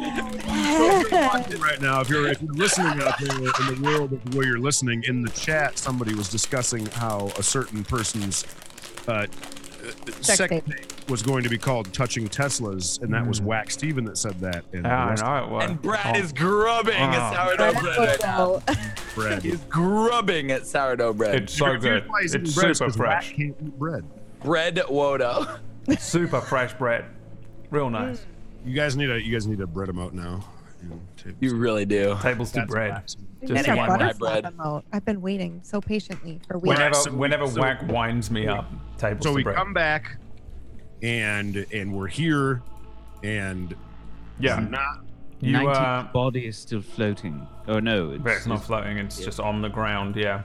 Speaker 5: Right now, if you're listening out there in the world of where you're listening, in the chat, somebody was discussing how a certain person's sex
Speaker 2: tape.
Speaker 5: tape was going to be called "Touching Teslas," and that was Wax Steven that said that. And
Speaker 3: I know it was.
Speaker 4: And Brad is grubbing at sourdough bread right now.
Speaker 5: bread.
Speaker 4: He's grubbing at sourdough bread.
Speaker 3: It's so good. It's super fresh.
Speaker 5: Can't eat bread.
Speaker 4: BradWOTO.
Speaker 3: Super fresh bread. Real nice.
Speaker 5: You guys need to bread them out now.
Speaker 4: You really do.
Speaker 3: Tables to
Speaker 5: That's
Speaker 3: bread.
Speaker 5: wax.
Speaker 2: We
Speaker 3: Just
Speaker 2: need a
Speaker 3: one
Speaker 4: butter-
Speaker 3: way.
Speaker 2: butterfly
Speaker 4: bread.
Speaker 2: emote. I've been waiting so patiently for weeks.
Speaker 3: Whenever Wack winds me up, tables
Speaker 5: So
Speaker 3: to
Speaker 5: we
Speaker 3: bread.
Speaker 5: come back, and we're here, and
Speaker 3: Yeah.
Speaker 5: not.
Speaker 3: You
Speaker 6: 19th body is still floating. Oh no,
Speaker 3: it's not floating, it's just on the ground, yeah.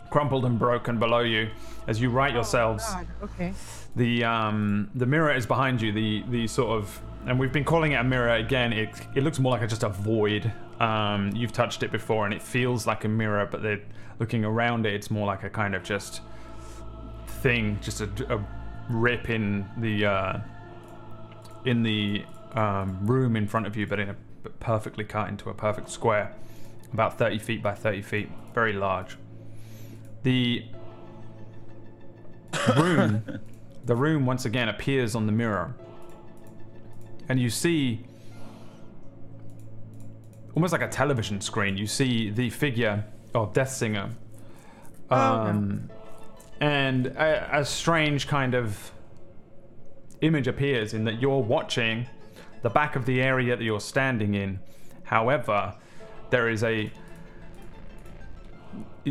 Speaker 3: Crumpled and broken below you. As you right yourselves,
Speaker 2: God, okay.
Speaker 3: the mirror is behind you, the sort of, and we've been calling it a mirror again, it looks more like just a void. You've touched it before and it feels like a mirror, but looking around it, it's more like a kind of just thing, just a rip in the room in front of you, but perfectly cut into a perfect square, about 30 feet by 30 feet, very large. The room once again appears on the mirror, and you see, almost like a television screen, you see the figure of Deathsinger. And a strange kind of image appears in that you're watching the back of the area that you're standing in. However, there is a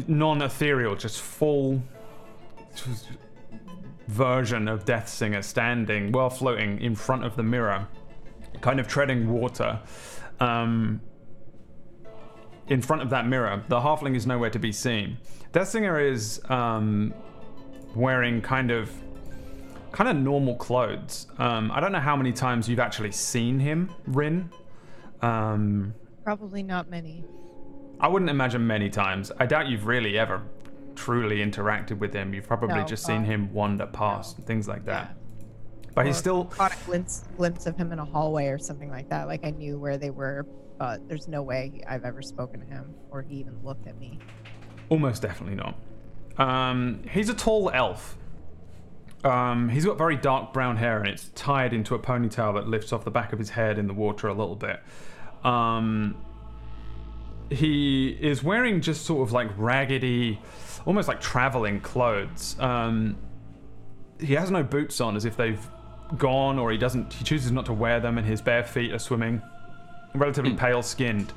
Speaker 3: non-ethereal, just full version of Deathsinger standing, well floating in front of the mirror, kind of treading water. In front of that mirror, the halfling is nowhere to be seen. Deathsinger is wearing kind of normal clothes. I don't know how many times you've actually seen him, Rin.
Speaker 2: Probably not many.
Speaker 3: I wouldn't imagine many times. I doubt you've really ever truly interacted with him. You've probably
Speaker 2: No,
Speaker 3: just seen him wander past, things like that. But he's
Speaker 2: Or
Speaker 3: still...
Speaker 2: caught a glimpse of him in a hallway or something like that. Like I knew where they were, but there's no way I've ever spoken to him or he even looked at me.
Speaker 3: Almost definitely not. He's a tall elf. He's got very dark brown hair and it's tied into a ponytail that lifts off the back of his head in the water a little bit. He is wearing just sort of like raggedy, almost like traveling clothes. He has no boots on, as if they've gone, or he chooses not to wear them, and his bare feet are swimming. Relatively pale skinned.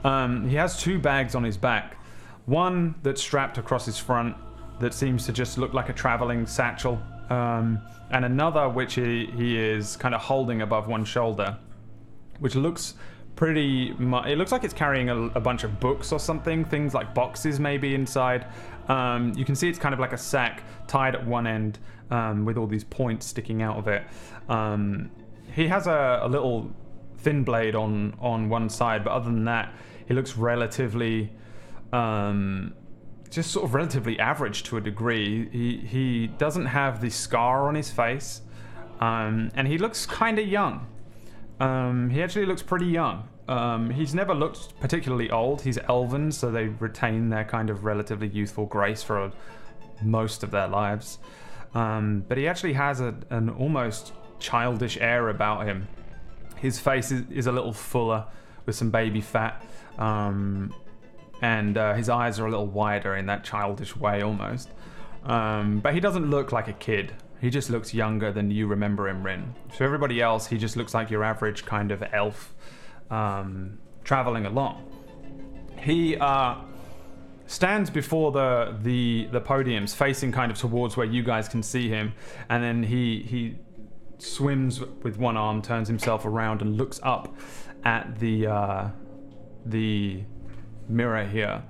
Speaker 3: He has 2 bags on his back. One that's strapped across his front that seems to just look like a traveling satchel. And another which he is kind of holding above one shoulder, which looks pretty much... It looks like it's carrying a bunch of books or something, things like boxes maybe inside. You can see it's kind of like a sack tied at one end with all these points sticking out of it. He has a little thin blade on one side, but other than that, he looks relatively... just sort of relatively average to a degree. He doesn't have the scar on his face, and he looks kind of young. He actually looks pretty young. He's never looked particularly old. He's elven, so they retain their kind of relatively youthful grace for most of their lives. But he actually has an almost childish air about him. His face is a little fuller with some baby fat. And his eyes are a little wider in that childish way almost. But he doesn't look like a kid. He just looks younger than you remember him, Rin. So everybody else, he just looks like your average kind of elf traveling along. He stands before the podiums, facing kind of towards where you guys can see him, and then he swims with one arm, turns himself around, and looks up at the mirror here,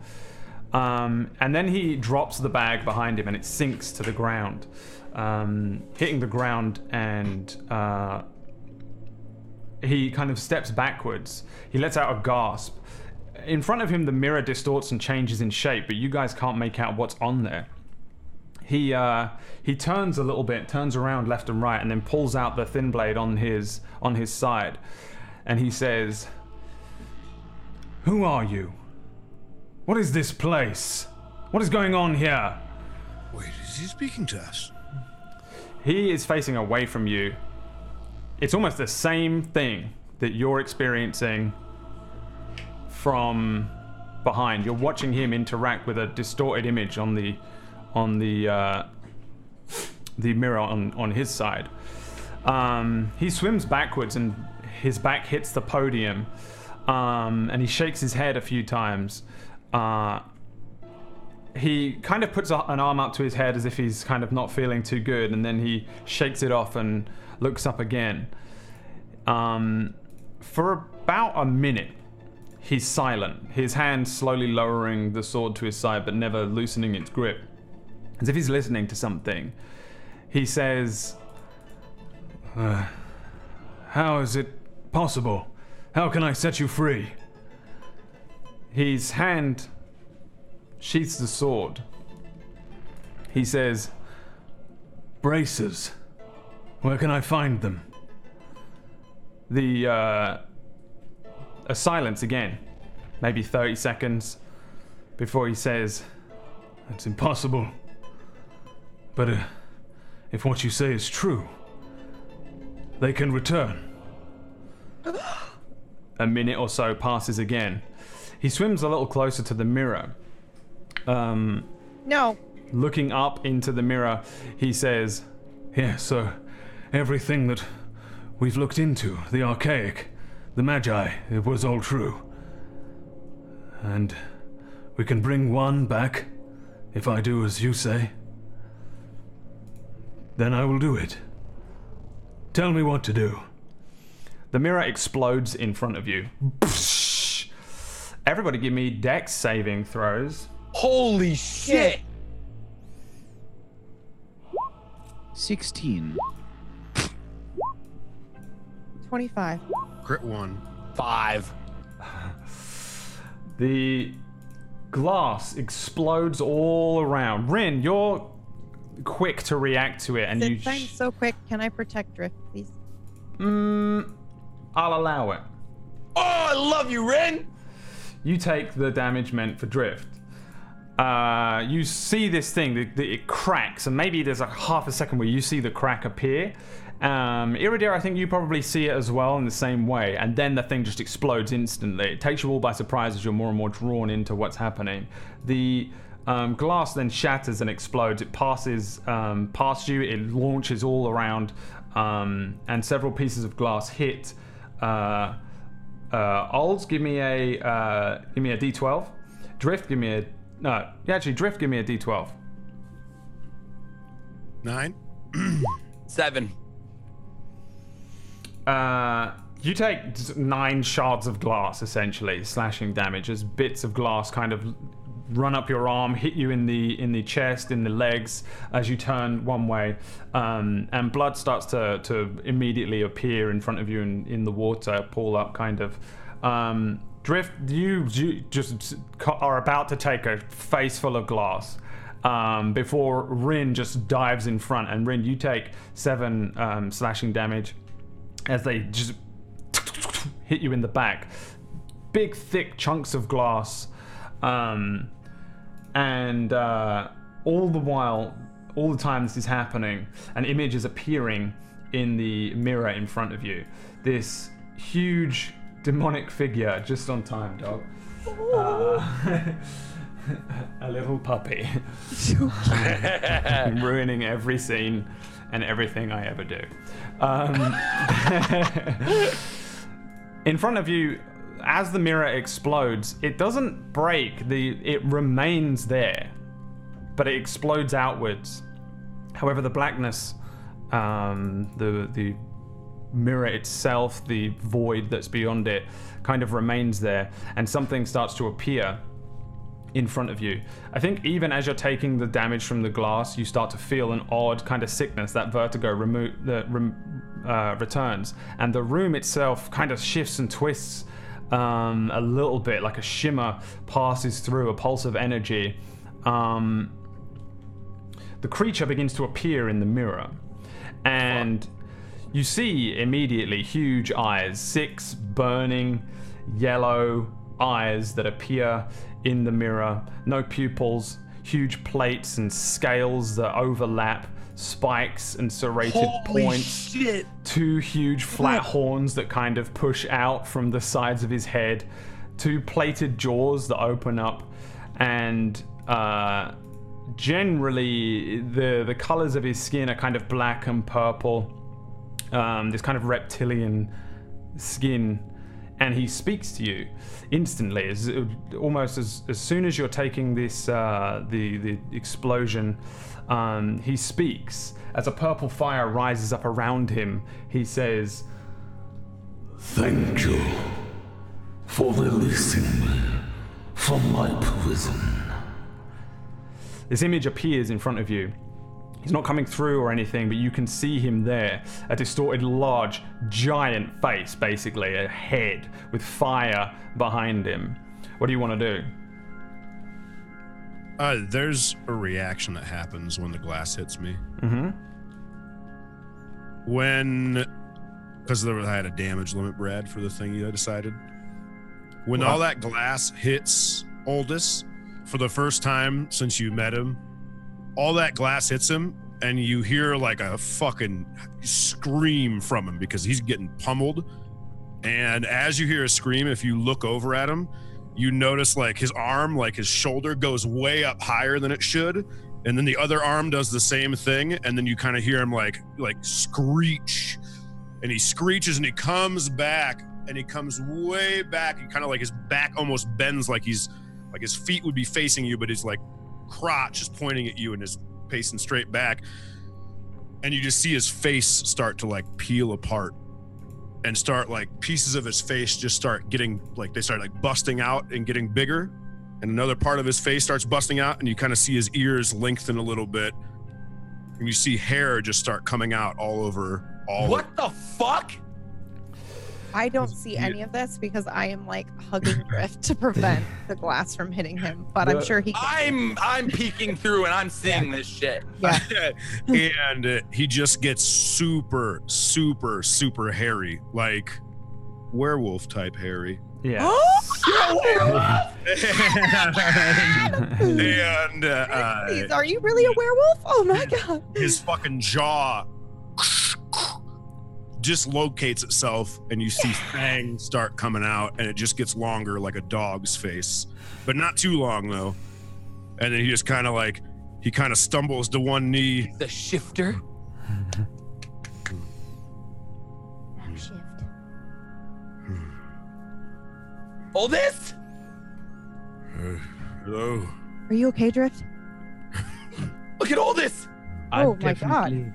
Speaker 3: and then he drops the bag behind him and it sinks to the ground, hitting the ground, and he kind of steps backwards. He lets out a gasp. In front of him, the mirror distorts and changes in shape, but you guys can't make out what's on there. He turns a little bit, turns around left and right, and then pulls out the thin blade on his side, and he says, "Who are you? What is this place? What is going on here?"
Speaker 5: Wait, is he speaking to us?
Speaker 3: He is facing away from you. It's almost the same thing that you're experiencing from behind. You're watching him interact with a distorted image on the mirror on his side. He swims backwards and his back hits the podium, and he shakes his head a few times. He kind of puts an arm up to his head as if he's kind of not feeling too good, and then he shakes it off and looks up again. For about a minute, he's silent, his hand slowly lowering the sword to his side but never loosening its grip, as if he's listening to something. He says, "How is it possible? How can I set you free?" His hand sheaths the sword. He says, "Braces. Where can I find them?" A silence again, maybe 30 seconds, before he says, "It's impossible. But if what you say is true, they can return." A minute or so passes again. He swims a little closer to the mirror.
Speaker 2: No.
Speaker 3: Looking up into the mirror, he says, "Yes, so everything that we've looked into, the archaic, the magi, it was all true. And we can bring one back, if I do as you say. Then I will do it. Tell me what to do." The mirror explodes in front of you. Everybody give me dex saving throws.
Speaker 4: Holy shit!
Speaker 6: 16.
Speaker 2: 25.
Speaker 5: Crit 1.
Speaker 4: 5.
Speaker 3: The glass explodes all around. Rin, you're quick to react to it, and
Speaker 2: Since I'm so quick, can I protect Drift, please?
Speaker 3: I'll allow it.
Speaker 4: Oh, I love you, Ren.
Speaker 3: You take the damage meant for Drift. You see this thing, it cracks, and maybe there's a half a second where you see the crack appear. Iridir, I think you probably see it as well in the same way, and then the thing just explodes instantly. It takes you all by surprise as you're more and more drawn into what's happening. The glass then shatters and explodes. It passes past you, it launches all around, and several pieces of glass hit. Olds, give me a D12. Drift, give me a... No, actually, Drift, give me a D12.
Speaker 5: 9.
Speaker 4: 7.
Speaker 3: You take 9 shards of glass, essentially, slashing damage as bits of glass kind of run up your arm, hit you in the chest, in the legs, as you turn one way, and blood starts to immediately appear in front of you in the water, pool up, kind of. Drift, you just are about to take a face full of glass. Before Rin just dives in front, and Rin, you take 7 slashing damage as they just hit you in the back. Big, thick chunks of glass, and all the time this is happening, an image is appearing in the mirror in front of you. This huge demonic figure, just on time, dog. A little puppy. Ruining every scene and everything I ever do. In front of you, as the mirror explodes, it doesn't break. It remains there, but it explodes outwards. However, the blackness, the mirror itself, the void that's beyond it, kind of remains there, and something starts to appear in front of you. I think even as you're taking the damage from the glass, you start to feel an odd kind of sickness, that vertigo returns, and the room itself kind of shifts and twists a little bit, like a shimmer passes through, a pulse of energy. The creature begins to appear in the mirror, and you see immediately huge eyes, 6 burning yellow eyes that appear in the mirror. No pupils, huge plates and scales that overlap, spikes and serrated points.
Speaker 4: Shit.
Speaker 3: 2 huge flat horns that kind of push out from the sides of his head. 2 plated jaws that open up, and generally the colors of his skin are kind of black and purple. This kind of reptilian skin, and he speaks to you instantly, almost as soon as you're taking this the explosion. He speaks as a purple fire rises up around him. He says,
Speaker 7: "Thank you for releasing me from my prison."
Speaker 3: This image appears in front of you. He's not coming through or anything, but you can see him there. A distorted, large, giant face, basically. A head with fire behind him. What do you want to do?
Speaker 5: There's a reaction that happens when the glass hits me.
Speaker 3: Mm-hmm.
Speaker 5: Because I had a damage limit, Brad, for the thing I decided. When all that glass hits Oldus for the first time since you met him, all that glass hits him, and you hear like a fucking scream from him because he's getting pummeled. And as you hear a scream, if you look over at him, you notice like his arm, like his shoulder goes way up higher than it should. And then the other arm does the same thing. And then you kind of hear him like screech. And he screeches and he comes back, and he comes way back. He kind of like his back almost bends, like his feet would be facing you, but his like crotch is pointing at you and is pacing straight back. And you just see his face start to like peel apart, and start like pieces of his face just start getting like, they start like busting out and getting bigger, and another part of his face starts busting out, and you kind of see his ears lengthen a little bit, and you see hair just start coming out all over.
Speaker 4: What the fuck?
Speaker 2: I don't see any of this because I am like hugging Drift to prevent the glass from hitting him. But I'm sure he can.
Speaker 4: I'm peeking through and I'm seeing this shit.
Speaker 2: Yeah.
Speaker 5: And he just gets super, super, super hairy, like werewolf type hairy.
Speaker 3: Yeah.
Speaker 5: And
Speaker 2: Are you really a werewolf? Oh my god.
Speaker 5: His fucking jaw dislocates itself, and you see fangs start coming out, and it just gets longer like a dog's face, but not too long though. And then he just kind of stumbles to one knee.
Speaker 4: The shifter. All this?
Speaker 5: Hello.
Speaker 2: Are you okay, Drift?
Speaker 4: Look at all this.
Speaker 2: Oh
Speaker 6: I've
Speaker 2: my God.
Speaker 6: definitely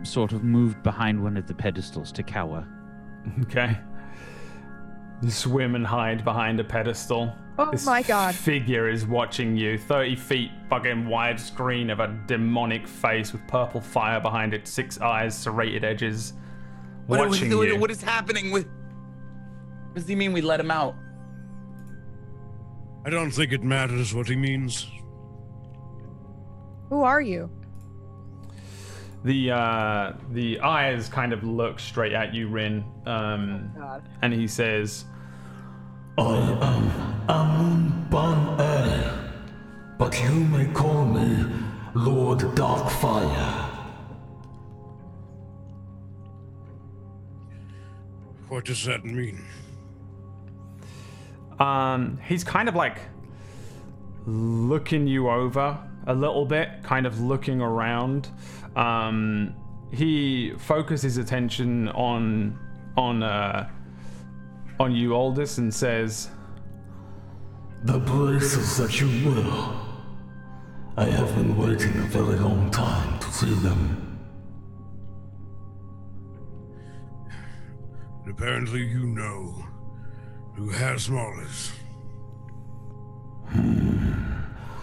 Speaker 6: sort of moved behind one of the pedestals to cower.
Speaker 3: Okay. You swim and hide behind a pedestal.
Speaker 2: Oh
Speaker 3: This
Speaker 2: my God.
Speaker 3: figure is watching you. 30 feet fucking wide screen of a demonic face with purple fire behind it, 6 eyes, serrated edges. Watching you.
Speaker 4: What is happening with... What does he mean we let him out?
Speaker 5: I don't think it matters what he means.
Speaker 2: Who are you?
Speaker 3: The eyes kind of look straight at you, Rin,
Speaker 2: God.
Speaker 3: and he says,
Speaker 7: I am Amun Ban-Er, but you may call me Lord Darkfire.
Speaker 5: What does that mean?
Speaker 3: he's kind of like looking you over a little bit, kind of looking around. He focuses his attention on you, Aldous, and says,
Speaker 7: The places that you will. I have been waiting a very long time to see them.
Speaker 5: Apparently you know who Hasmol is.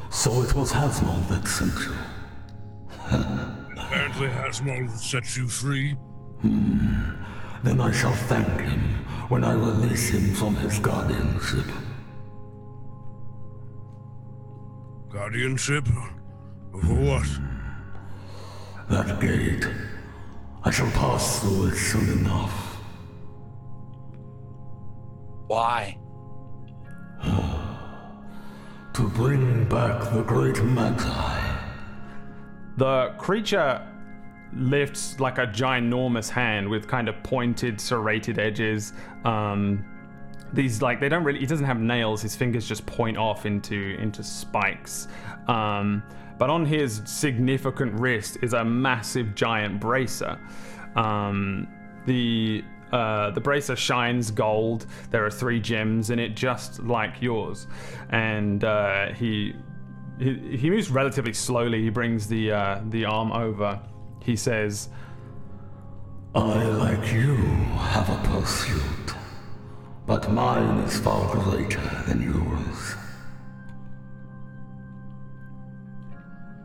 Speaker 7: So it was Hasmol that sent you.
Speaker 5: Apparently Hasmol set you free.
Speaker 7: Then I shall thank him when I release him from his guardianship.
Speaker 5: Guardianship? For what?
Speaker 7: That gate. I shall pass through it soon enough.
Speaker 4: Why?
Speaker 7: To bring back the great Magi.
Speaker 3: the creature lifts like a ginormous hand with kind of pointed, serrated edges. These like they don't really. He doesn't have nails. His fingers just point off into spikes. But on his significant wrist is a massive giant bracer. The bracer shines gold. There are 3 gems in it, just like yours. And he moves relatively slowly. He brings the arm over. He says,
Speaker 7: I, like you, have a pursuit, but mine is far greater than yours.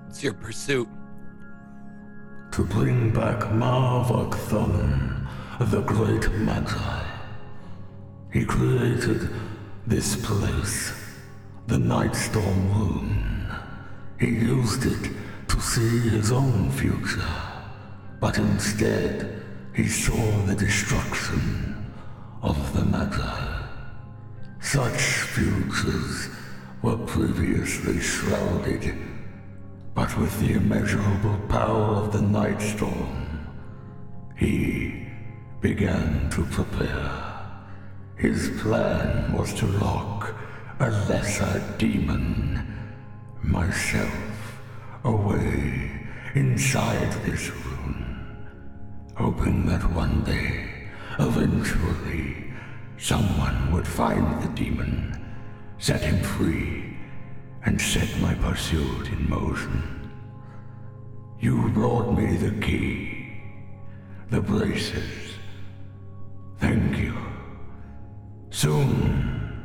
Speaker 4: It's your pursuit.
Speaker 7: To bring back Marvok Thun, the great Magi. He created this place, the Nightstorm Rune. He used it to see his own future, but instead he saw the destruction of the Magi. Such futures were previously shrouded, but with the immeasurable power of the Nightstorm, he began to prepare. His plan was to lock a lesser demon, myself, away inside this rune, hoping that one day, eventually, someone would find the demon, set him free, and set my pursuit in motion. You brought me the key, the braces. Thank you. Soon,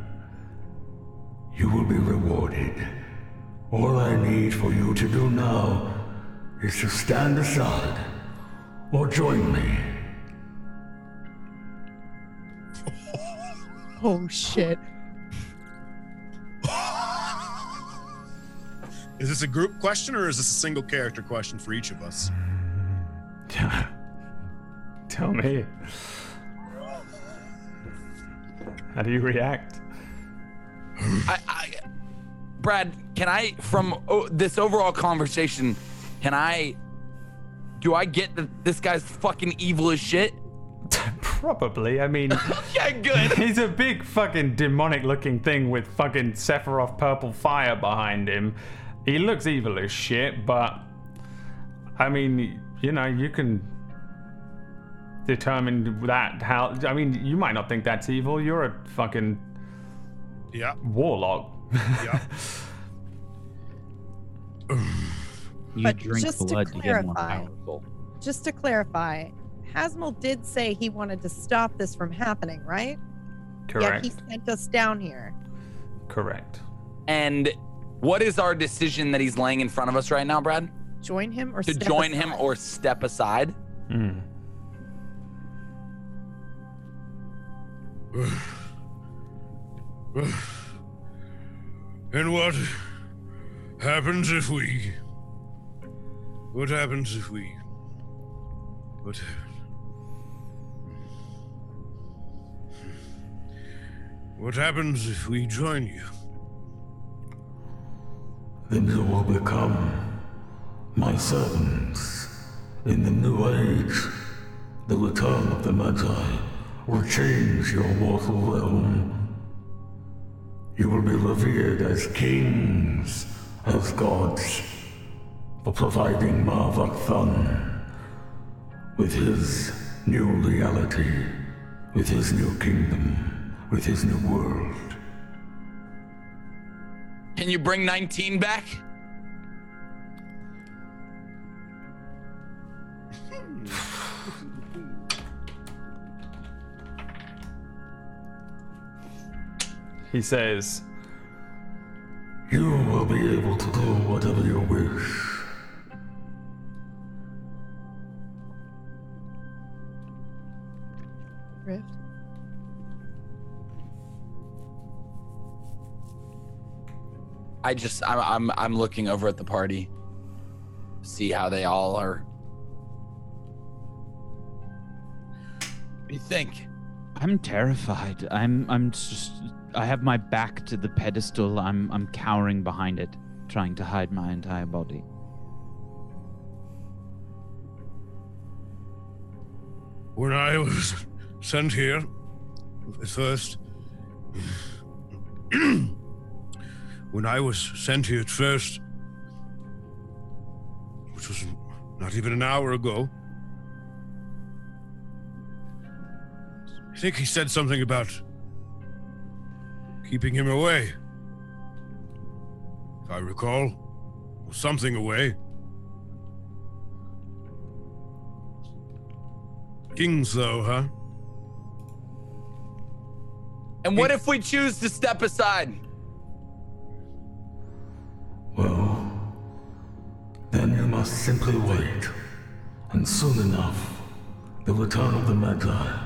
Speaker 7: you will be rewarded. All I need for you to do now is to stand aside or join me.
Speaker 2: Oh shit.
Speaker 5: Is this a group question or is this a single character question for each of us?
Speaker 3: Tell me. How do you react?
Speaker 4: Brad, can I, from this overall conversation, do I get that this guy's fucking evil as shit?
Speaker 3: Probably. I mean,
Speaker 4: Yeah, good.
Speaker 3: he's a big fucking demonic looking thing with fucking Sephiroth purple fire behind him. He looks evil as shit, but I mean, you know, you can determine that how. I mean, you might not think that's evil. You're a fucking warlock.
Speaker 5: Yeah.
Speaker 6: You
Speaker 2: But
Speaker 6: drink
Speaker 2: just to
Speaker 6: blood to get more
Speaker 2: clarify-
Speaker 6: powerful.
Speaker 2: Just to clarify, Hasmul did say he wanted to stop this from happening, right?
Speaker 3: Correct.
Speaker 2: Yet he sent us down here.
Speaker 3: Correct.
Speaker 4: And what is our decision that he's laying in front of us right now, Brad?
Speaker 2: Join him or
Speaker 4: To
Speaker 2: step
Speaker 4: join him
Speaker 2: aside?
Speaker 4: or step aside?
Speaker 3: Hmm.
Speaker 5: And what happens if we... What happens if we... What happens? What happens if we join you?
Speaker 7: Then you will become my servants. In the new age, the return of the Magi will change your mortal realm. You will be revered as kings, as gods, for providing Marvak Thun with his new reality, with his new kingdom, with his new world.
Speaker 4: Can you bring 19 back?
Speaker 3: He says,
Speaker 7: You will be able to do whatever you wish.
Speaker 2: Rift.
Speaker 4: I'm looking over at the party, see how they all are. What do you think?
Speaker 6: I'm terrified. I'm just. I have my back to the pedestal. I'm cowering behind it, trying to hide my entire body.
Speaker 5: When I was sent here, at first, when I was sent here at first, which was not even an hour ago, I think he said something about keeping him away. If I recall, something away. Kings, though, huh?
Speaker 4: And what if we choose to step aside?
Speaker 7: Well, then you must simply wait. And soon enough, the return of the Magi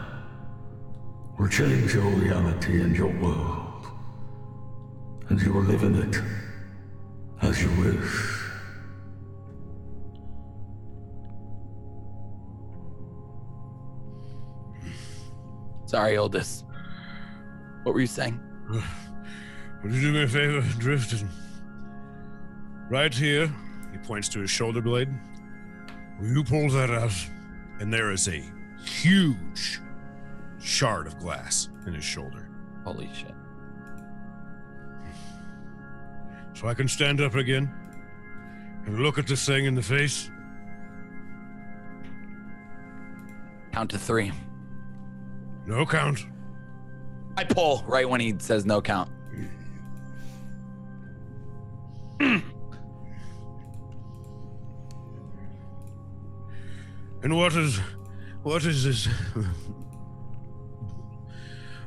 Speaker 7: will change your reality and your world. And you will live in it as you wish.
Speaker 4: Sorry, oldest. What were you saying?
Speaker 5: Would you do me a favor, Drift? And right here, he points to his shoulder blade. Will you pull that out? And there is a huge shard of glass in his shoulder.
Speaker 4: Holy shit.
Speaker 5: So I can stand up again and look at this thing in the face.
Speaker 4: Count to 3.
Speaker 5: No count.
Speaker 4: I pull right when he says no count.
Speaker 5: And what is this?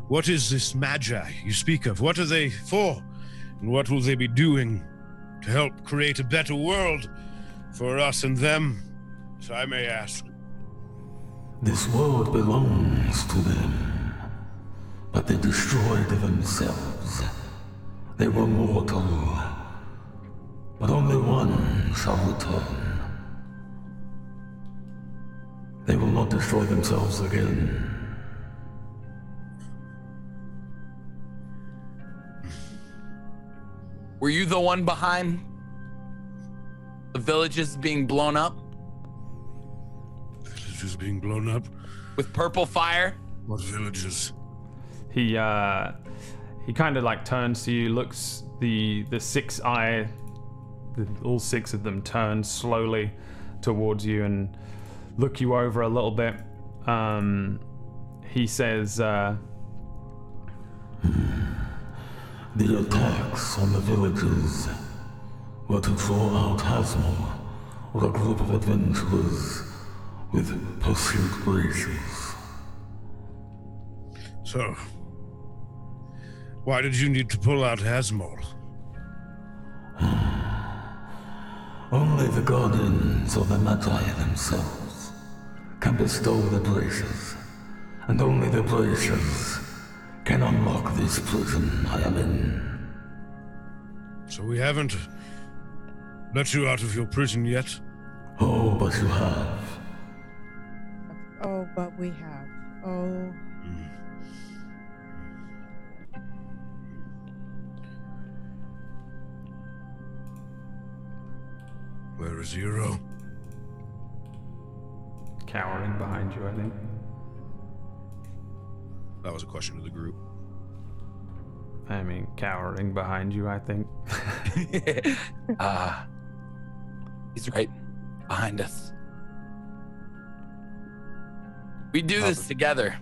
Speaker 5: What is this Magi you speak of? What are they for? And what will they be doing to help create a better world for us and them, if I may ask?
Speaker 7: This world belongs to them. but they destroyed themselves. They were mortal, but only one shall return. They will not destroy themselves again.
Speaker 4: Were you the one behind the villages being blown up?
Speaker 5: Villages being blown up?
Speaker 4: With purple fire?
Speaker 5: What villages?
Speaker 3: He kind of like turns to you, looks the all six of them turn slowly towards you and look you over a little bit. He says,
Speaker 7: The attacks on the villages were to draw out Hasmol, or a group of adventurers with pursuit braces.
Speaker 5: So, why did you need to pull out Hasmol?
Speaker 7: Only the guardians of the Magi themselves can bestow the braces, and only the braces can unlock this prison I am in.
Speaker 5: So we haven't let you out of your prison yet?
Speaker 7: Oh, but you have.
Speaker 2: Oh, but we have. Oh.
Speaker 5: Where is Hero?
Speaker 3: cowering behind you, I think.
Speaker 5: That was a question to the group.
Speaker 3: I mean, cowering behind you, I think.
Speaker 4: He's right behind us. We do this together,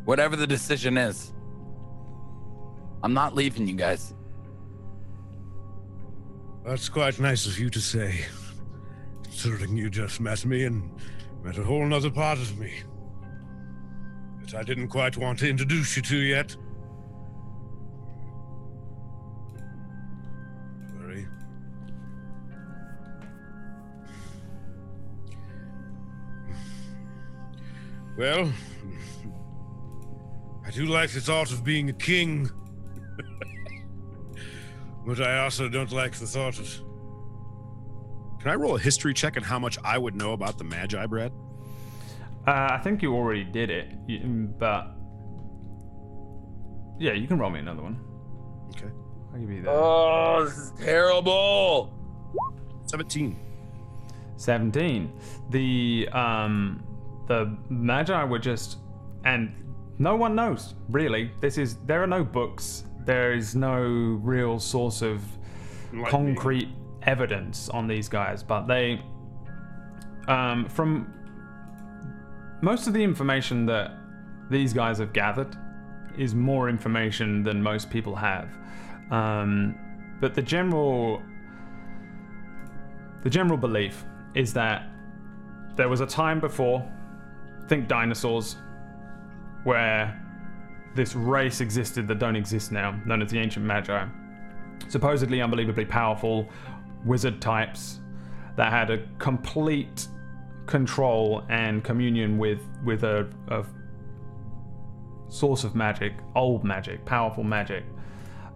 Speaker 4: whatever the decision is. I'm not leaving you guys.
Speaker 5: That's quite nice of you to say, considering you just met me and met a whole nother part of me that I didn't quite want to introduce you to yet. Sorry. Well, I do like the thought of being a king. But I also don't like the thought of... Can I roll a history check on how much I would know about the Magi, Brad?
Speaker 3: I think you already did it, but... Yeah, you can roll me another one.
Speaker 5: Okay.
Speaker 3: I'll give you that.
Speaker 4: Oh, this is terrible.
Speaker 5: 17.
Speaker 3: 17. The Magi were just... And no one knows, really. There are no books. There is no real source of concrete evidence on these guys, but they, from most of the information that these guys have gathered is more information than most people have. But the general belief is that there was a time before, think dinosaurs, where this race existed that don't exist now, known as the Ancient Magi. Supposedly unbelievably powerful wizard types that had a complete control and communion with a source of magic, old magic, powerful magic.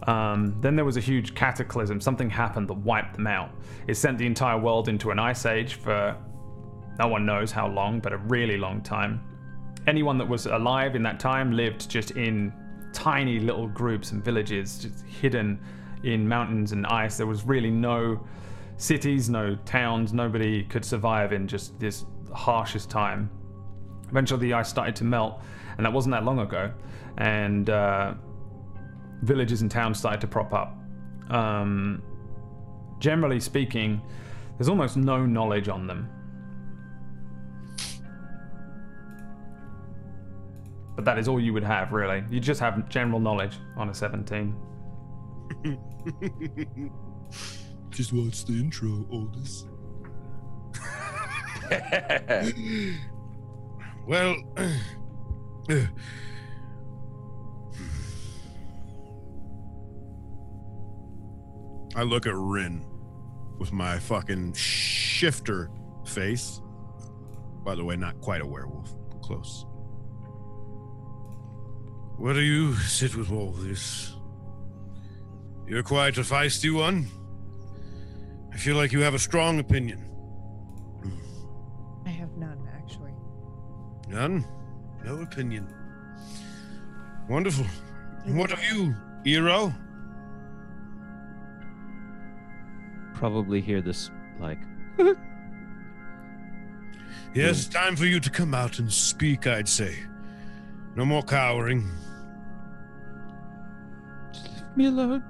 Speaker 3: Then there was a huge cataclysm. Something happened that wiped them out. It sent the entire world into an ice age for no one knows how long, but a really long time. Anyone that was alive in that time lived just in tiny little groups and villages, just hidden in mountains and ice. There was really no cities, no towns. Nobody could survive in just this harshest time. Eventually the ice started to melt, and that wasn't that long ago, and villages and towns started to prop up. Generally speaking, there's almost no knowledge on them. But that is all you would have, really. You just have general knowledge on a 17.
Speaker 5: Just watch the intro, Oldest. Well, I look at Rin with my fucking shifter face. By the way, not quite a werewolf, close. Where do you sit with all this? You're quite a feisty one. I feel like you have a strong opinion.
Speaker 2: I have none, actually.
Speaker 5: None? No opinion. Wonderful. And what of you, Eero?
Speaker 6: Probably hear this, like...
Speaker 5: Yes, time for you to come out and speak, I'd say. No more cowering.
Speaker 6: Just leave me alone.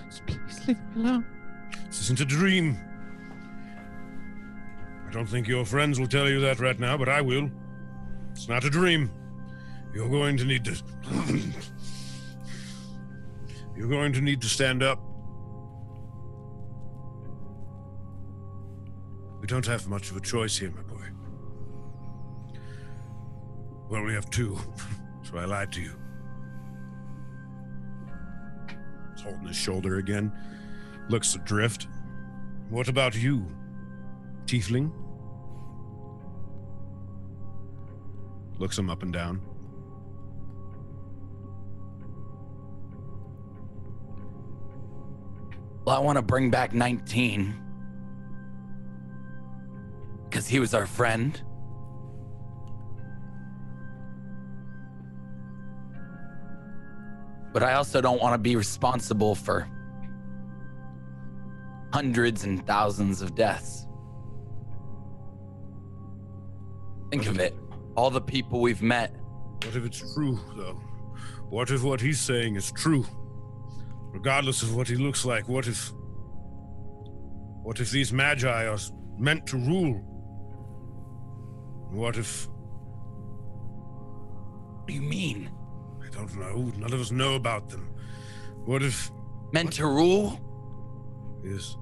Speaker 6: Just please leave me alone.
Speaker 5: This isn't a dream. I don't think your friends will tell you that right now, but I will. It's not a dream. You're going to need to... You're going to need to stand up. We don't have much of a choice here, my boy. Well, we have two, so I lied to you. He's holding his shoulder again. Looks adrift. What about you, tiefling? Looks him up and down.
Speaker 4: Well, I want to bring back 19. Because he was our friend. But I also don't want to be responsible for hundreds and thousands of deaths. Think of it. All the people we've met.
Speaker 5: What if it's true, though? What if what he's saying is true? Regardless of what he looks like, what if these magi are meant to rule? What if...
Speaker 4: What do you mean?
Speaker 5: I don't know. None of us know about them. What if...
Speaker 4: Meant to rule?
Speaker 5: Yes.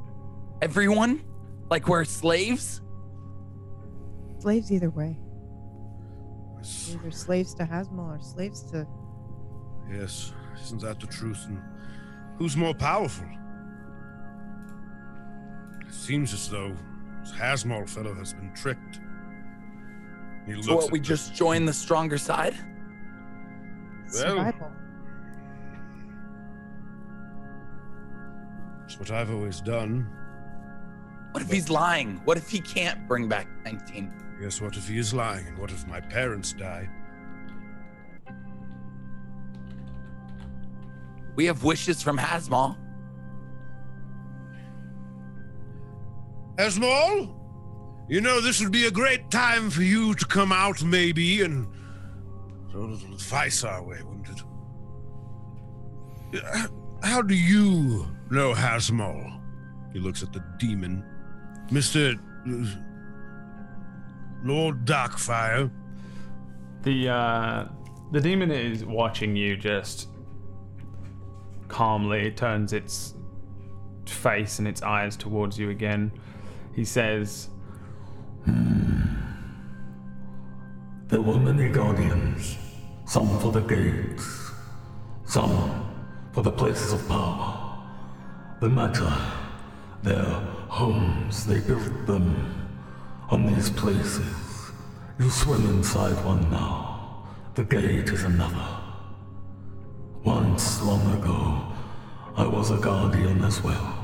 Speaker 4: Everyone? Like we're slaves?
Speaker 2: Slaves either way.
Speaker 5: Yes.
Speaker 2: Either slaves to Hasmul or slaves to...
Speaker 5: Yes. Isn't that the truth? And who's more powerful? It seems as though this Hasmul fellow has been tricked. He
Speaker 4: So what, we just join the stronger side?
Speaker 2: survival.
Speaker 5: That's what I've always done.
Speaker 4: What if he's lying? What if he can't bring back 19?
Speaker 5: Yes, what if he is lying? And what if my parents die?
Speaker 4: We have wishes from Hasmul.
Speaker 5: Hasmul? You know, this would be a great time for you to come out, maybe, and sort of advise our way, wouldn't it? How do you know Hasmul? He looks at the demon. Mr. Lord Darkfire.
Speaker 3: The demon is watching you just calmly. It turns its face and its eyes towards you again. He says,
Speaker 7: There were many guardians, some for the gates, some for the places of power. The Magi, their homes, they built them on these places. You swim inside one now, the gate is another. Once, long ago, I was a guardian as well.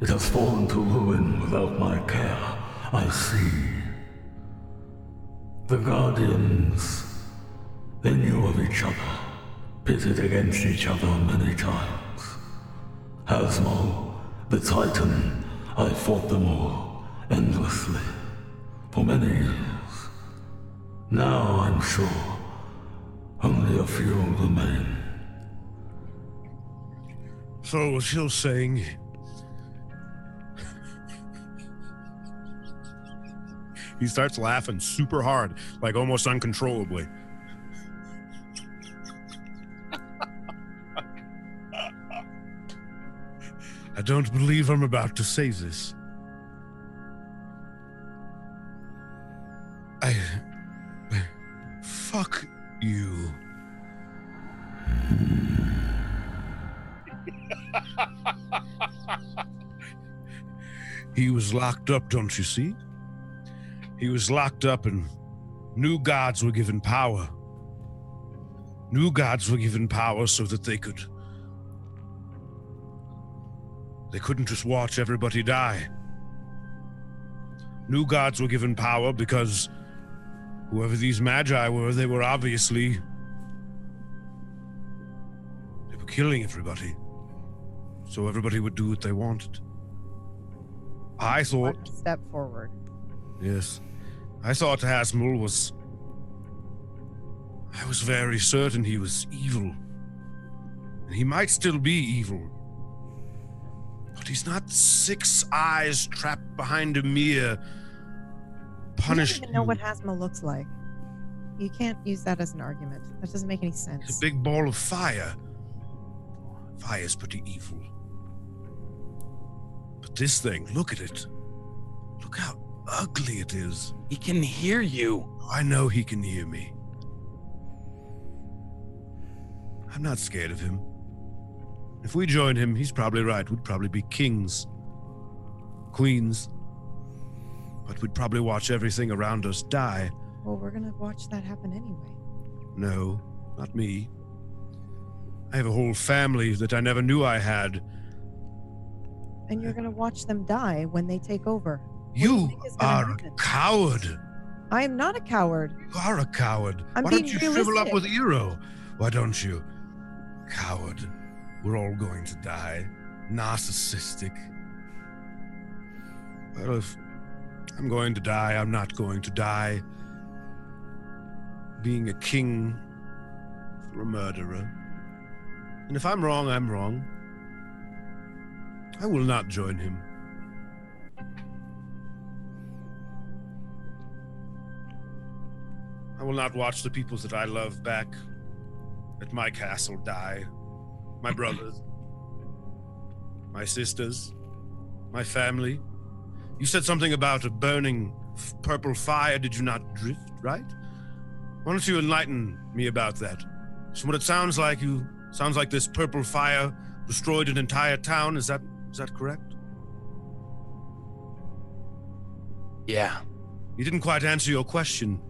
Speaker 7: It has fallen to ruin without my care, I see. The guardians, they knew of each other, pitted against each other many times. Hasmul, the Titan, I fought them all, endlessly, for many years. Now, I'm sure, only a few remain.
Speaker 5: So what you're saying... He starts laughing super hard, like almost uncontrollably. I don't believe I'm about to say this. Fuck you. He was locked up, don't you see? He was locked up and new gods were given power. New gods were given power so that they couldn't just watch everybody die. New gods were given power because whoever these magi were, they were obviously... they were killing everybody. So everybody would do what they wanted. I thought...
Speaker 2: One step forward.
Speaker 5: Yes. I thought Hasmul was... I was very certain he was evil. And he might still be evil. But he's not 6 eyes trapped behind a mere
Speaker 2: I
Speaker 5: punish.
Speaker 2: don't even know what Hasmul looks like. You can't use that as an argument. That doesn't make any sense.
Speaker 5: It's a big ball of fire. Fire's pretty evil. But this thing, look at it. Look how ugly it is.
Speaker 4: He can hear you.
Speaker 5: I know he can hear me. I'm not scared of him. If we join him, he's probably right. We'd probably be kings, queens. But we'd probably watch everything around us die.
Speaker 2: Well, we're gonna watch that happen anyway.
Speaker 5: No, not me. I have a whole family that I never knew I had.
Speaker 2: And you're gonna watch them die when they take over.
Speaker 5: You are a coward.
Speaker 2: I am not a coward.
Speaker 5: You are a coward.
Speaker 2: I'm
Speaker 5: Why don't
Speaker 2: being
Speaker 5: you shrivel up
Speaker 2: realistic.
Speaker 5: with Eero? Why don't you? Coward. We're all going to die. Narcissistic. Well, if I'm going to die, I'm not going to die being a king for a murderer. And if I'm wrong, I'm wrong. I will not join him. I will not watch the peoples that I love back at my castle die. My brothers, my sisters, my family. You said something about a burning purple fire. Did you not drift, right? Why don't you enlighten me about that? So what it sounds like, this purple fire destroyed an entire town. Is that correct?
Speaker 4: Yeah.
Speaker 5: You didn't quite answer your question.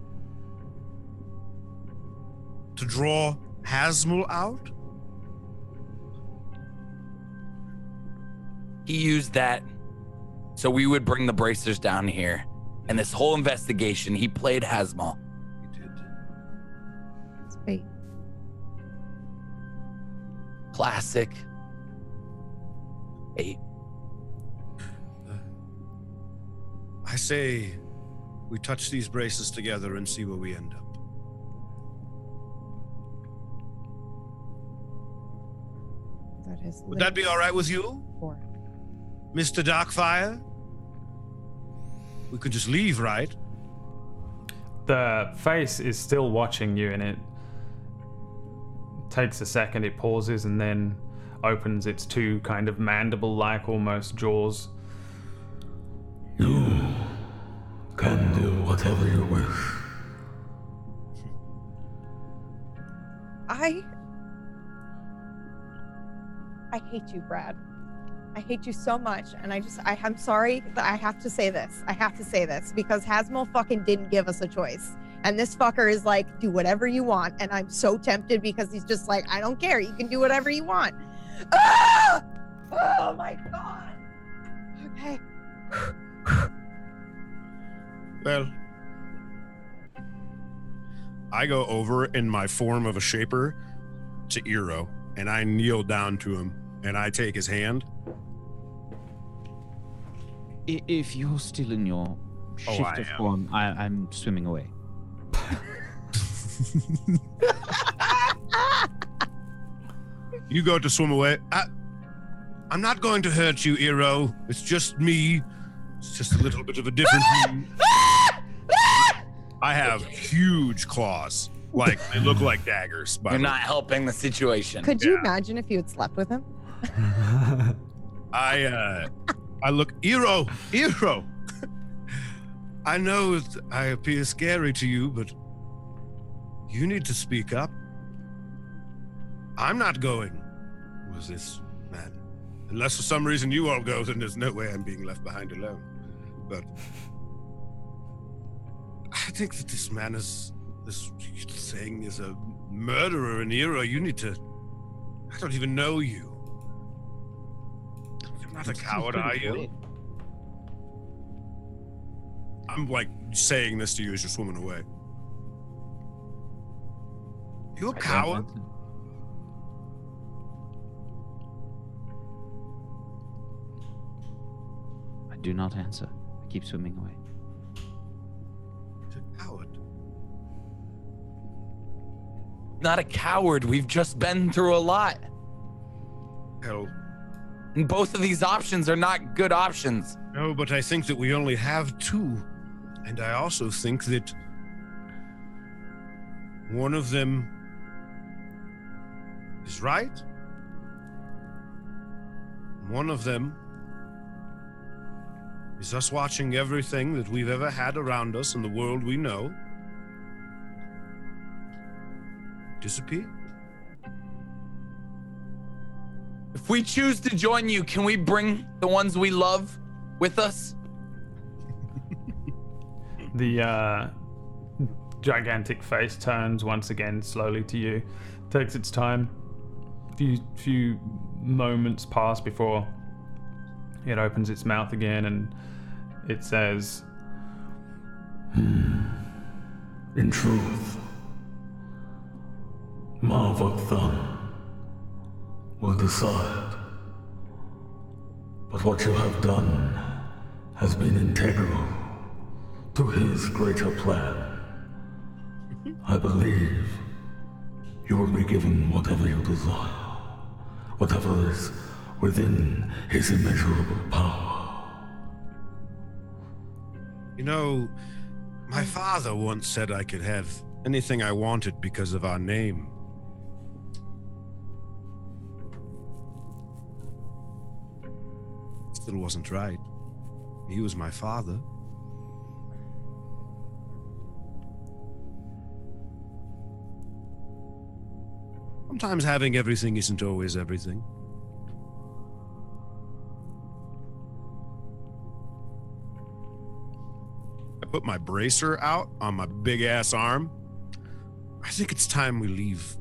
Speaker 5: To draw Hasmul out?
Speaker 4: He used that so we would bring the bracers down here. And this whole investigation, he played Hasmul.
Speaker 5: He did.
Speaker 2: It's fate.
Speaker 4: Classic. Fate.
Speaker 5: I say we touch these braces together and see where we end up.
Speaker 2: That is
Speaker 5: Would that be all right with you,
Speaker 2: for.
Speaker 5: Mr. Darkfire? We could just leave, right?
Speaker 3: The face is still watching you, and it takes a second. It pauses and then opens its 2 kind of mandible-like almost jaws.
Speaker 7: You can do whatever you wish.
Speaker 2: I hate you, Brad. I hate you so much, and I'm sorry that I have to say this. I have to say this because Hasmul fucking didn't give us a choice. And this fucker is like, do whatever you want. And I'm so tempted because he's just like, I don't care. You can do whatever you want. Ah! Oh my God. Okay.
Speaker 5: Well, I go over in my form of a shaper to Eero, and I kneel down to him, and I take his hand.
Speaker 6: If you're still in your shifter form, I'm swimming away.
Speaker 5: You go to swim away. I'm not going to hurt you, Eero. It's just me. It's just a little bit of a different me. I have huge claws. Like, they look like daggers.
Speaker 4: You're not helping the situation.
Speaker 2: Could you imagine if you had slept with him?
Speaker 5: I look, Eero. I know that I appear scary to you, but you need to speak up. I'm not going with this man. Unless for some reason you all go, then there's no way I'm being left behind alone. But I think that this thing is a murderer, Anira. You need to... I don't even know you. You're not a coward, are you? I'm like saying this to you as you're swimming away. You a coward?
Speaker 6: I do not answer. I keep swimming away.
Speaker 5: You're a coward.
Speaker 4: Not a coward. We've just been through a lot.
Speaker 5: Hell,
Speaker 4: And both of these options are not good options.
Speaker 5: no, but I think that we only have two. And I also think that one of them is right. One of them is us watching everything that we've ever had around us in the world we know disappear.
Speaker 4: If we choose to join you, can we bring the ones we love with us?
Speaker 3: The gigantic face turns once again slowly to you, takes its time. Few moments pass before it opens its mouth again, and it says,
Speaker 7: In truth, Marvok will decide. But what you have done has been integral to his greater plan. I believe you will be given whatever you desire, whatever is within his immeasurable power.
Speaker 5: You know, my father once said I could have anything I wanted because of our name. Still wasn't right. He was my father. Sometimes having everything isn't always everything. I put my bracer out on my big ass arm. I think it's time we leave.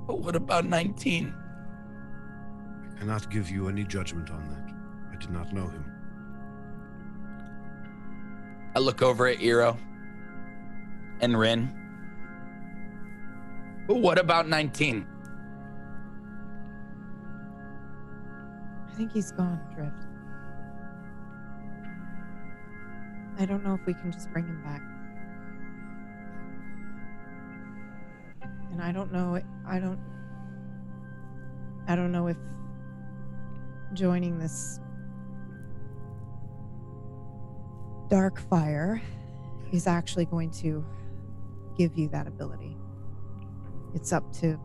Speaker 4: But what about 19?
Speaker 5: I cannot give you any judgment on that. I did not know him.
Speaker 4: I look over at Eero and Rin. But what about 19?
Speaker 2: I think he's gone, Drift. I don't know if we can just bring him back. And I don't know if joining this Darkfire is actually going to give you that ability. It's up to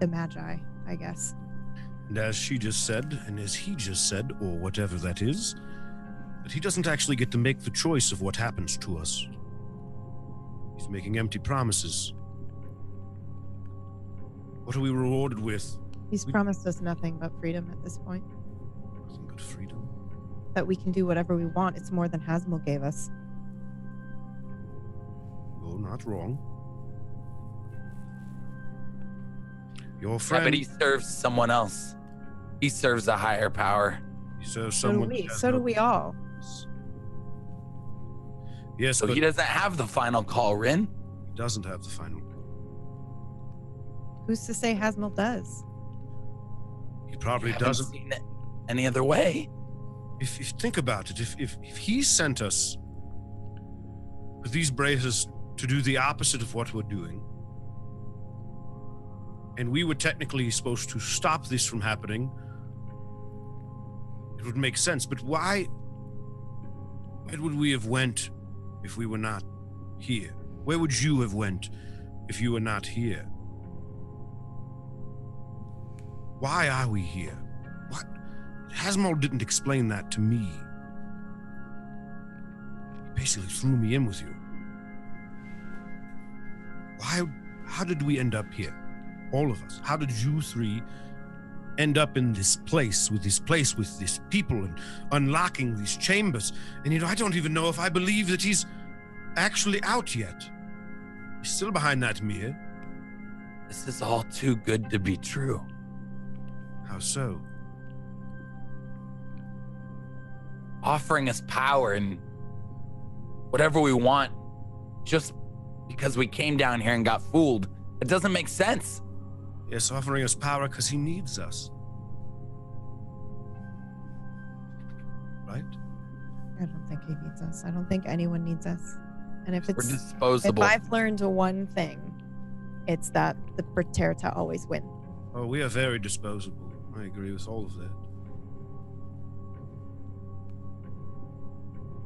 Speaker 2: the Magi, I guess.
Speaker 5: And as she just said, and as he just said, or whatever that is, that he doesn't actually get to make the choice of what happens to us. He's making empty promises. What are we rewarded with?
Speaker 2: He's promised us nothing but freedom at this point.
Speaker 5: Nothing but freedom.
Speaker 2: That we can do whatever we want. It's more than Hasmul gave us.
Speaker 5: You're not wrong. Your
Speaker 4: Yeah,
Speaker 5: friend.
Speaker 4: but he serves someone else. He serves a higher power.
Speaker 5: So
Speaker 2: So do we. So do we all.
Speaker 5: Yes,
Speaker 4: So
Speaker 5: but
Speaker 4: he doesn't have the final call, Rin.
Speaker 5: he doesn't have the final.
Speaker 2: Who's to say Hasmul does?
Speaker 5: He probably
Speaker 4: Haven't
Speaker 5: doesn't.
Speaker 4: seen it any other way.
Speaker 5: If you think about it, if he sent us with these braces to do the opposite of what we're doing, and we were technically supposed to stop this from happening, it would make sense. But why would we have went if we were not here? Where would you have went if you were not here? Why are we here? What? Hasmul didn't explain that to me. He basically threw me in with you. Why? How did we end up here? All of us. How did you three end up in this place with these people and unlocking these chambers. And I don't even know if I believe that he's actually out yet. He's still behind that mirror.
Speaker 4: This is all too good to be true.
Speaker 5: How so?
Speaker 4: Offering us power and whatever we want just because we came down here and got fooled. It doesn't make sense.
Speaker 5: Yes, offering us power because he needs us. Right?
Speaker 2: I don't think he needs us. I don't think anyone needs us. And if
Speaker 4: We're
Speaker 2: it's
Speaker 4: disposable.
Speaker 2: if I've learned one thing, it's that the Praeterta always win.
Speaker 5: Oh, we are very disposable. I agree with all of that.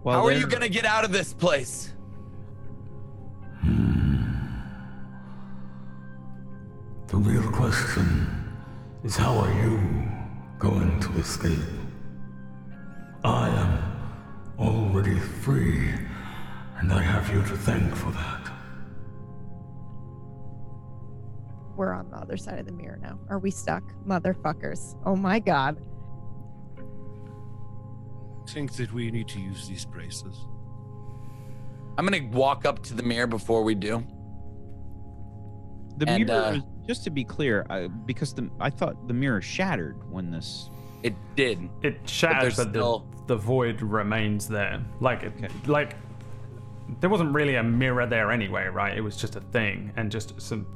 Speaker 6: Well,
Speaker 4: How are you gonna get out of this place?
Speaker 7: The real question is, how are you going to escape? I am already free, and I have you to thank for that.
Speaker 2: We're on the other side of the mirror now. Are we stuck? Motherfuckers. Oh my god.
Speaker 5: I think that we need to use these braces.
Speaker 4: I'm gonna walk up to the mirror before we do.
Speaker 6: The
Speaker 4: And,
Speaker 6: mirror, just to be clear, because I thought the mirror shattered when this.
Speaker 4: It did.
Speaker 3: It shattered,
Speaker 4: there's
Speaker 3: but
Speaker 4: still-
Speaker 3: the void remains there. Like there wasn't really a mirror there anyway, right? It was just a thing, and just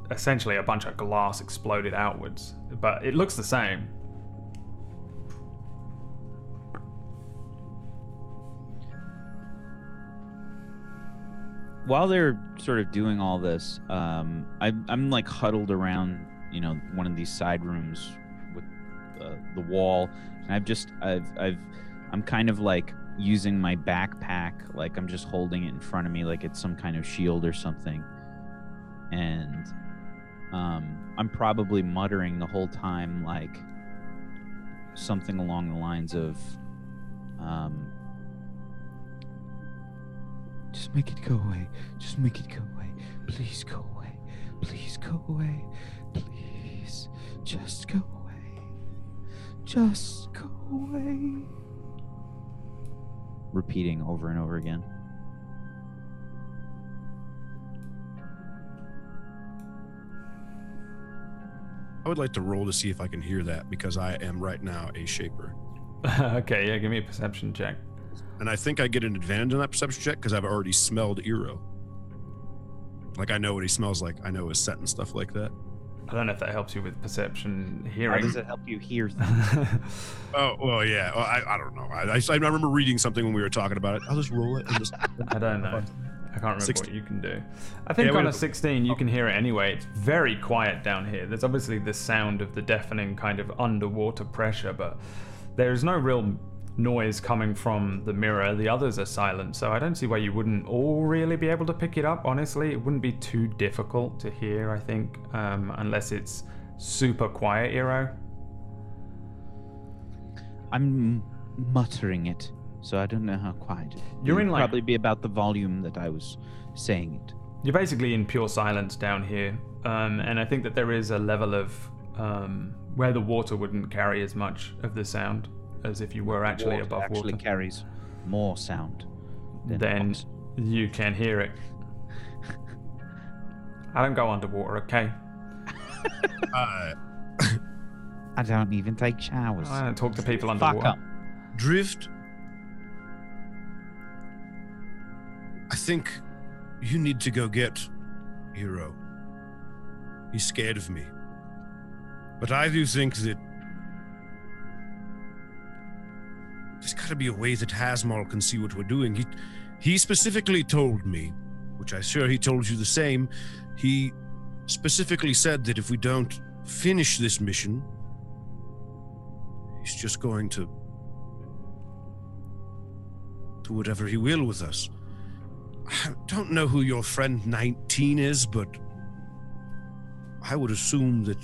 Speaker 3: essentially a bunch of glass exploded outwards. But it looks the same.
Speaker 6: While they're sort of doing all this, I'm like huddled around, one of these side rooms with the wall, and I'm kind of like using my backpack, like I'm just holding it in front of me, like it's some kind of shield or something, and I'm probably muttering the whole time, like something along the lines of, just make it go away. Just make it go away. Please go away. Please go away. Please. Just go away. Just go away. Repeating over and over again.
Speaker 5: I would like to roll to see if I can hear that, because I am right now a shaper.
Speaker 3: Okay, yeah, give me a perception check.
Speaker 5: And I think I get an advantage on that perception check because I've already smelled Eero. Like, I know what he smells like. I know his scent and stuff like that.
Speaker 3: I don't know if that helps you with perception
Speaker 6: How
Speaker 3: hearing.
Speaker 6: does it help you hear things?
Speaker 5: Oh, well, yeah. Well, I don't know. I remember reading something when we were talking about it. I'll just roll it. And just...
Speaker 3: I don't know. I can't remember
Speaker 5: 16.
Speaker 3: what you can do. I think
Speaker 5: Yeah,
Speaker 3: on
Speaker 5: we-
Speaker 3: a 16 you can hear it anyway. It's very quiet down here. There's obviously the sound of the deafening kind of underwater pressure, but there's no real noise coming from the mirror. The others are silent, so I don't see why you wouldn't all really be able to pick it up. Honestly, it wouldn't be too difficult to hear, I think, unless it's super quiet, Eero.
Speaker 6: I'm muttering it, so I don't know how quiet.
Speaker 3: You're in,
Speaker 6: It'd
Speaker 3: like-
Speaker 6: probably be about the volume that I was saying it.
Speaker 3: You're basically in pure silence down here, and I think that there is a level of where the water wouldn't carry as much of the sound as if you were actually
Speaker 6: Water
Speaker 3: above
Speaker 6: actually
Speaker 3: water.
Speaker 6: carries more sound than
Speaker 3: Then
Speaker 6: oxygen.
Speaker 3: you can hear it. I don't go underwater, okay?
Speaker 6: I don't even take showers.
Speaker 3: I don't talk to people
Speaker 6: Fuck
Speaker 3: underwater.
Speaker 6: up.
Speaker 5: Drift, I think you need to go get Eero. He's scared of me. But I do think that there's got to be a way that Hasmal can see what we're doing. He specifically told me, which I'm sure he told you the same, he specifically said that if we don't finish this mission, he's just going to do whatever he will with us. I don't know who your friend 19 is, but I would assume that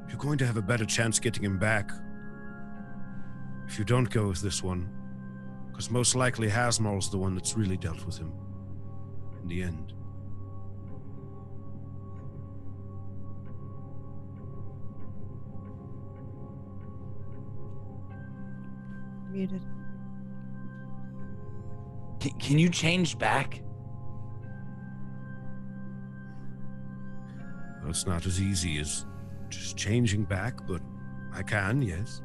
Speaker 5: you're going to have a better chance getting him back if you don't go with this one, because most likely Hasmal's the one that's really dealt with him in the end.
Speaker 2: muted.
Speaker 4: Can you change back?
Speaker 5: Well, it's not as easy as just changing back, but I can, yes.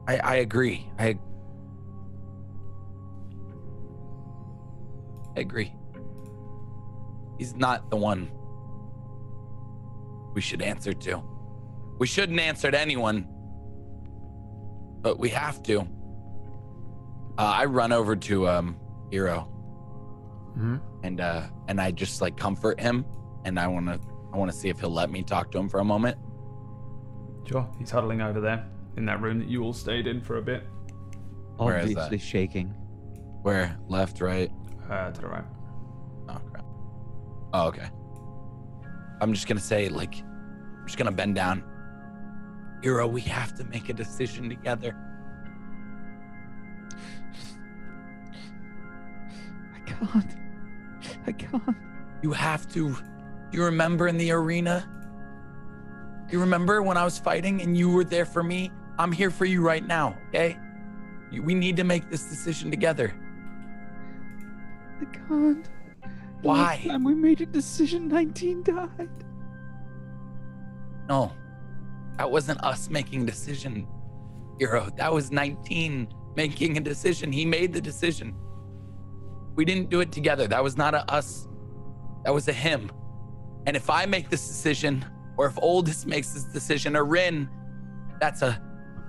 Speaker 4: I agree. I agree. He's not the one we should answer to. We shouldn't answer to anyone, but we have to. I run over to Hero, and I just like comfort him, and I wanna see if he'll let me talk to him for a moment.
Speaker 3: Sure. He's huddling over there in that room that you all stayed in for a bit.
Speaker 4: Where is
Speaker 6: Obviously
Speaker 4: that?
Speaker 6: shaking.
Speaker 4: Where? Left, right?
Speaker 3: To the right.
Speaker 4: Oh crap. Oh, okay. I'm just gonna say, like, I'm just gonna bend down. Hero, we have to make a decision together.
Speaker 6: I can't.
Speaker 4: You have to. You remember in the arena? You remember when I was fighting and you were there for me? I'm here for you right now, okay? We need to make this decision together.
Speaker 6: I can't.
Speaker 4: Why?
Speaker 6: Last time we made a decision, 19 died.
Speaker 4: No, that wasn't us making a decision, Hero. That was 19 making a decision. He made the decision. We didn't do it together. That was not a us. That was a him. And if I make this decision, or if Oldest makes this decision, or Rin, that's a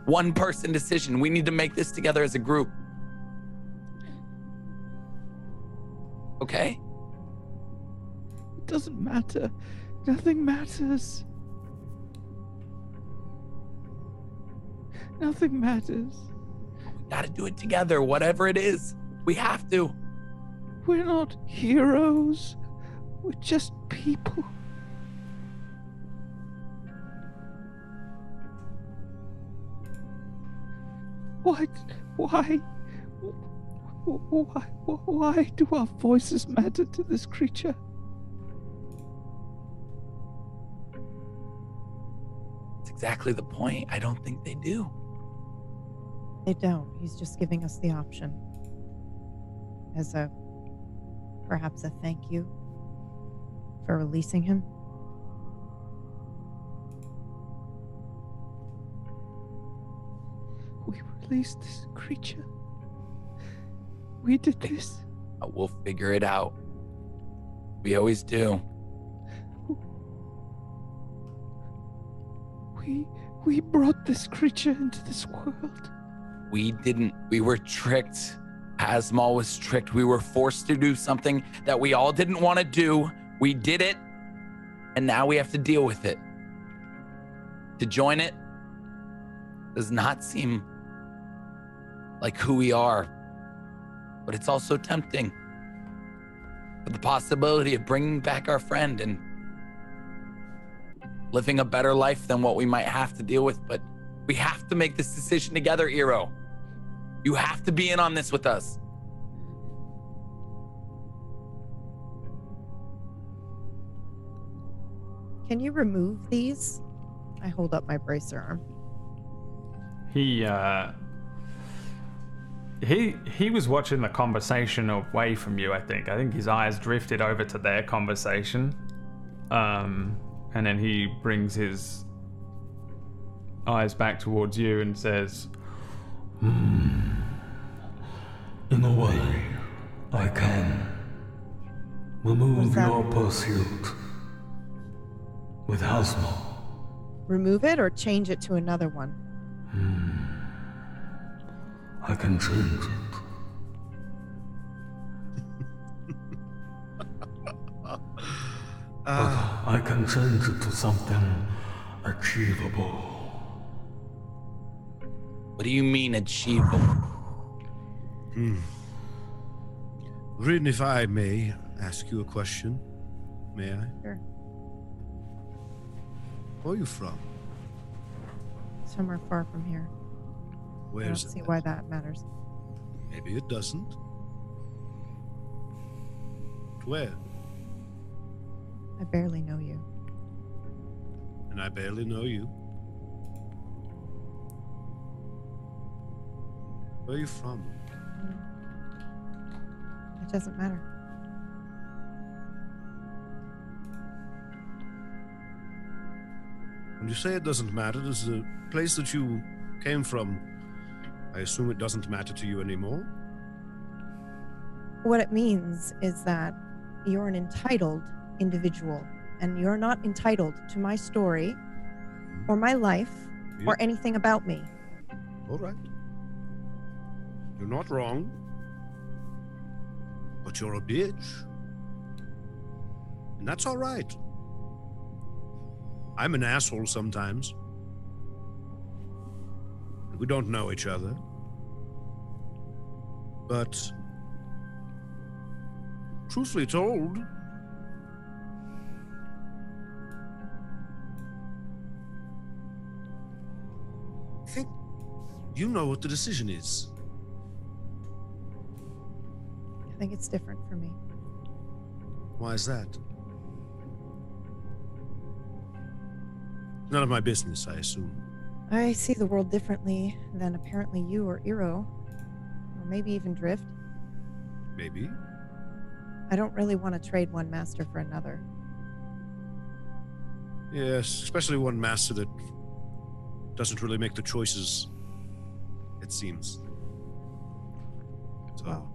Speaker 4: one-person decision. We need to make this together as a group. Okay?
Speaker 6: It doesn't matter. Nothing matters. Nothing matters.
Speaker 4: We gotta do it together, whatever it is. We have to.
Speaker 6: We're not heroes. We're just people. Why do our voices matter to this creature?
Speaker 4: That's exactly the point. I don't think they do.
Speaker 2: They don't. He's just giving us the option. As perhaps a thank you for releasing him.
Speaker 6: We released this creature. We did this.
Speaker 4: We'll figure it out. We always do.
Speaker 6: We brought this creature into this world.
Speaker 4: We didn't. We were tricked. Asmal was tricked. We were forced to do something that we all didn't want to do. We did it, and now we have to deal with it. To join it does not seem like who we are, but it's also tempting. But the possibility of bringing back our friend and living a better life than what we might have to deal with, but we have to make this decision together, Hero. You have to be in on this with us.
Speaker 2: Can you remove these? I hold up my bracer arm.
Speaker 3: He was watching the conversation away from you, I think. I think his eyes drifted over to their conversation. And then he brings his eyes back towards you and says,
Speaker 7: In a way, I can. Remove your pursuit with Asmal.
Speaker 2: Remove it or change it to another one?
Speaker 7: I can change it. But I can change it to something achievable.
Speaker 4: What do you mean achievable?
Speaker 5: Rin, if I may ask you a question, may I?
Speaker 2: Sure.
Speaker 5: Where are you from?
Speaker 2: Somewhere far from here. I don't
Speaker 5: Where's
Speaker 2: see
Speaker 5: it?
Speaker 2: why that matters.
Speaker 5: Maybe it doesn't. Where?
Speaker 2: I barely know you.
Speaker 5: And I barely know you. Where are you from?
Speaker 2: It doesn't matter.
Speaker 5: When you say it doesn't matter, does the place that you came from, I assume it doesn't matter to you anymore?
Speaker 2: What it means is that you're an entitled individual, and you're not entitled to my story or my life or anything about me.
Speaker 5: All right. You're not wrong. But you're a bitch. And that's all right. I'm an asshole sometimes. We don't know each other. But truthfully told, I think you know what the decision is.
Speaker 2: I think it's different for me.
Speaker 5: Why is that? None of my business, I assume.
Speaker 2: I see the world differently than apparently you or Iro, or maybe even Drift.
Speaker 5: Maybe.
Speaker 2: I don't really want to trade one master for another.
Speaker 5: Yes, especially one master that doesn't really make the choices, it seems. So,
Speaker 2: Wow.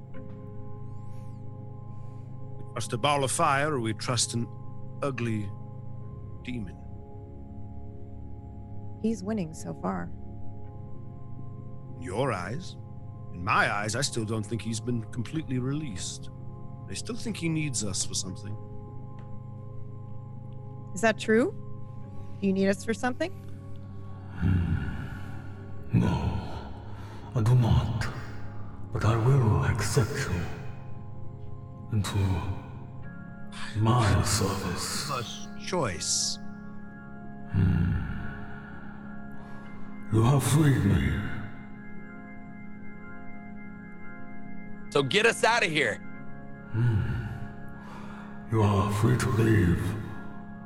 Speaker 5: we trust a ball of fire, or we trust an ugly demon.
Speaker 2: He's winning so far.
Speaker 5: In your eyes. In my eyes, I still don't think he's been completely released. I still think he needs us for something.
Speaker 2: Is that true? Do you need us for something?
Speaker 7: No, I do not. But I will accept you into my service.
Speaker 5: A choice.
Speaker 7: You have freed me.
Speaker 4: So get us out of here.
Speaker 7: You are free to leave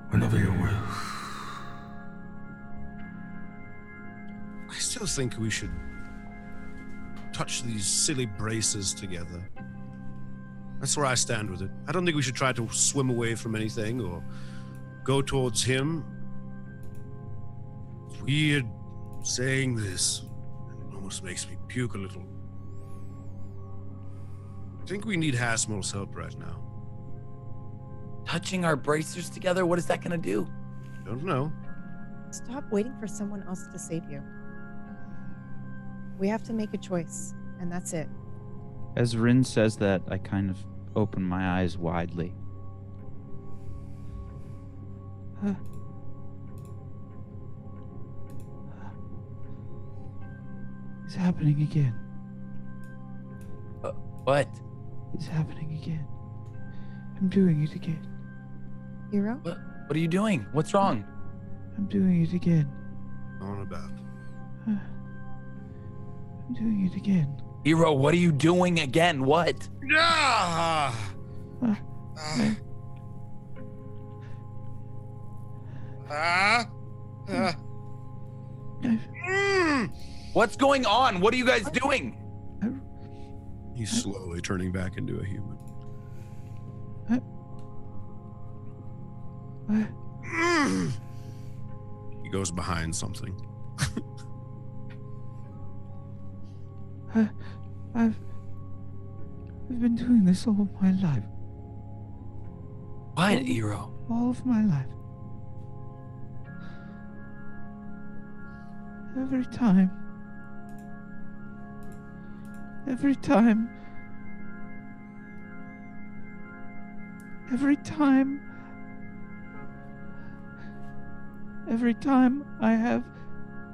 Speaker 7: whenever you wish.
Speaker 5: I still think we should touch these silly braces together. That's where I stand with it. I don't think we should try to swim away from anything or go towards him. It's weird saying this. It almost makes me puke a little. I think we need Hasmel's help right now.
Speaker 4: Touching our bracers together, what is that gonna do?
Speaker 5: Don't know.
Speaker 2: Stop waiting for someone else to save you. We have to make a choice, and that's it.
Speaker 6: As Rin says that, I kind of open my eyes widely. It's happening again.
Speaker 4: What?
Speaker 6: It's happening again. I'm doing it again.
Speaker 2: Hero?
Speaker 4: What are you doing? What's wrong?
Speaker 6: I'm doing it again.
Speaker 5: On about.
Speaker 6: I'm doing it again.
Speaker 4: Hero, what are you doing again? What? What's going on? What are you guys doing?
Speaker 5: He's slowly turning back into a human. He goes behind something.
Speaker 6: I've been doing this all my life.
Speaker 4: What, Hero?
Speaker 6: All of my life. Every time I have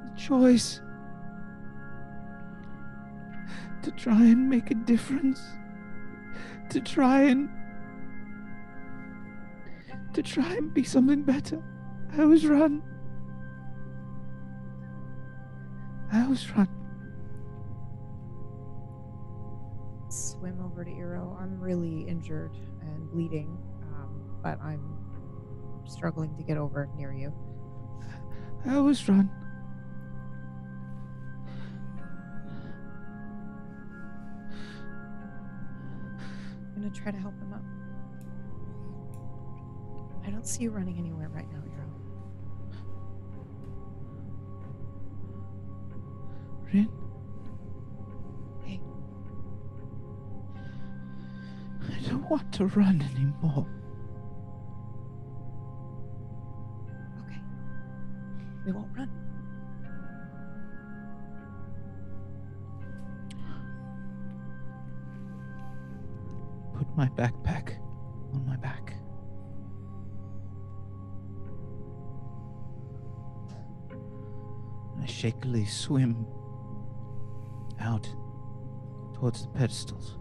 Speaker 6: the choice to try and make a difference, to try and be something better, I always run.
Speaker 2: Swim over to Iro. I'm really injured and bleeding, but I'm struggling to get over near you.
Speaker 6: I always run.
Speaker 2: gonna try to help him up. I don't see you running anywhere right now, Hero.
Speaker 6: Rin?
Speaker 2: Hey.
Speaker 6: I don't want to run anymore.
Speaker 2: Okay. We won't run.
Speaker 6: Put my backpack on my back. I shakily swim out towards the pedestals.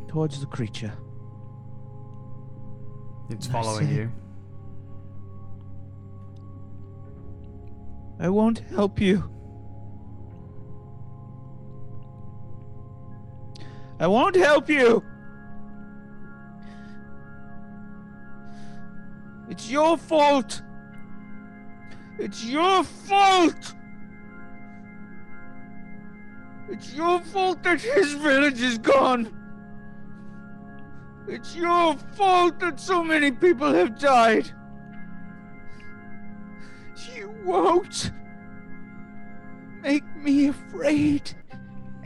Speaker 6: Towards the creature.
Speaker 3: It's
Speaker 6: I
Speaker 3: following
Speaker 6: say-
Speaker 3: you.
Speaker 6: I won't help you. I won't help you. It's your fault. It's your fault. It's your fault that his village is gone. It's your fault that so many people have died. You won't make me afraid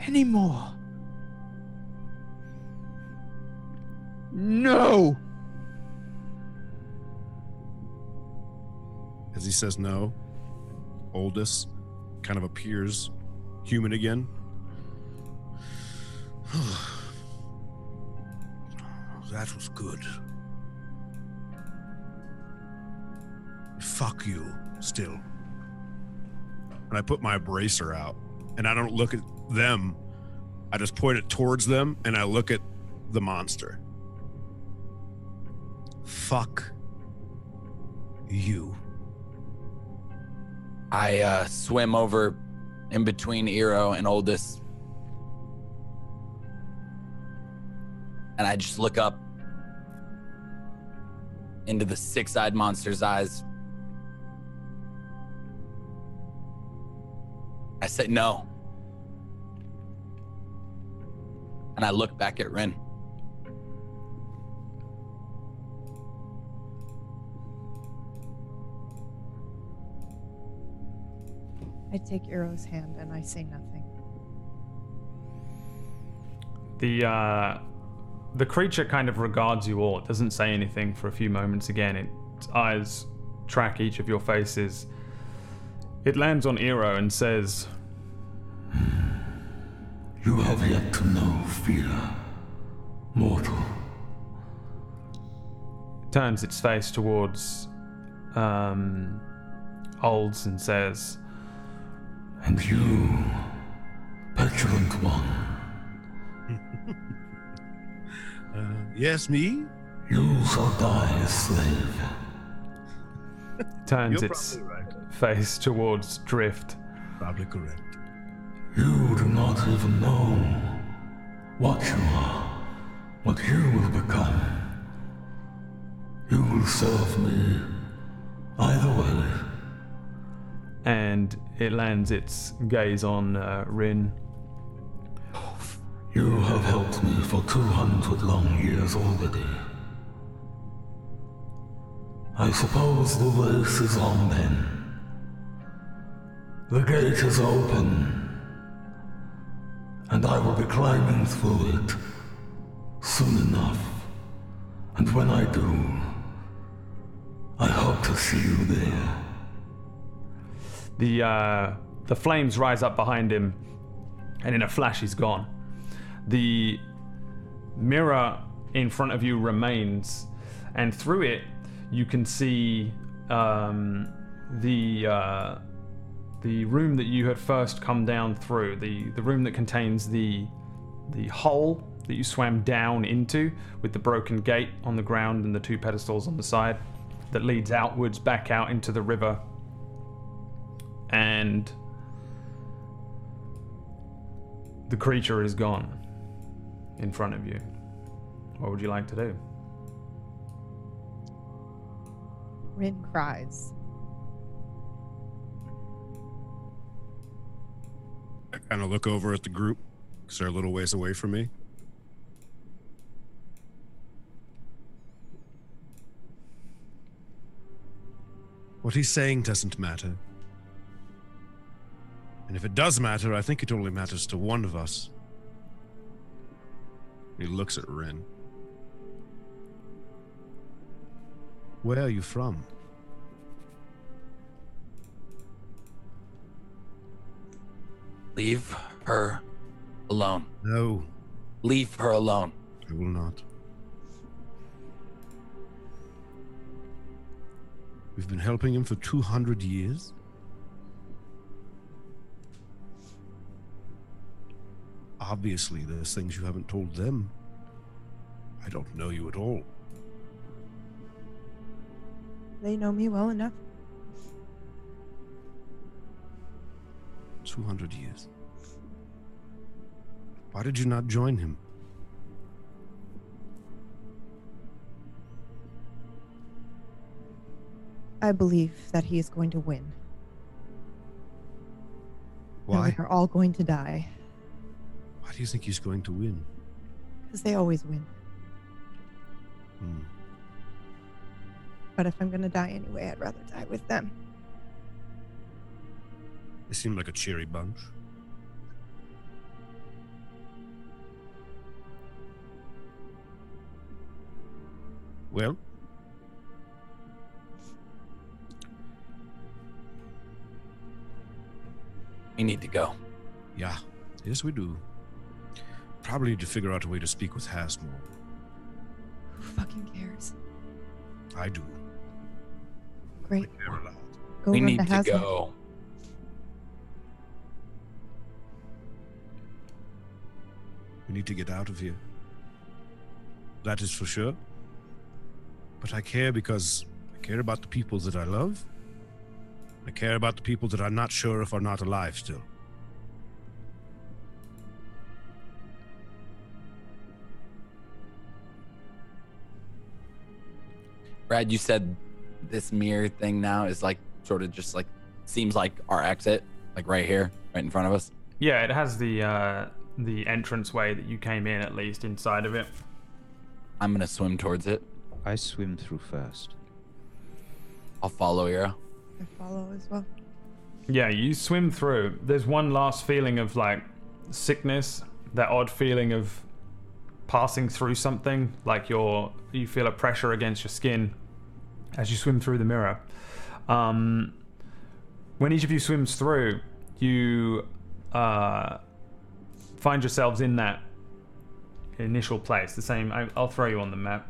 Speaker 6: anymore. No.
Speaker 5: As he says no, Oldest kind of appears human again. That was good. Fuck you, still. And I put my bracer out, and I don't look at them. I just point it towards them, and I look at the monster. Fuck you.
Speaker 4: I swim over in between Eero and Oldest. And I just look up into the six-eyed monster's eyes. I say no. And I look back at Rin.
Speaker 2: I take Eero's hand and I say nothing.
Speaker 3: The creature kind of regards you all. It doesn't say anything for a few moments again. Its eyes track each of your faces. It lands on Eero and says,
Speaker 7: You have yet to know fear, mortal.
Speaker 3: turns its face towards Olds and says,
Speaker 7: And you, petulant one,
Speaker 5: Yes, me?
Speaker 7: you shall die a slave.
Speaker 3: turns
Speaker 5: You're
Speaker 3: its
Speaker 5: probably right.
Speaker 3: face towards Drift.
Speaker 5: Probably correct.
Speaker 7: You do not even know what you are, what you will become. You will serve me either way.
Speaker 3: And it lands its gaze on Rin.
Speaker 7: You have helped me for 200 long years already. I suppose the race is on then. The gate is open, and I will be climbing through it soon enough. And when I do, I hope to see you there.
Speaker 3: The flames rise up behind him, and in a flash he's gone. The mirror in front of you remains, and through it you can see the room that you had first come down through, the room that contains the hole that you swam down into with the broken gate on the ground and the two pedestals on the side that leads outwards back out into the river. And the creature is gone in front of you. What would you like to do?
Speaker 2: Rin cries.
Speaker 5: I kind of look over at the group because they're a little ways away from me. What he's saying doesn't matter. And if it does matter, I think it only matters to one of us. He looks at Rin. Where are you from?
Speaker 4: Leave her alone.
Speaker 5: No,
Speaker 4: Leave her alone.
Speaker 5: I will not. We've been helping him for 200 years. Obviously, there's things you haven't told them. I don't know you at all.
Speaker 2: They know me well enough.
Speaker 5: 200 years. Why did you not join him?
Speaker 2: I believe that he is going to win.
Speaker 5: Why?
Speaker 2: And we are all going to die.
Speaker 5: Why do you think he's going to win?
Speaker 2: Because they always win.
Speaker 5: Hmm.
Speaker 2: But if I'm going to die anyway, I'd rather die with them.
Speaker 5: They seem like a cheery bunch. Well,
Speaker 4: We need to go.
Speaker 5: yeah. Yes, we do. Probably need to figure out a way to speak with Hasmore.
Speaker 2: Who fucking cares?
Speaker 5: I do.
Speaker 2: Great.
Speaker 5: I care a lot.
Speaker 2: Go
Speaker 4: We
Speaker 2: run
Speaker 4: need
Speaker 2: to
Speaker 4: to
Speaker 2: Hasmore.
Speaker 4: go.
Speaker 5: We need to get out of here. That is for sure. But I care because I care about the people that I love. I care about the people that I'm not sure if are not alive still.
Speaker 4: Brad, you said this mirror thing now is like sort of just like seems like our exit, like right here, right in front of us.
Speaker 3: Yeah, it has the entranceway that you came in, at least inside of it.
Speaker 4: I'm gonna swim towards it.
Speaker 6: I swim through first.
Speaker 4: I'll follow Ira.
Speaker 2: I follow as well.
Speaker 3: Yeah, you swim through. There's one last feeling of like sickness, that odd feeling of passing through something, like you feel a pressure against your skin as you swim through the mirror. When each of you swims through, you find yourselves in that initial place. The same. I'll throw you on the map.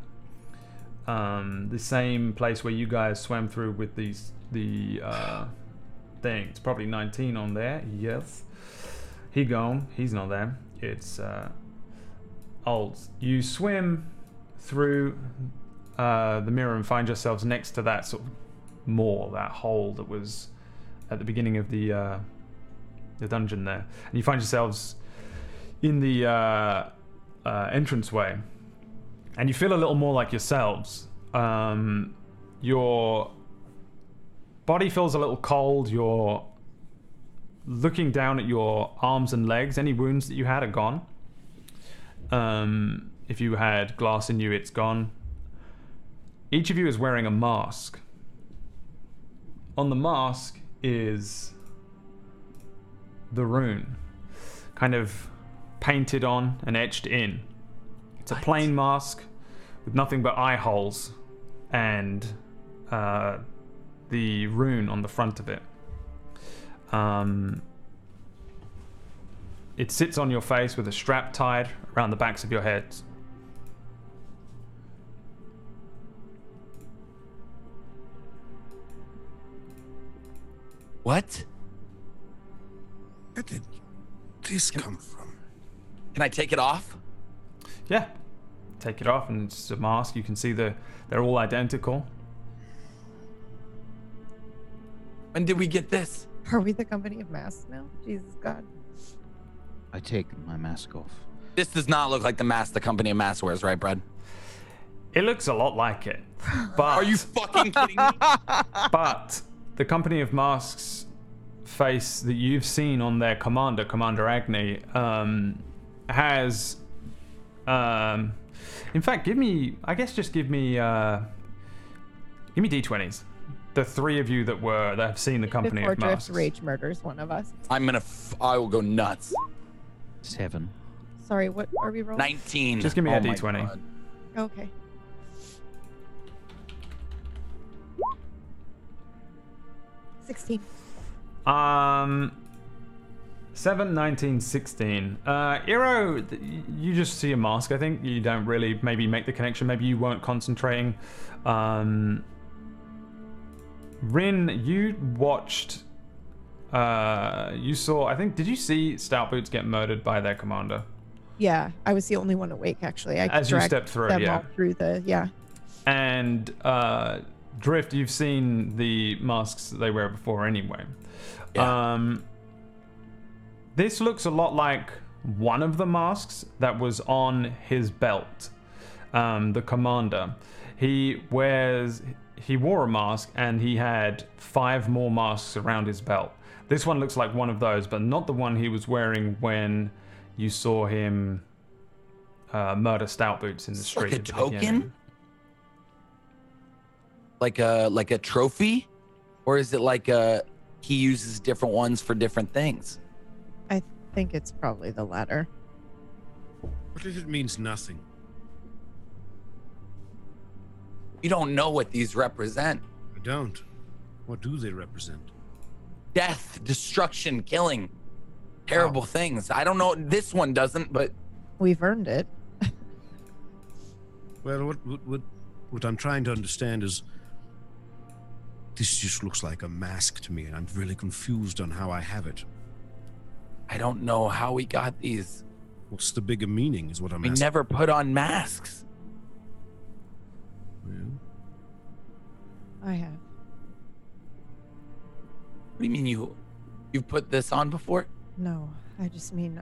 Speaker 3: The same place where you guys swam through with the thing. It's probably 19 on there. Yes. He gone. He's not there. It's old. You swim through the mirror and find yourselves next to that sort of moor, that hole that was at the beginning of the dungeon there. And you find yourselves in the entranceway, and you feel a little more like yourselves. Your body feels a little cold. You're looking down at your arms and legs. Any wounds that you had are gone. If you had glass in you, it's gone. Each of you is wearing a mask. On the mask is the rune, kind of painted on and etched in. It's a plain mask with nothing but eye holes and the rune on the front of it. It sits on your face with a strap tied around the backs of your heads.
Speaker 4: What?
Speaker 5: Where did this come from?
Speaker 4: Can I take it off?
Speaker 3: Yeah. Take it off and it's a mask. You can see they're all identical.
Speaker 4: When did we get this?
Speaker 2: Are we the company of masks now? Jesus God.
Speaker 6: I take my mask off.
Speaker 4: This does not look like the mask the company of mask wears, right, Brad?
Speaker 3: It looks a lot like it. But
Speaker 4: Are you fucking kidding me?
Speaker 3: But the Company of Masks face that you've seen on their commander, Commander Agni, has. In fact, give me d20s. The three of you that have seen the Company
Speaker 2: Before
Speaker 3: of
Speaker 2: Drift
Speaker 3: Masks.
Speaker 2: rage murders one of us.
Speaker 4: I will go nuts.
Speaker 6: 7.
Speaker 2: Sorry, what are we rolling?
Speaker 4: 19.
Speaker 3: Just give me a
Speaker 4: my
Speaker 3: d20.
Speaker 4: God.
Speaker 2: Okay. $16.
Speaker 3: 7, 19, 16. Eero, you just see a mask, I think. You don't really maybe make the connection. Maybe you weren't concentrating. Rin, you watched... you saw... I think... Did you see Stout Boots get murdered by their commander?
Speaker 2: Yeah, I was the only one awake, actually.
Speaker 3: As you stepped through,
Speaker 2: them
Speaker 3: yeah.
Speaker 2: all through the... Yeah.
Speaker 3: And Drift, you've seen the masks that they wear before anyway.
Speaker 4: Yeah.
Speaker 3: This looks a lot like one of the masks that was on his belt. The commander. He wore a mask and he had 5 more masks around his belt. This one looks like one of those, but not the one he was wearing when you saw him murder Stout Boots in the street.
Speaker 4: Like a token? Like a trophy? Or is it like he uses different ones for different things?
Speaker 2: I think it's probably the latter.
Speaker 5: What if it means nothing?
Speaker 4: You don't know what these represent.
Speaker 5: I don't. What do they represent?
Speaker 4: Death, destruction, killing. Terrible things. I don't know. This one doesn't, but
Speaker 2: We've earned it.
Speaker 5: Well, what I'm trying to understand is this just looks like a mask to me, and I'm really confused on how I have it.
Speaker 4: I don't know how we got these.
Speaker 5: What's the bigger meaning is what I'm
Speaker 4: We
Speaker 5: asking.
Speaker 4: never put on masks.
Speaker 5: Well,
Speaker 2: I have.
Speaker 4: What do you mean you've put this on before?
Speaker 2: No, I just mean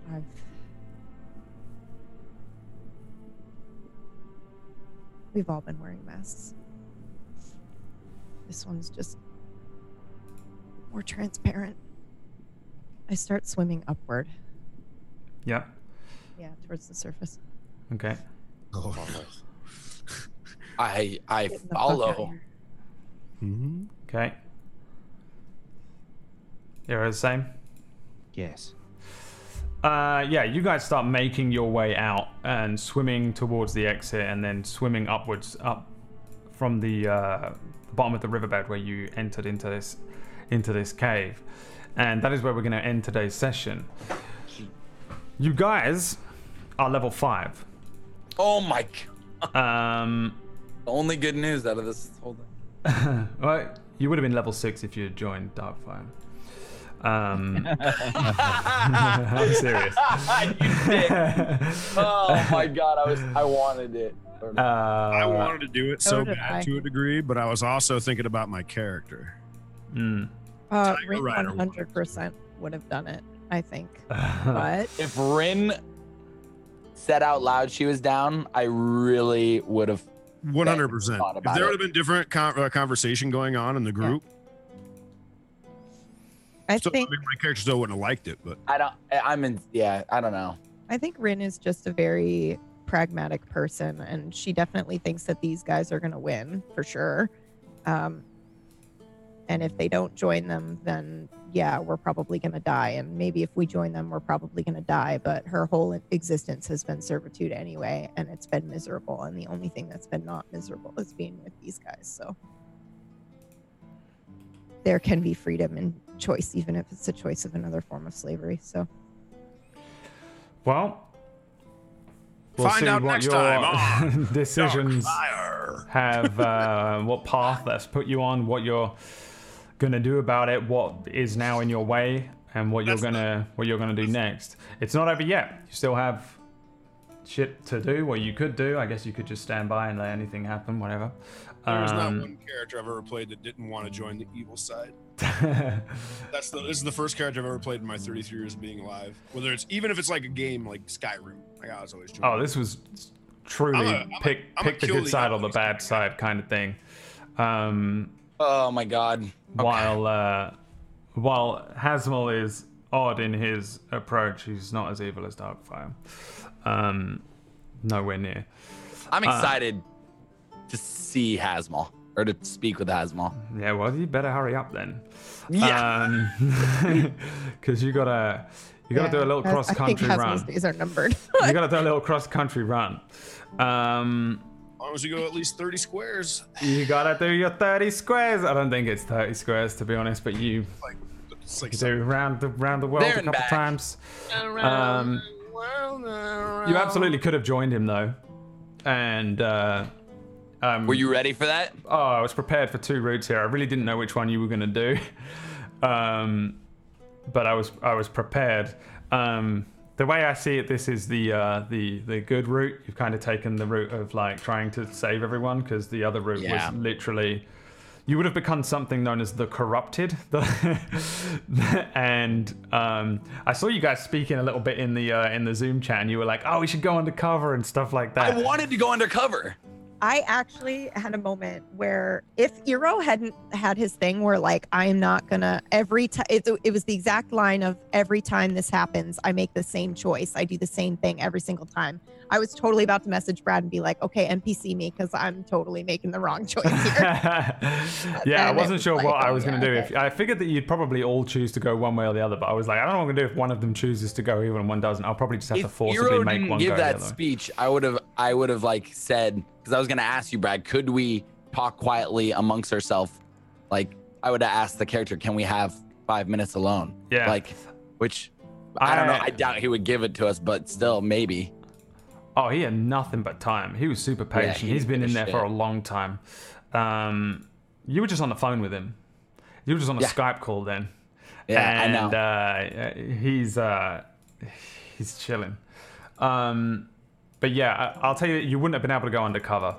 Speaker 2: we've all been wearing masks. This one's just more transparent. I start swimming upward.
Speaker 3: Yeah.
Speaker 2: Yeah, towards the surface.
Speaker 3: Okay.
Speaker 5: oh.
Speaker 4: I
Speaker 2: Getting the fuck
Speaker 4: follow.
Speaker 2: out of here.
Speaker 5: Mm-hmm.
Speaker 3: Okay. You're the same?
Speaker 6: Yes.
Speaker 3: Yeah, you guys start making your way out and swimming towards the exit and then swimming upwards up from the bottom of the riverbed where you entered into this cave. And that is where we're going to end today's session. You guys are level 5.
Speaker 4: Oh my god.
Speaker 3: The
Speaker 4: Only good news out of this whole thing.
Speaker 3: well, you would have been level 6 if you had joined Darkfire. I'm serious.
Speaker 4: You did. Oh my god, I wanted it.
Speaker 5: I wanted to do it so
Speaker 2: did I.
Speaker 5: bad to a degree, but I was also thinking about my character.
Speaker 3: Mm.
Speaker 2: Rin
Speaker 5: Rider
Speaker 2: 100% would have done it, I think. But
Speaker 4: If Rin said out loud she was down, I really would have.
Speaker 5: 100%.
Speaker 4: Thought
Speaker 5: If
Speaker 4: about
Speaker 5: there
Speaker 4: it.
Speaker 5: would have been different conversation going on in the group,
Speaker 2: I
Speaker 5: still,
Speaker 2: think
Speaker 5: I mean, my character still wouldn't have liked it. But
Speaker 4: I don't know.
Speaker 2: I think Rin is just a very pragmatic person, and she definitely thinks that these guys are going to win for sure. And if they don't join them, then yeah, we're probably going to die. And maybe if we join them, we're probably going to die. But her whole existence has been servitude anyway, and it's been miserable. And the only thing that's been not miserable is being with these guys. So there can be freedom and choice, even if it's a choice of another form of slavery. So
Speaker 3: Well, we'll
Speaker 5: Find
Speaker 3: see
Speaker 5: out
Speaker 3: what
Speaker 5: next
Speaker 3: your
Speaker 5: time on
Speaker 3: decisions
Speaker 5: Darkfire.
Speaker 3: have, what path that's put you on, what you're gonna do about it, what is now in your way, and what you're gonna do next. It's not over yet. You still have shit to do. What you could do, I guess you could just stand by and let anything happen, whatever.
Speaker 5: There was not one character I've ever played that didn't want to join the evil side. This is the first character I've ever played in my 33 years of being alive. Whether it's even if it's like a game like Skyrim, like I was always joining.
Speaker 3: Oh, this was truly pick the good side or the bad side kind of thing.
Speaker 4: Oh my god. Okay.
Speaker 3: While Hasmol is odd in his approach, he's not as evil as Darkfire. Nowhere near.
Speaker 4: I'm excited to see Hasmol, or to speak with Hasmol.
Speaker 3: Yeah, well, you better hurry up then.
Speaker 4: Yeah.
Speaker 3: Because you gotta do a little cross country run.
Speaker 2: Hasmol's days are numbered.
Speaker 3: You gotta do a little cross country run.
Speaker 5: As long as you go at least 30 squares.
Speaker 3: You gotta do your 30 squares. I don't think it's 30 squares to be honest, but you do round the world
Speaker 4: There
Speaker 3: a
Speaker 4: and
Speaker 3: couple
Speaker 4: back.
Speaker 3: times. You absolutely could have joined him though, and
Speaker 4: Were you ready for that?
Speaker 3: oh, I was prepared for 2 routes here. I really didn't know which one you were gonna do, but I was prepared. The way I see it, this is the good route. You've kind of taken the route of like trying to save everyone, because the other route was literally, you would have become something known as the corrupted. And I saw you guys speaking a little bit in the Zoom chat, and you were like, "Oh, we should go undercover and stuff like that."
Speaker 4: I wanted to go undercover.
Speaker 2: I actually had a moment where if Eero hadn't had his thing where like, I'm not gonna every time, it was the exact line of every time this happens, I make the same choice. I do the same thing every single time. I was totally about to message Brad and be like, okay, NPC me, because I'm totally making the wrong choice here.
Speaker 3: Yeah, I wasn't sure what I was
Speaker 2: going
Speaker 3: going to do. If I figured that you'd probably all choose to go one way or the other, but I was like, I don't know what I'm going to do if one of them chooses to go even and one doesn't. I'll probably just have to
Speaker 4: If
Speaker 3: forcibly
Speaker 4: Eero
Speaker 3: make
Speaker 4: didn't
Speaker 3: one
Speaker 4: give
Speaker 3: go
Speaker 4: that
Speaker 3: the other.
Speaker 4: speech, I would have like said, because I was gonna ask you, Brad, could we talk quietly amongst ourselves? Like, I would have asked the character, can we have 5 minutes alone?
Speaker 3: Yeah.
Speaker 4: Like, which I don't know. I doubt he would give it to us, but still, maybe.
Speaker 3: Oh, he had nothing but time. He was super patient.
Speaker 4: he
Speaker 3: He's been in
Speaker 4: didn't
Speaker 3: there
Speaker 4: give a
Speaker 3: for
Speaker 4: shit.
Speaker 3: a long time. You were just on the phone with him. You were just on a
Speaker 4: Yeah.
Speaker 3: Skype call then.
Speaker 4: Yeah, I know.
Speaker 3: And he's chilling. But yeah, I'll tell you, you wouldn't have been able to go undercover.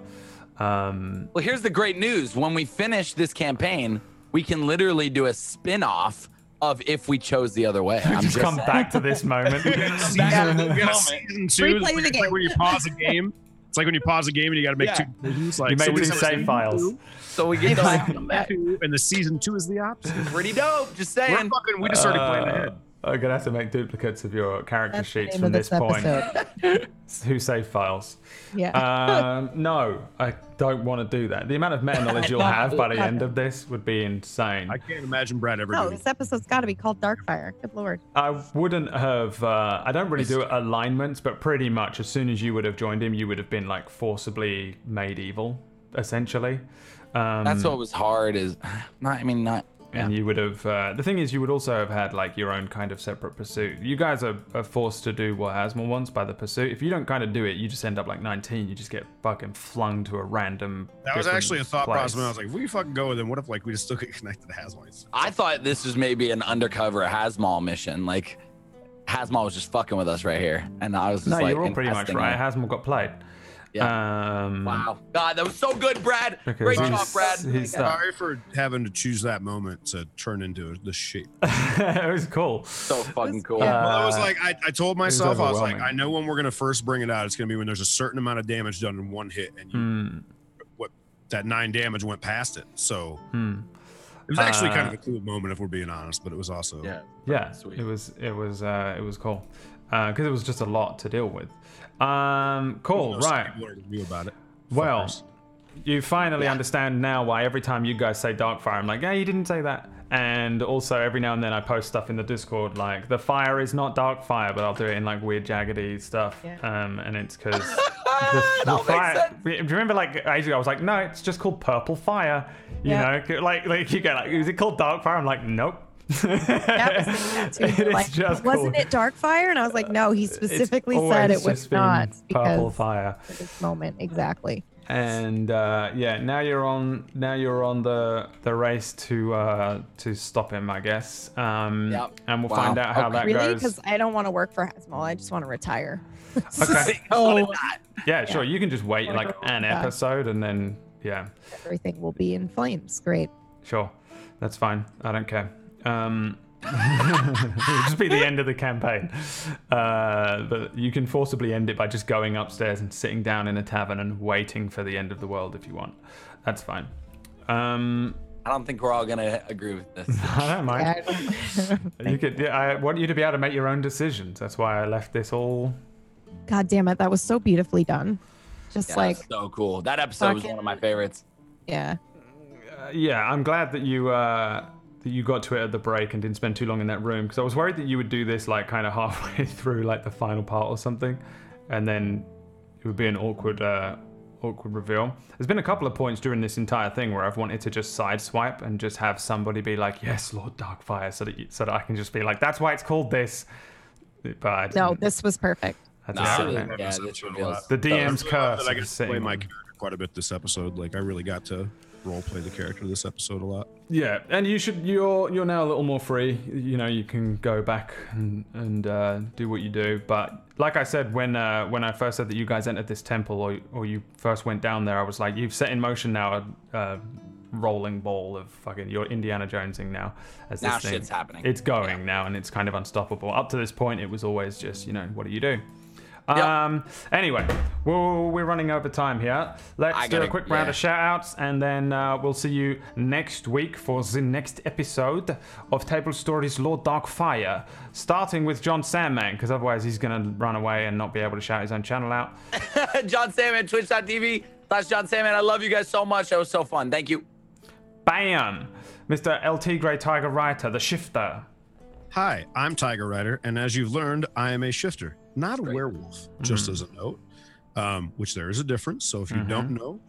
Speaker 4: Well, here's the great news. When we finish this campaign, we can literally do a spin-off of if we chose the other way. I'm
Speaker 3: just come back to this moment.
Speaker 5: We got season 2.
Speaker 2: Replay the
Speaker 5: It's
Speaker 2: game.
Speaker 5: like when you pause a game. It's like when you pause a game and you got to make 2 decisions. Like,
Speaker 3: You made
Speaker 5: so we
Speaker 3: 2
Speaker 5: have
Speaker 3: save
Speaker 5: season
Speaker 3: files.
Speaker 5: 2,
Speaker 4: So we get to
Speaker 5: season 2, and the season 2 is the opposite.
Speaker 4: pretty dope. Just
Speaker 5: We're
Speaker 4: saying.
Speaker 5: fucking, we just started playing ahead.
Speaker 3: I'm gonna have to make duplicates of your character
Speaker 2: That's the
Speaker 3: sheets
Speaker 2: name
Speaker 3: from
Speaker 2: of
Speaker 3: this
Speaker 2: this
Speaker 3: point.
Speaker 2: episode.
Speaker 3: Who save files?
Speaker 2: Yeah.
Speaker 3: No, I don't want to do that. The amount of meta knowledge you'll have by the end of this would be insane.
Speaker 5: I can't imagine Brad ever
Speaker 2: No,
Speaker 5: doing
Speaker 2: this episode's got to be called Darkfire. Good lord.
Speaker 3: I wouldn't have. I don't really do alignments, but pretty much as soon as you would have joined him, you would have been like forcibly made evil, essentially.
Speaker 4: That's what was hard. Is not. I mean, not.
Speaker 3: And you would have. The thing is, you would also have had like your own kind of separate pursuit. You guys are forced to do what Hasmol wants by the pursuit. If you don't kind of do it, you just end up like 19. You just get fucking flung to a random.
Speaker 5: That was
Speaker 3: different
Speaker 5: actually a thought
Speaker 3: place.
Speaker 5: process when I was like, if we fucking go with him, what if like we just still get connected to Hasmol?
Speaker 4: I thought this was maybe an undercover Hasmol mission. Like, Hasmol was just fucking with us right here, and I was just
Speaker 3: No,
Speaker 4: like,
Speaker 3: you're all pretty much
Speaker 4: investing
Speaker 3: right.
Speaker 4: in-
Speaker 3: Hasmol got played.
Speaker 4: Yeah. Wow. God, that was so good, Brad.
Speaker 3: Because
Speaker 4: Great
Speaker 3: he's-
Speaker 4: talk, Brad.
Speaker 3: he's
Speaker 5: Sorry for having to choose that moment to turn into the shape.
Speaker 3: It was cool.
Speaker 4: So fucking cool.
Speaker 5: Well, I was like, I told myself, I was like,
Speaker 3: overwhelming.
Speaker 5: I know when we're gonna first bring it out, it's gonna be when there's a certain amount of damage done in one hit, and you, what that 9 damage went past it. So it was actually kind of a cool moment, if we're being honest. But it was also
Speaker 3: Yeah,
Speaker 4: Sweet.
Speaker 3: it was cool because it was just a lot to deal with. Cool, right.
Speaker 5: People already knew about it.
Speaker 3: Well,
Speaker 5: Fuckers.
Speaker 3: you finally understand now why every time you guys say Darkfire, I'm like, yeah, you didn't say that. And also every now and then I post stuff in the Discord like the fire is not Darkfire, but I'll do it in like weird jaggedy stuff.
Speaker 2: Yeah.
Speaker 3: And it's because
Speaker 4: That all makes sense.
Speaker 3: Do you remember like ages ago I was like, no, it's just called Purple Fire. You
Speaker 2: Yeah.
Speaker 3: know, like you go like, is it called Darkfire? I'm like, nope.
Speaker 2: That was thinking that too.
Speaker 3: It is
Speaker 2: Like,
Speaker 3: just
Speaker 2: wasn't
Speaker 3: cool.
Speaker 2: it Darkfire? And I was like, no, he specifically
Speaker 3: It's
Speaker 2: said
Speaker 3: always
Speaker 2: it was
Speaker 3: just been
Speaker 2: not
Speaker 3: Purple
Speaker 2: because
Speaker 3: Fire.
Speaker 2: of this moment. Exactly.
Speaker 3: And yeah, now you're on the race to stop him, I guess.
Speaker 4: Yep.
Speaker 3: And we'll
Speaker 4: Wow.
Speaker 3: find out how that
Speaker 2: Really?
Speaker 3: goes.
Speaker 2: Because I don't want to work for Hasmol. I just want to retire.
Speaker 3: Okay.
Speaker 2: Oh,
Speaker 3: Yeah, sure. You can just wait like an
Speaker 2: Yeah.
Speaker 3: episode and then
Speaker 2: everything will be in flames. Great.
Speaker 3: sure. That's fine. I don't care. It would just be the end of the campaign. But you can forcibly end it by just going upstairs and sitting down in a tavern and waiting for the end of the world if you want. That's fine.
Speaker 4: I don't think we're all gonna agree with this.
Speaker 3: I don't mind. I want you to be able to make your own decisions. That's why I left this all.
Speaker 2: God damn it, that was so beautifully done. Just like
Speaker 4: so cool. That episode was one of my favorites.
Speaker 2: Yeah.
Speaker 3: Yeah, I'm glad that you got to it at the break and didn't spend too long in that room, because I was worried that you would do this like kind of halfway through like the final part or something, and then it would be an awkward reveal. There's been a couple of points during this entire thing where I've wanted to just sideswipe and just have somebody be like, "Yes, Lord Darkfire," so that I can just be like, "That's why it's called this." But
Speaker 2: no, this was perfect.
Speaker 3: That's
Speaker 4: This reveals
Speaker 3: the DM's curse.
Speaker 5: I got to play my character quite a bit this episode. Like I really got to role play the character this episode a lot.
Speaker 3: Yeah, and you're now a little more free. You know, you can go back and do what you do. But like I said, when I first said that you guys entered this temple or you first went down there, I was like, you've set in motion now a rolling ball of fucking, you're Indiana Jonesing now. As
Speaker 4: now
Speaker 3: this thing.
Speaker 4: shit's happening.
Speaker 3: It's going now, and it's kind of unstoppable. Up to this point, it was always just, what do you do? Anyway, we're running over time here. Let's do a quick round of shout-outs, and then we'll see you next week for the next episode of Tablestory's Lord Darkfire, starting with John Sandman, because otherwise he's going to run away and not be able to shout his own channel out.
Speaker 4: John Sandman, twitch.tv/John Sandman. I love you guys so much. That was so fun. Thank you.
Speaker 3: Bam! Mr. El Tigre Tiger Writer, the Shifter.
Speaker 5: Hi, I'm Tiger Rider, and as you've learned, I am a shifter. Not a werewolf, just as a note, which there is a difference. So if you don't know,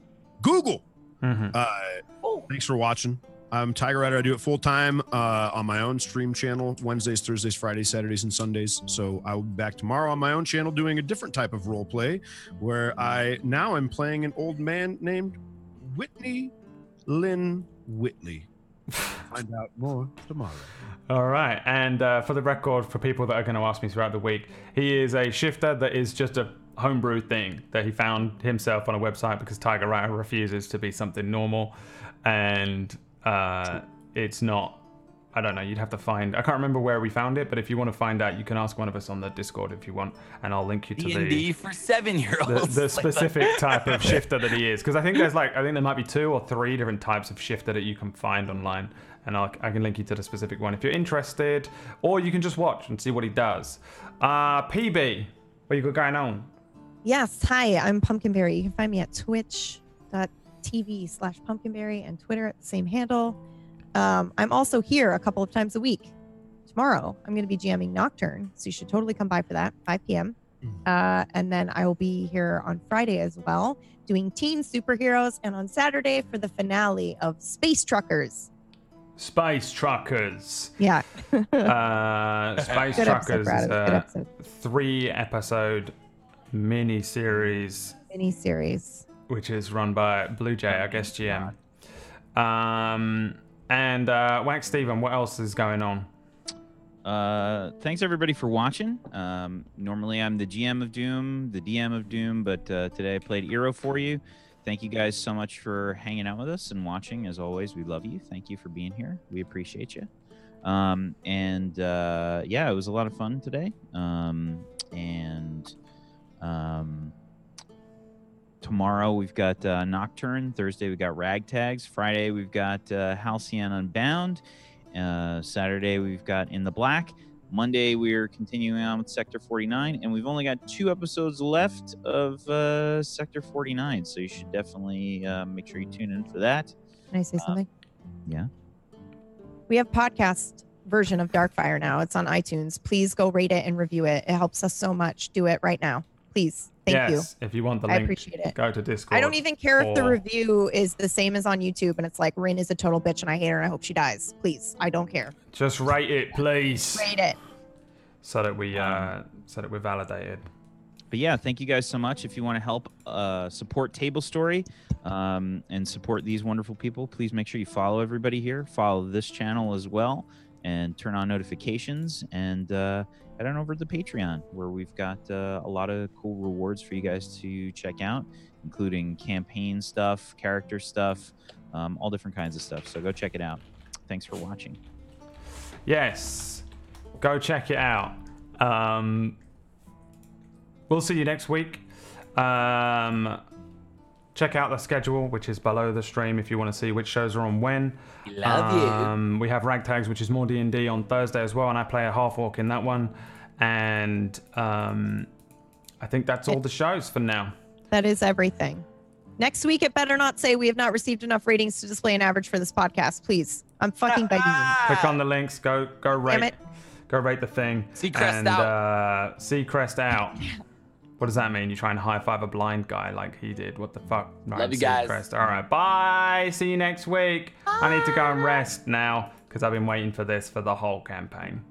Speaker 5: Google. Thanks for watching. I'm Tiger Rider. I do it full time on my own stream channel, Wednesdays, Thursdays, Fridays, Saturdays, and Sundays. So I will be back tomorrow on my own channel doing a different type of role play, where I now am playing an old man named Whitney Lynn Whitley. Find out more tomorrow.
Speaker 3: All right, and for the record, for people that are going to ask me throughout the week, he is a shifter that is just a homebrew thing that he found himself on a website because Tiger Rider refuses to be something normal, and it's not. I don't know. You'd have to find. I can't remember where we found it, but if you want to find out, you can ask one of us on the Discord if you want, and I'll link you to
Speaker 4: D&D for 7-year-olds.
Speaker 3: The specific type of shifter that he is, because I think there might be 2 or 3 different types of shifter that you can find online. And I can link you to the specific one if you're interested, or you can just watch and see what he does. PB, what you got going on?
Speaker 2: Yes, hi, I'm Pumpkinberry. You can find me at twitch.tv/Pumpkinberry and Twitter at the same handle. I'm also here a couple of times a week. Tomorrow, I'm going to be jamming Nocturne, so you should totally come by for that, 5 p.m. And then I will be here on Friday as well, doing Teen Superheroes, and on Saturday for the finale of Space Truckers.
Speaker 3: Space Truckers.
Speaker 2: Yeah.
Speaker 3: Space
Speaker 2: Good
Speaker 3: Truckers
Speaker 2: episode,
Speaker 3: is
Speaker 2: Brad. It was a good episode.
Speaker 3: 3-episode mini-series. Which is run by Blue Jay, I guess, GM. And Wax Steven, what else is going on?
Speaker 6: Thanks everybody for watching. Normally I'm the GM of Doom, the DM of Doom, but today I played Eero for you. Thank you guys so much for hanging out with us and watching. As always, we love you. Thank you for being here. We appreciate you. Yeah, it was a lot of fun today. Tomorrow we've got Nocturne. Thursday we've got Ragtags. Friday we've got Halcyon Unbound. Saturday we've got In the Black. Monday we're continuing on with Sector 49, and we've only got 2 episodes left of Sector 49, so you should definitely make sure you tune in for that.
Speaker 2: Can I say something?
Speaker 6: Yeah.
Speaker 2: We have podcast version of Darkfire now. It's on iTunes. Please go rate it and review it. It helps us so much. Do it right now, please. Thank you.
Speaker 3: If you want the link,
Speaker 2: I appreciate it.
Speaker 3: Go to Discord.
Speaker 2: I don't even care if the review is the same as on YouTube and it's like, Rin is a total bitch and I hate her and I hope she dies. Please, I don't care.
Speaker 3: Just rate it, please.
Speaker 2: Rate it.
Speaker 3: So that we're validated.
Speaker 6: But yeah, thank you guys so much. If you want to help support Tablestory and support these wonderful people, please make sure you follow everybody here. Follow this channel as well and turn on notifications, and head on over to the Patreon, where we've got a lot of cool rewards for you guys to check out, including campaign stuff, character stuff, all different kinds of stuff. So go check it out. Thanks for watching.
Speaker 3: Yes, go check it out. We'll see you next week. Check out the schedule, which is below the stream if you want to see which shows are on when.
Speaker 4: Love you.
Speaker 3: We have Ragtags, which is more D&D on Thursday as well, and I play a half-orc in that one. And I think that's all the shows for now.
Speaker 2: That is everything. Next week, it better not say we have not received enough ratings to display an average for this podcast. Please. I'm fucking begging you.
Speaker 3: Click on the links. Go rate.
Speaker 2: Damn it.
Speaker 3: Go rate the thing.
Speaker 4: Seacrest
Speaker 3: out. Seacrest out. What does that mean? You try and high five a blind guy like he did? What the fuck? Right,
Speaker 4: Love you guys.
Speaker 3: Seacrest. All right. Bye. See you next week. Bye. I need to go and rest now because I've been waiting for this for the whole campaign.